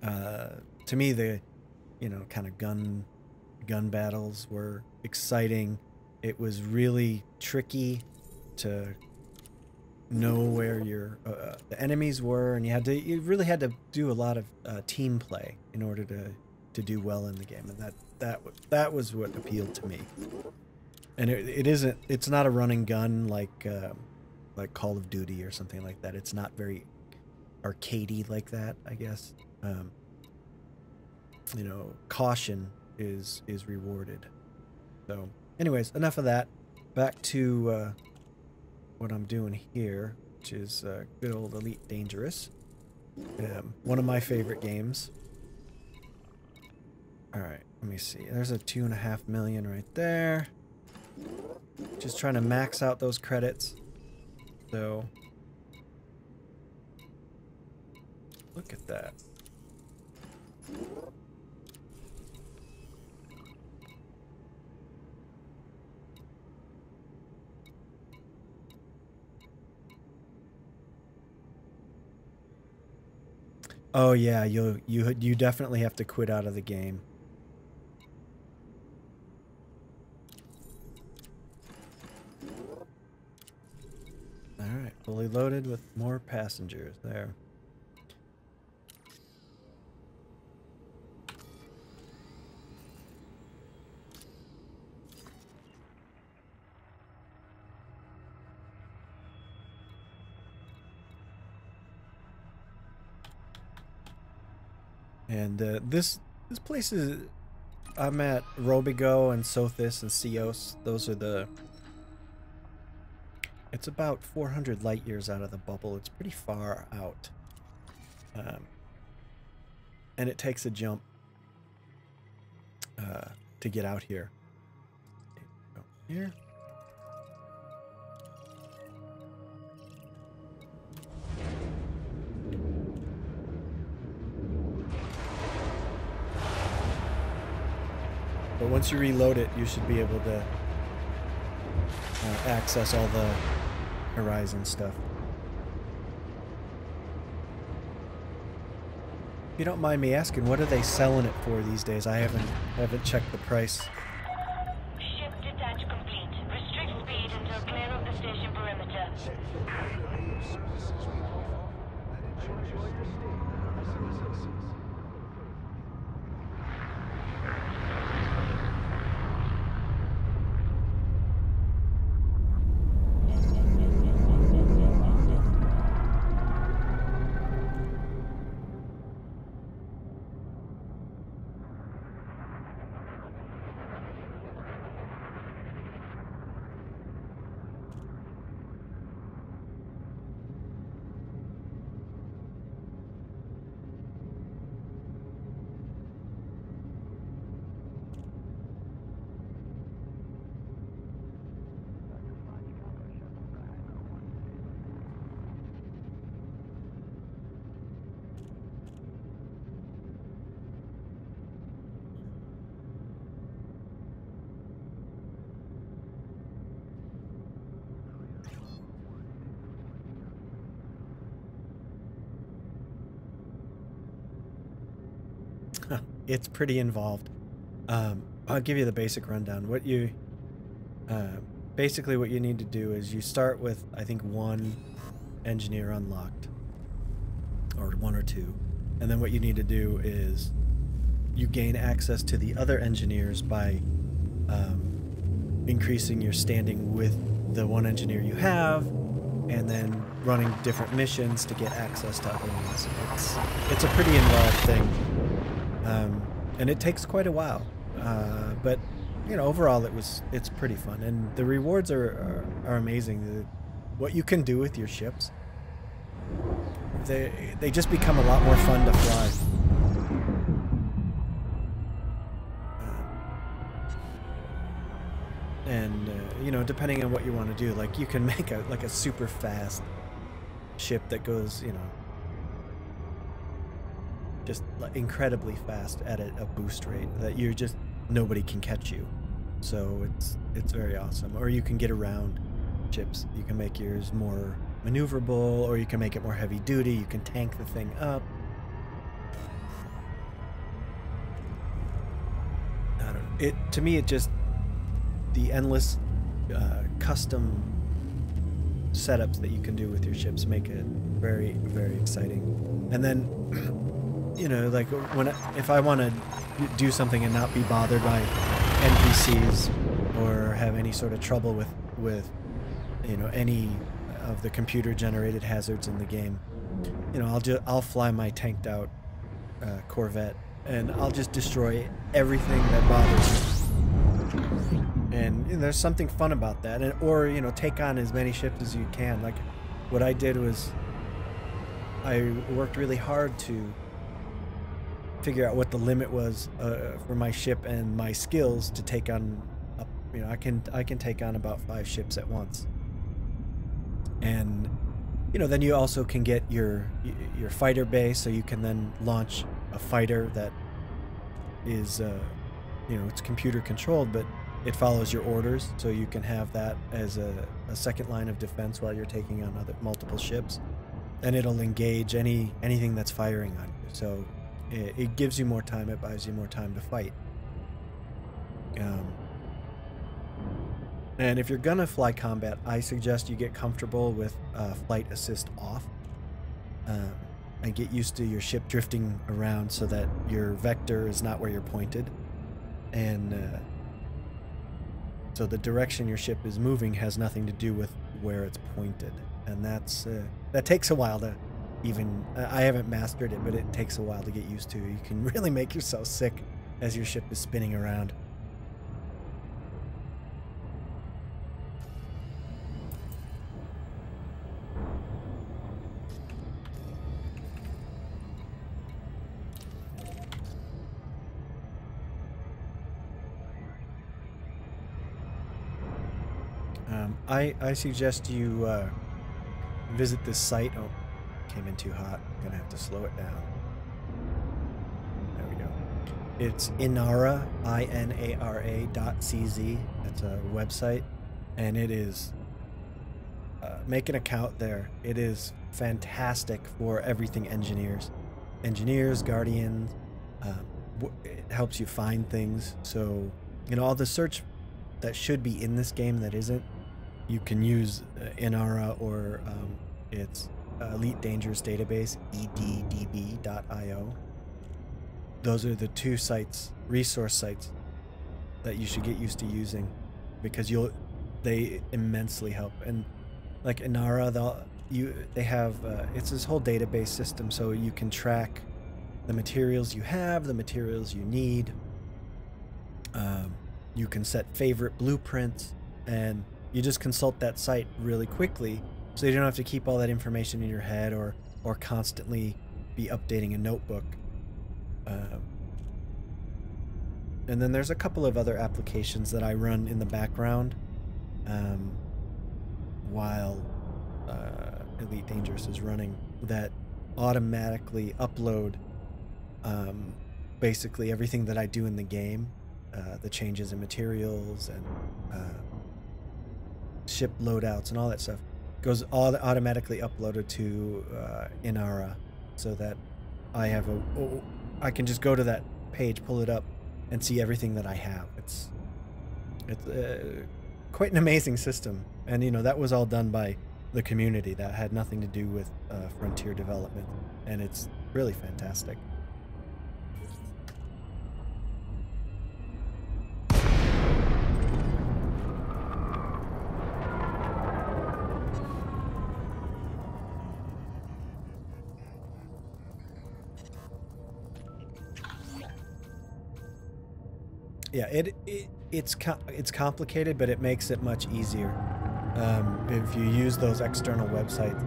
To me, the kind of gun battles were exciting. It was really tricky to know where your the enemies were, and you really had to do a lot of team play in order to do well in the game, and that was what appealed to me. And it's not a running gun like Call of Duty or something like that. It's not very arcadey like that, I guess. Caution is rewarded. So anyways, enough of that. Back to what I'm doing here, which is good old Elite Dangerous. One of my favorite games. Alright, let me see. There's a 2.5 million right there. Just trying to max out those credits. So look at that. Oh yeah, you definitely have to quit out of the game. All right, fully loaded with more passengers there. And this place is... I'm at Robigo and Sothis and Cios. Those are the... It's about 400 light years out of the bubble. It's pretty far out. And it takes a jump to get out here. Go here. But once you reload it, you should be able to access all the Horizon stuff. If you don't mind me asking, what are they selling it for these days? I haven't checked the price. Ship detach complete. Restrict speed until clear of the station perimeter. It's pretty involved. I'll give you the basic rundown. Basically what you need to do is you start with, I think, one engineer unlocked, or one or two, and then what you need to do is you gain access to the other engineers by increasing your standing with the one engineer you have, and then running different missions to get access to other ones. It's a pretty involved thing, and it takes quite a while, but you know, overall it's pretty fun, and the rewards are amazing. What you can do with your ships, they just become a lot more fun to fly. And you know, depending on what you want to do, like you can make a super fast ship that goes, you know, just incredibly fast at a boost rate that you're just nobody can catch you. So it's very awesome. Or you can get around ships. You can make yours more maneuverable, or you can make it more heavy duty. You can tank the thing up. I don't know. To me, it just, the endless custom setups that you can do with your ships make it very, very exciting. And then, you know, like if I want to do something and not be bothered by NPCs or have any sort of trouble with you know, any of the computer generated hazards in the game, you know, I'll fly my tanked out Corvette, and I'll just destroy everything that bothers me. And you know, there's something fun about that, or you know, take on as many ships as you can. Like what I did was I worked really hard to figure out what the limit was for my ship and my skills to take on. You know, I can take on about 5 ships at once, and you know, then you also can get your fighter base, so you can then launch a fighter that is you know, it's computer controlled, but it follows your orders, so you can have that as a second line of defense while you're taking on multiple ships, and it'll engage anything that's firing on you. So it gives you more time. It buys you more time to fight. And if you're gonna fly combat, I suggest you get comfortable with flight assist off, and get used to your ship drifting around so that your vector is not where you're pointed, and so the direction your ship is moving has nothing to do with where it's pointed, and that takes a while to even. I haven't mastered it, but it takes a while to get used to. You can really make yourself sick as your ship is spinning around. I suggest you visit this site. Oh, came in too hot. I'm gonna have to slow it down. There we go. It's Inara, INARA.cz. That's a website, and it is make an account there. It is fantastic for everything engineers, guardians. It helps you find things. So you know, all the search that should be in this game that isn't, you can use Inara or its Elite Dangerous Database, eddb.io. Those are the 2 sites, resource sites, that you should get used to using, because they immensely help. And like Inara, they have it's this whole database system, so you can track the materials you have, the materials you need. You can set favorite blueprints, and you just consult that site really quickly, so you don't have to keep all that information in your head or constantly be updating a notebook. And then there's a couple of other applications that I run in the background while Elite Dangerous is running, that automatically upload basically everything that I do in the game, the changes in materials and ship loadouts and all that stuff goes all automatically uploaded to Inara, so that I can just go to that page, pull it up, and see everything that I have. It's quite an amazing system, and you know, that was all done by the community. That had nothing to do with Frontier development, and it's really fantastic. Yeah, it's complicated, but it makes it much easier if you use those external websites.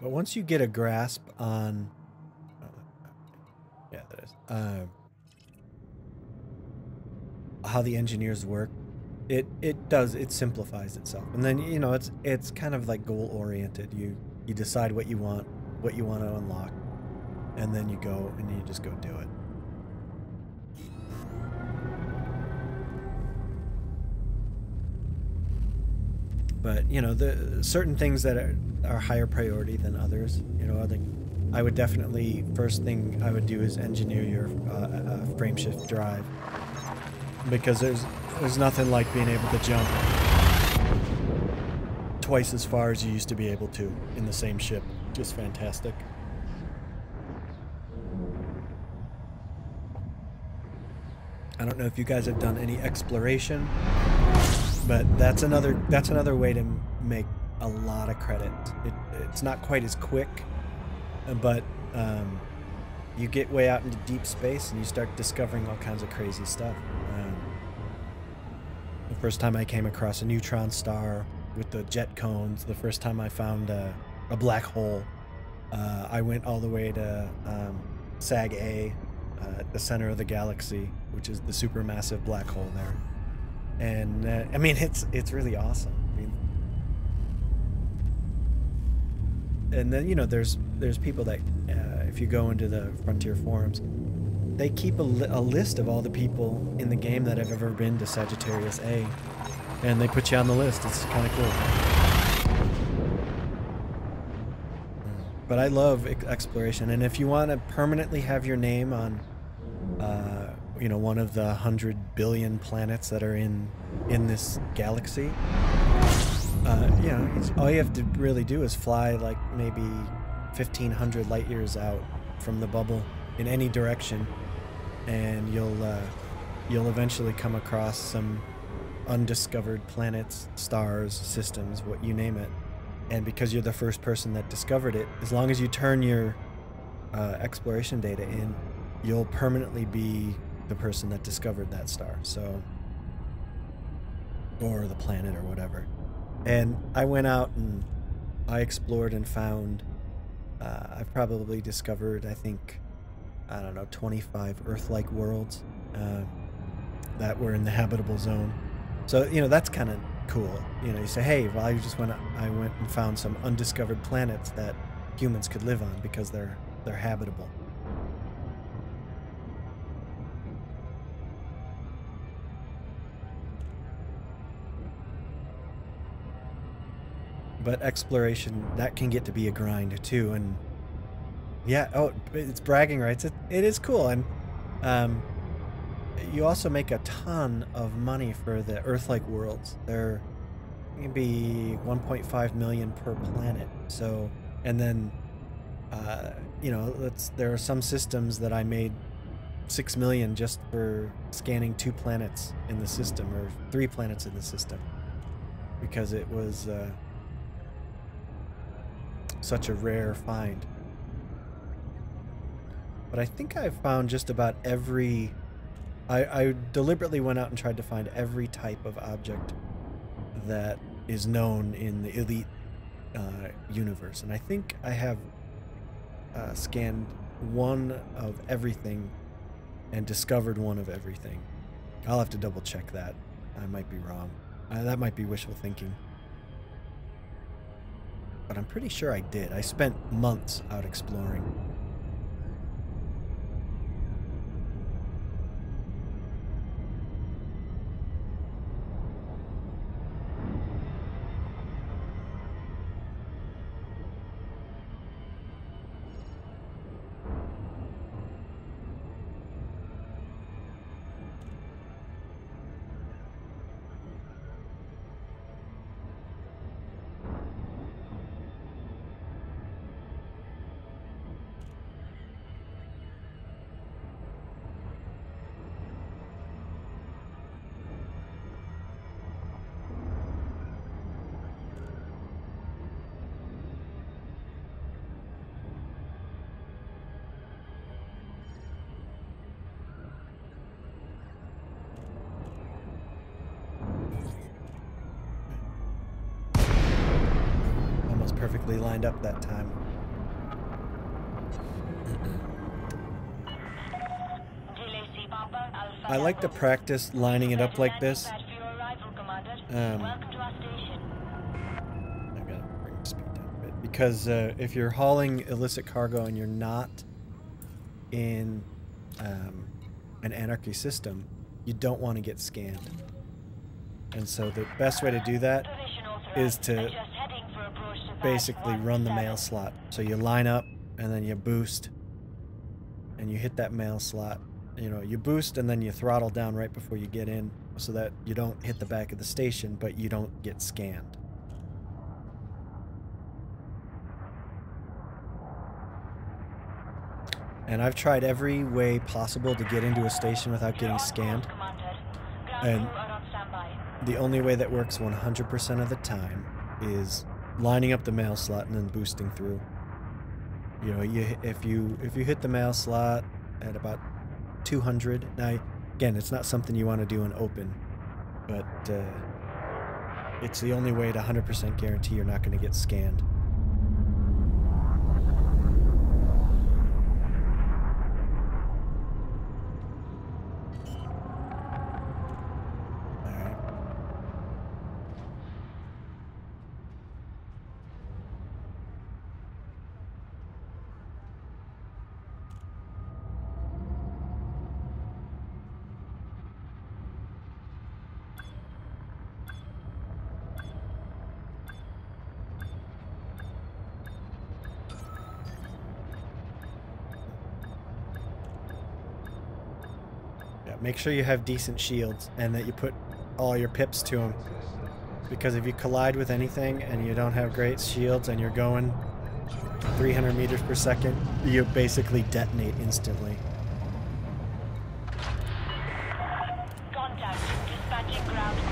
But once you get a grasp on, yeah, that is, how the engineers work, it simplifies itself, and then you know it's kind of like goal oriented. You decide what you want to unlock, and then you go and you just go do it. But you know, the certain things that are higher priority than others. You know, I would definitely, first thing I would do is engineer your frameshift drive, because there's nothing like being able to jump twice as far as you used to be able to in the same ship. Just fantastic. I don't know if you guys have done any exploration, but that's another way to make a lot of credit. It's not quite as quick, but you get way out into deep space and you start discovering all kinds of crazy stuff. The first time I came across a neutron star with the jet cones, the first time I found a black hole, I went all the way to Sag A, at the center of the galaxy, which is the supermassive black hole there. And I mean, it's really awesome. I mean, and then you know, there's people that if you go into the Frontier forums, they keep a list of all the people in the game that have ever been to Sagittarius A, and they put you on the list. It's kind of cool. But I love exploration, and if you want to permanently have your name on you know, one of the 100 billion planets that are in this galaxy, you know, all you have to really do is fly like maybe 1,500 light years out from the bubble in any direction, and you'll eventually come across some undiscovered planets, stars, systems, what you name it. And because you're the first person that discovered it, as long as you turn your exploration data in, you'll permanently be the person that discovered that star, so, or the planet or whatever. And I went out and I explored and found, I've probably discovered, I think, I don't know, 25 Earth-like worlds that were in the habitable zone. So, you know, that's kind of cool. You know, you say, hey, well, I went and found some undiscovered planets that humans could live on because they're habitable. But exploration, that can get to be a grind too. And yeah, oh, it's bragging rights. It is cool. And you also make a ton of money for the Earth-like worlds. They're going to be 1.5 million per planet. So, and then, you know, there are some systems that I made 6 million just for scanning 2 planets in the system, or 3 planets in the system, because it was such a rare find. But I think I've found just about every... I deliberately went out and tried to find every type of object that is known in the Elite universe. And I think I have scanned one of everything and discovered one of everything. I'll have to double check that. I might be wrong. That might be wishful thinking. But I'm pretty sure I did. I spent months out exploring. Perfectly lined up that time. I like to practice lining it up like this. I gotta bring the speed down a bit because if you're hauling illicit cargo and you're not in an anarchy system, you don't want to get scanned. And so the best way to do that is to basically run the mail slot. So you line up and then you boost and you hit that mail slot. You know, you boost and then you throttle down right before you get in so that you don't hit the back of the station, but you don't get scanned. And I've tried every way possible to get into a station without getting scanned. And the only way that works 100% of the time is lining up the mail slot and then boosting through. You know, if you hit the mail slot at about 200, now again, it's not something you want to do in open, but it's the only way to 100% guarantee you're not going to get scanned. Make sure you have decent shields and that you put all your pips to them. Because if you collide with anything and you don't have great shields and you're going 300 meters per second, you basically detonate instantly. Contact. Dispatching ground crew.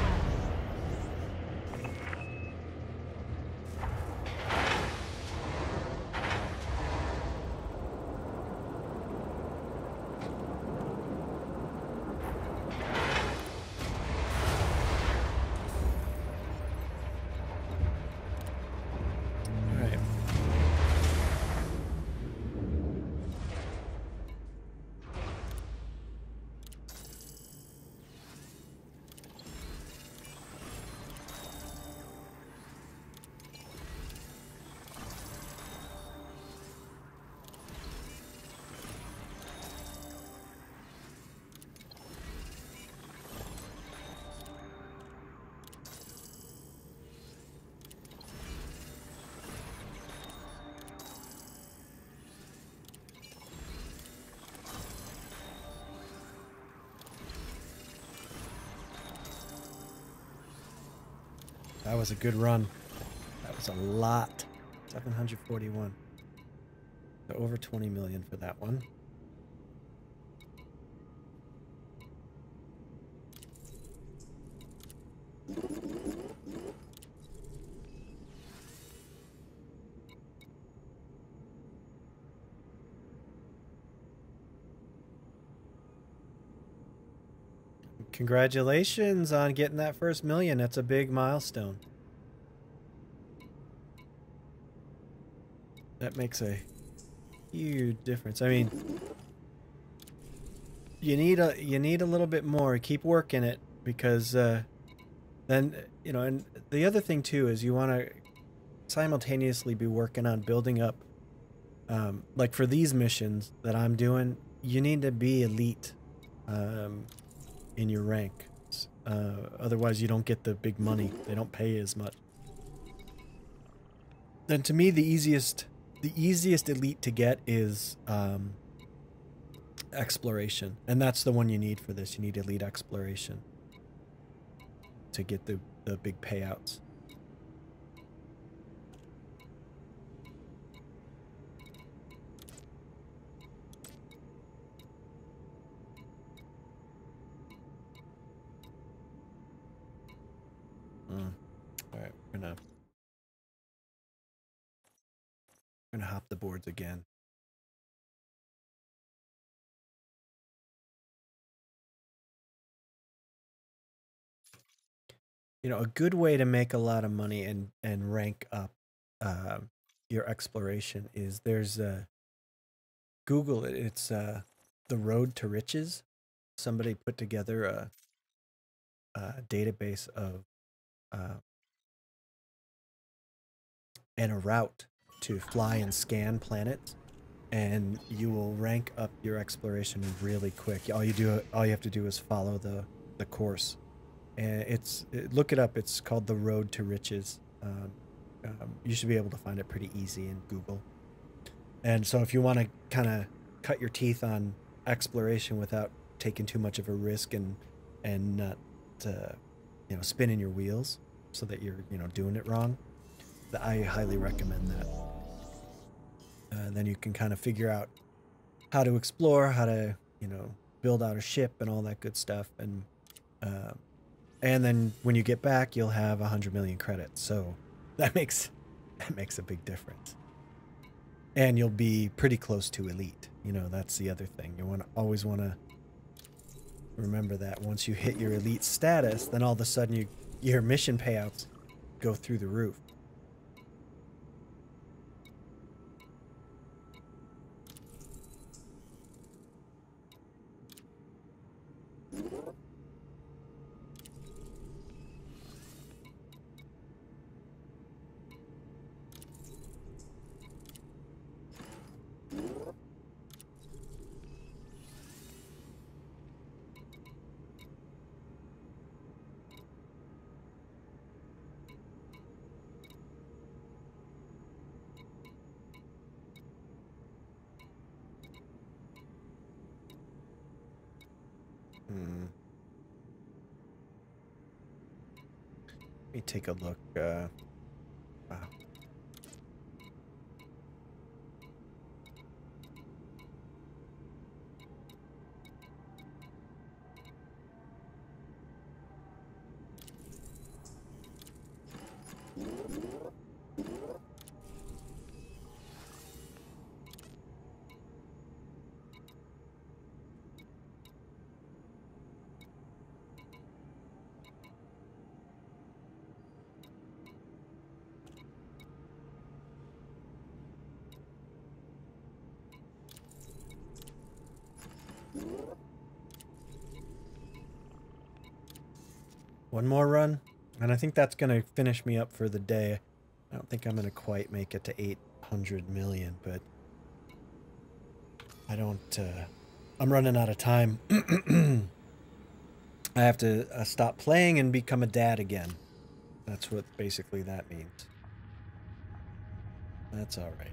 That was a good run. That was a lot. 741. So over 20 million for that one. Congratulations on getting that first million. That's a big milestone. That makes a huge difference. I mean, you need a little bit more. Keep working it because then you know. And the other thing too is you want to simultaneously be working on building up. Like for these missions that I'm doing, you need to be elite in your rank. Otherwise, you don't get the big money. They don't pay as much. Then to me, the easiest elite to get is exploration, and that's the one you need for this. You need elite exploration to get the big payouts. All right, we're gonna hop the boards again. You know, a good way to make a lot of money and rank up your exploration is there's Google it. It's the Road to Riches. Somebody put together a database of and a route to fly and scan planets, and you will rank up your exploration really quick. All you have to do is follow the course, and look it up. It's called the Road to Riches. You should be able to find it pretty easy in Google. And so if you want to kind of cut your teeth on exploration without taking too much of a risk and not you know, spinning your wheels so that you're, you know, doing it wrong, I highly recommend that. Then you can kind of figure out how to explore, how to, you know, build out a ship and all that good stuff, and then when you get back, you'll have 100 million credits. So that makes a big difference. And you'll be pretty close to elite. You know, that's the other thing. You always want to remember that once you hit your elite status, then all of a sudden your mission payouts go through the roof. Let me take a look. Wow. One more run, and I think that's going to finish me up for the day. I don't think I'm going to quite make it to 800 million, but I don't, I'm running out of time. I have to stop playing and become a dad again. That's what basically that means. That's all right.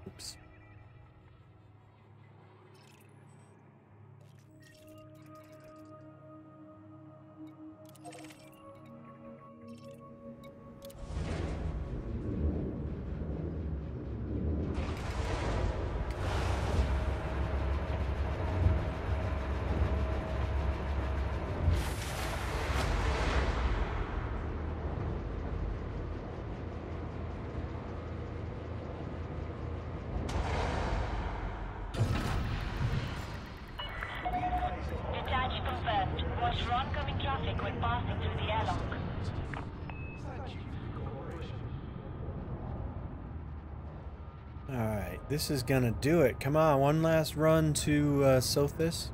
Oops. Alright, this is gonna do it. Come on, one last run to Sothis.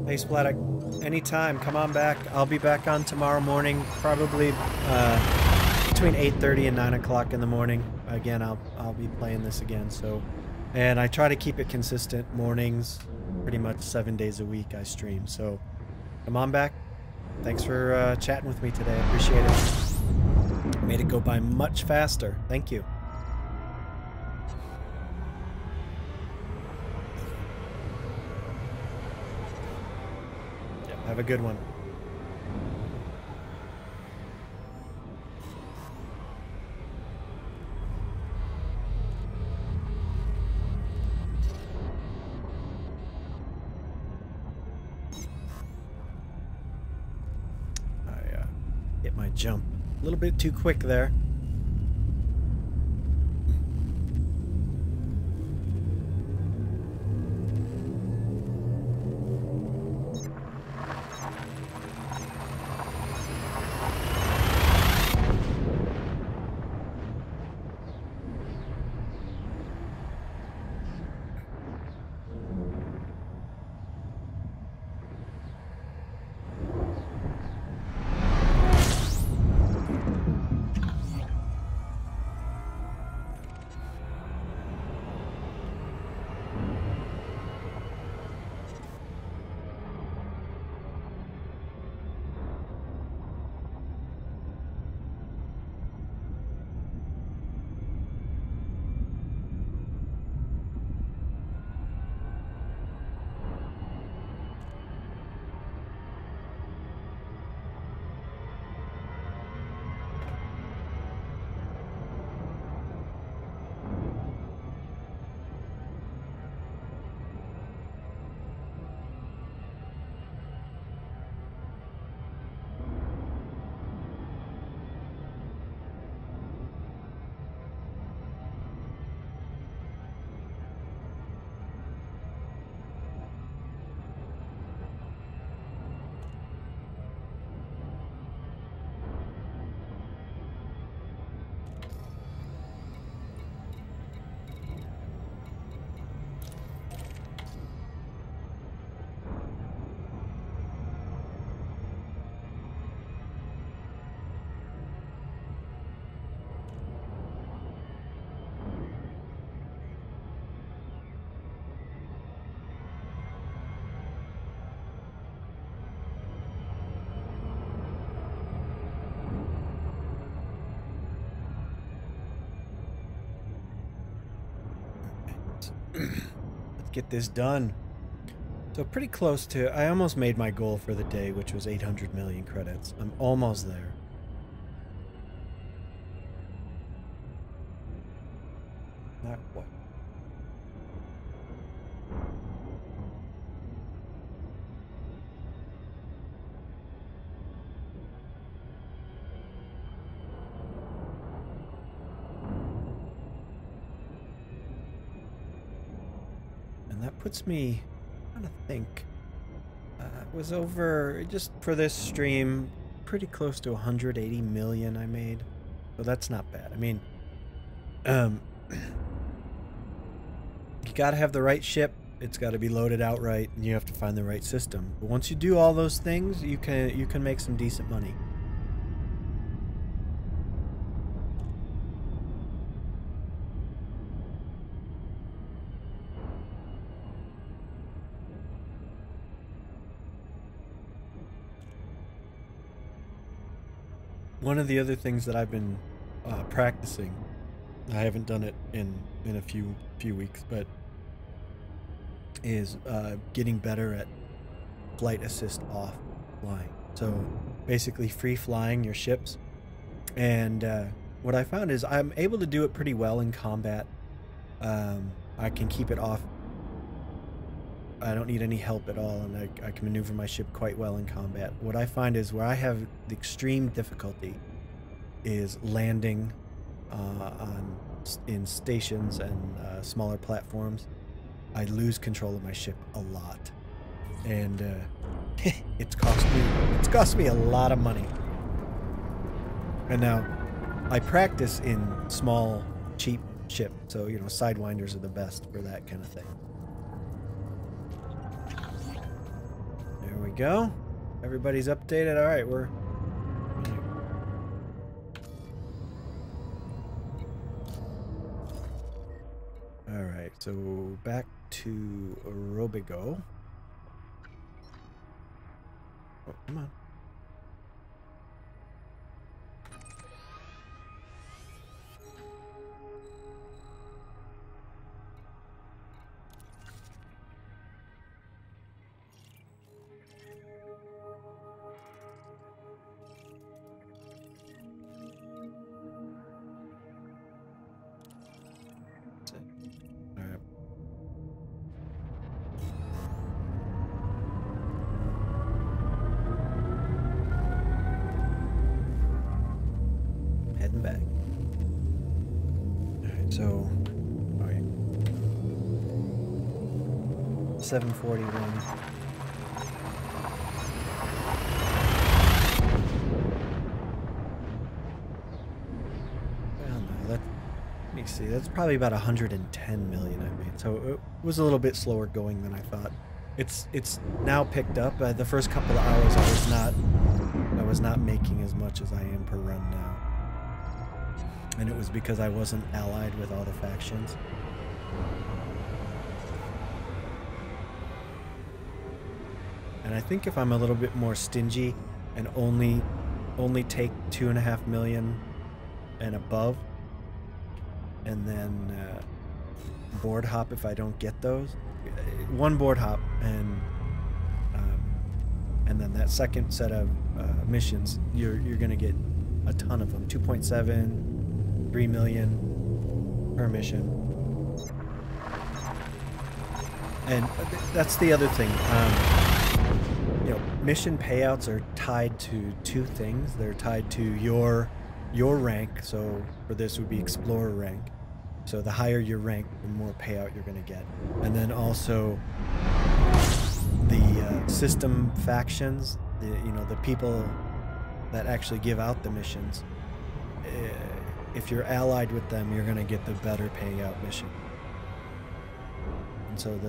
Hey Splatic, anytime, come on back. I'll be back on tomorrow morning, probably between 8:30 and 9 o'clock in the morning. Again, I'll be playing this again. So, and I try to keep it consistent mornings, pretty much 7 days a week I stream. So, come on back. Thanks for chatting with me today. I appreciate it. Made it go by much faster. Thank you. Have a good one. I hit my jump a little bit too quick there. Let's get this done. So pretty close to, I almost made my goal for the day, which was 800 million credits. I'm almost there. Not quite. And that puts me, I'm trying to think, it was over, just for this stream, pretty close to 180 million I made. So that's not bad. I mean, you gotta have the right ship, it's gotta be loaded out right, and you have to find the right system. But once you do all those things, you can make some decent money. one of the other things that I've been practicing, I haven't done it in a few weeks, but is getting better at flight assist off flying. So basically free flying your ships. And what I found is I'm able to do it pretty well in combat. I can keep it off. I don't need any help at all, and I can maneuver my ship quite well in combat. What I find is where I have the extreme difficulty is landing in stations and smaller platforms. I lose control of my ship a lot, and it's cost me a lot of money. And now I practice in small, cheap ships, so you know, sidewinders are the best for that kind of thing. There we go. Everybody's updated. All right, we're. All right, so back to Robigo. Oh, come on. Heading back. Alright, so alright. 741. Well, no, let me see. That's probably about 110 million I made. So it was a little bit slower going than I thought. It's now picked up. The first couple of hours I was not making as much as I am per run now. And it was because I wasn't allied with all the factions. And I think if I'm a little bit more stingy and only take 2.5 million and above, and then board hop if I don't get those, one board hop, and then that second set of missions, you're gonna get a ton of them. 2.7. 3 million per mission. And that's the other thing. You know, mission payouts are tied to two things. They're tied to your rank. So for this would be Explorer rank. So the higher your rank, the more payout you're going to get. And then also the system factions, the people that actually give out the missions. If you're allied with them, you're going to get the better payout mission. And so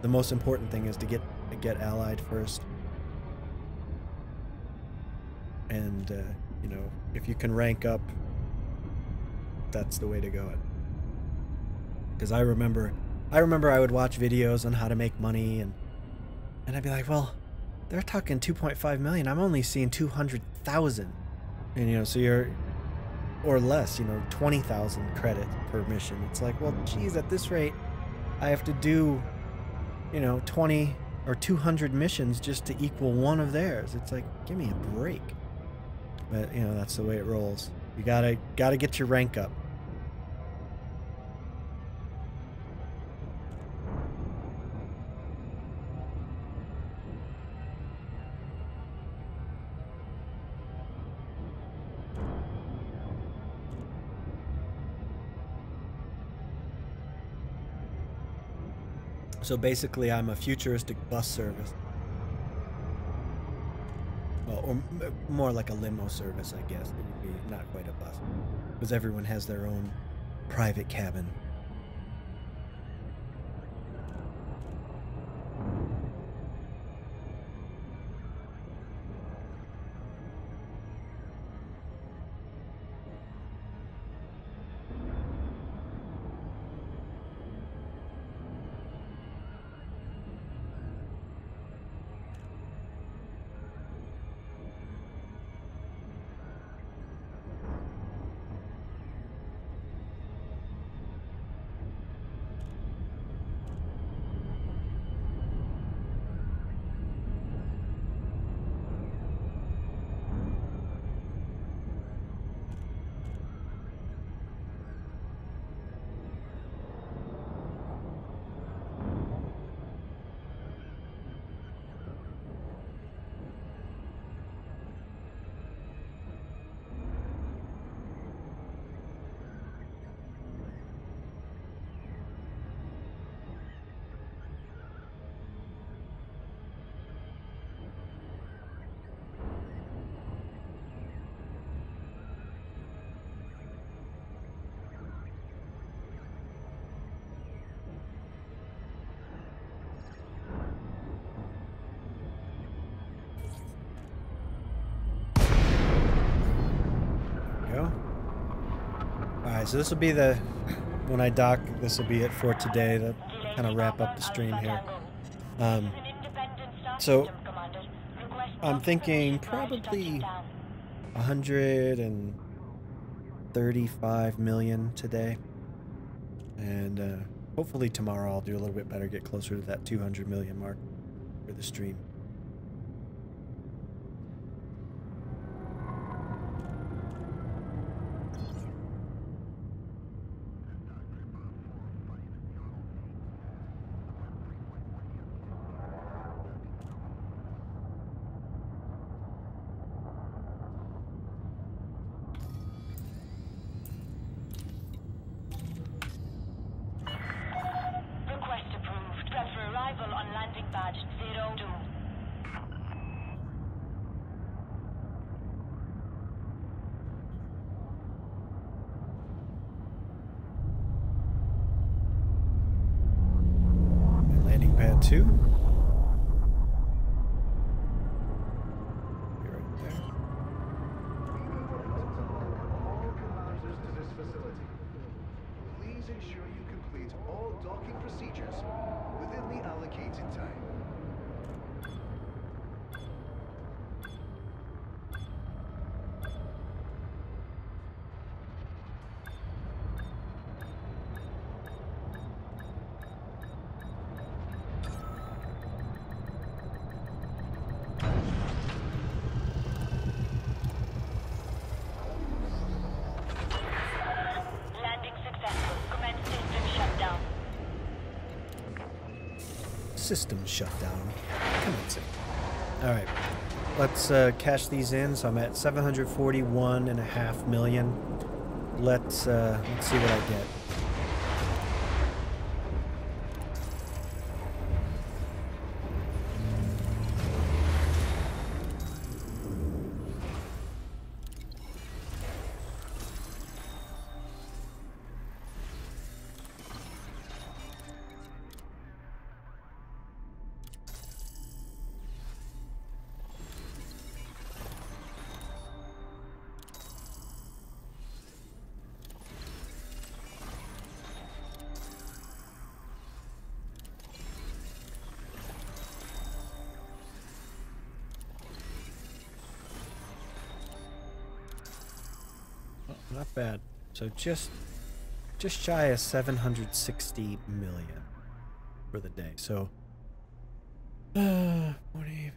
the most important thing is to get allied first. And you know, if you can rank up, that's the way to go. Because I remember I would watch videos on how to make money, and I'd be like, well, they're talking 2.5 million. I'm only seeing 200,000. And you know, so you're, or less, you know, 20,000 credit per mission. It's like, well, geez, at this rate, I have to do, you know, 20 or 200 missions just to equal one of theirs. It's like, give me a break. But, you know, that's the way it rolls. You gotta get your rank up. So basically, I'm a futuristic bus service. Well, or more like a limo service, I guess. It would be not quite a bus. Because everyone has their own private cabin. Alright, so this will be the, when I dock, this will be it for today to kind of wrap up the stream here. So, I'm thinking probably 135 million today. And hopefully tomorrow I'll do a little bit better, get closer to that 200 million mark for the stream. Pad 2. Be right there. All commanders to this facility. Please ensure you complete all docking procedures within the allocated time. System shutdown. Come on, Sim. All right, let's cash these in. So I'm at 741.5 million. Let's see what I get. Not bad. So just shy of 760 million for the day. So 40,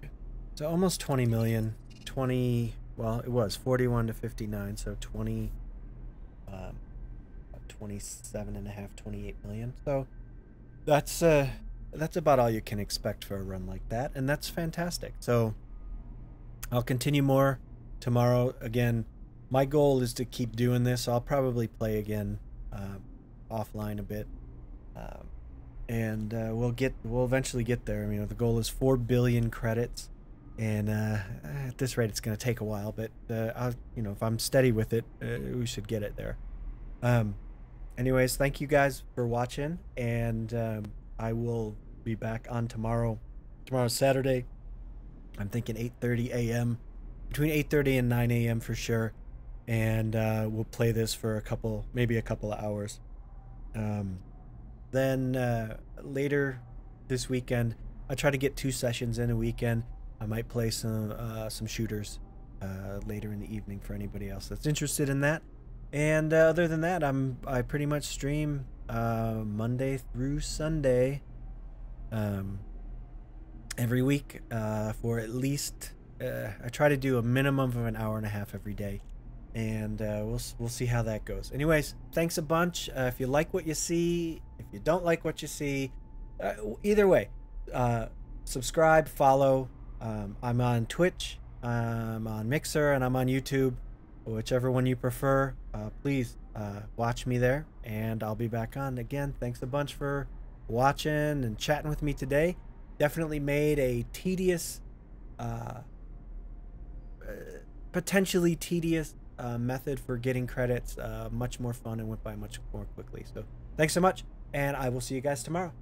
so almost 20 million. 20, well, it was 41 to 59, so 20 27 and a half, 28 million. So that's about all you can expect for a run like that, and that's fantastic. So I'll continue more tomorrow. Again, my goal is to keep doing this. I'll probably play again offline a bit, and we'll eventually get there. I mean, the goal is 4 billion credits, and at this rate, it's going to take a while. But if I'm steady with it, we should get it there. Anyways, thank you guys for watching, and I will be back on tomorrow. Tomorrow's Saturday. I'm thinking 8:30 a.m. between 8:30 and 9 a.m. for sure. And we'll play this for maybe a couple of hours. Then later this weekend, I try to get 2 sessions in a weekend. I might play some shooters later in the evening for anybody else that's interested in that. And other than that, I pretty much stream Monday through Sunday every week for at least I try to do a minimum of an hour and a half every day. And we'll see how that goes. Anyways, thanks a bunch. If you like what you see, if you don't like what you see, either way, subscribe, follow. I'm on Twitch, I'm on Mixer, and I'm on YouTube. Whichever one you prefer, please watch me there, and I'll be back on again. Thanks a bunch for watching and chatting with me today. Definitely made a tedious, potentially tedious method for getting credits much more fun and went by much more quickly. So thanks so much, and I will see you guys tomorrow.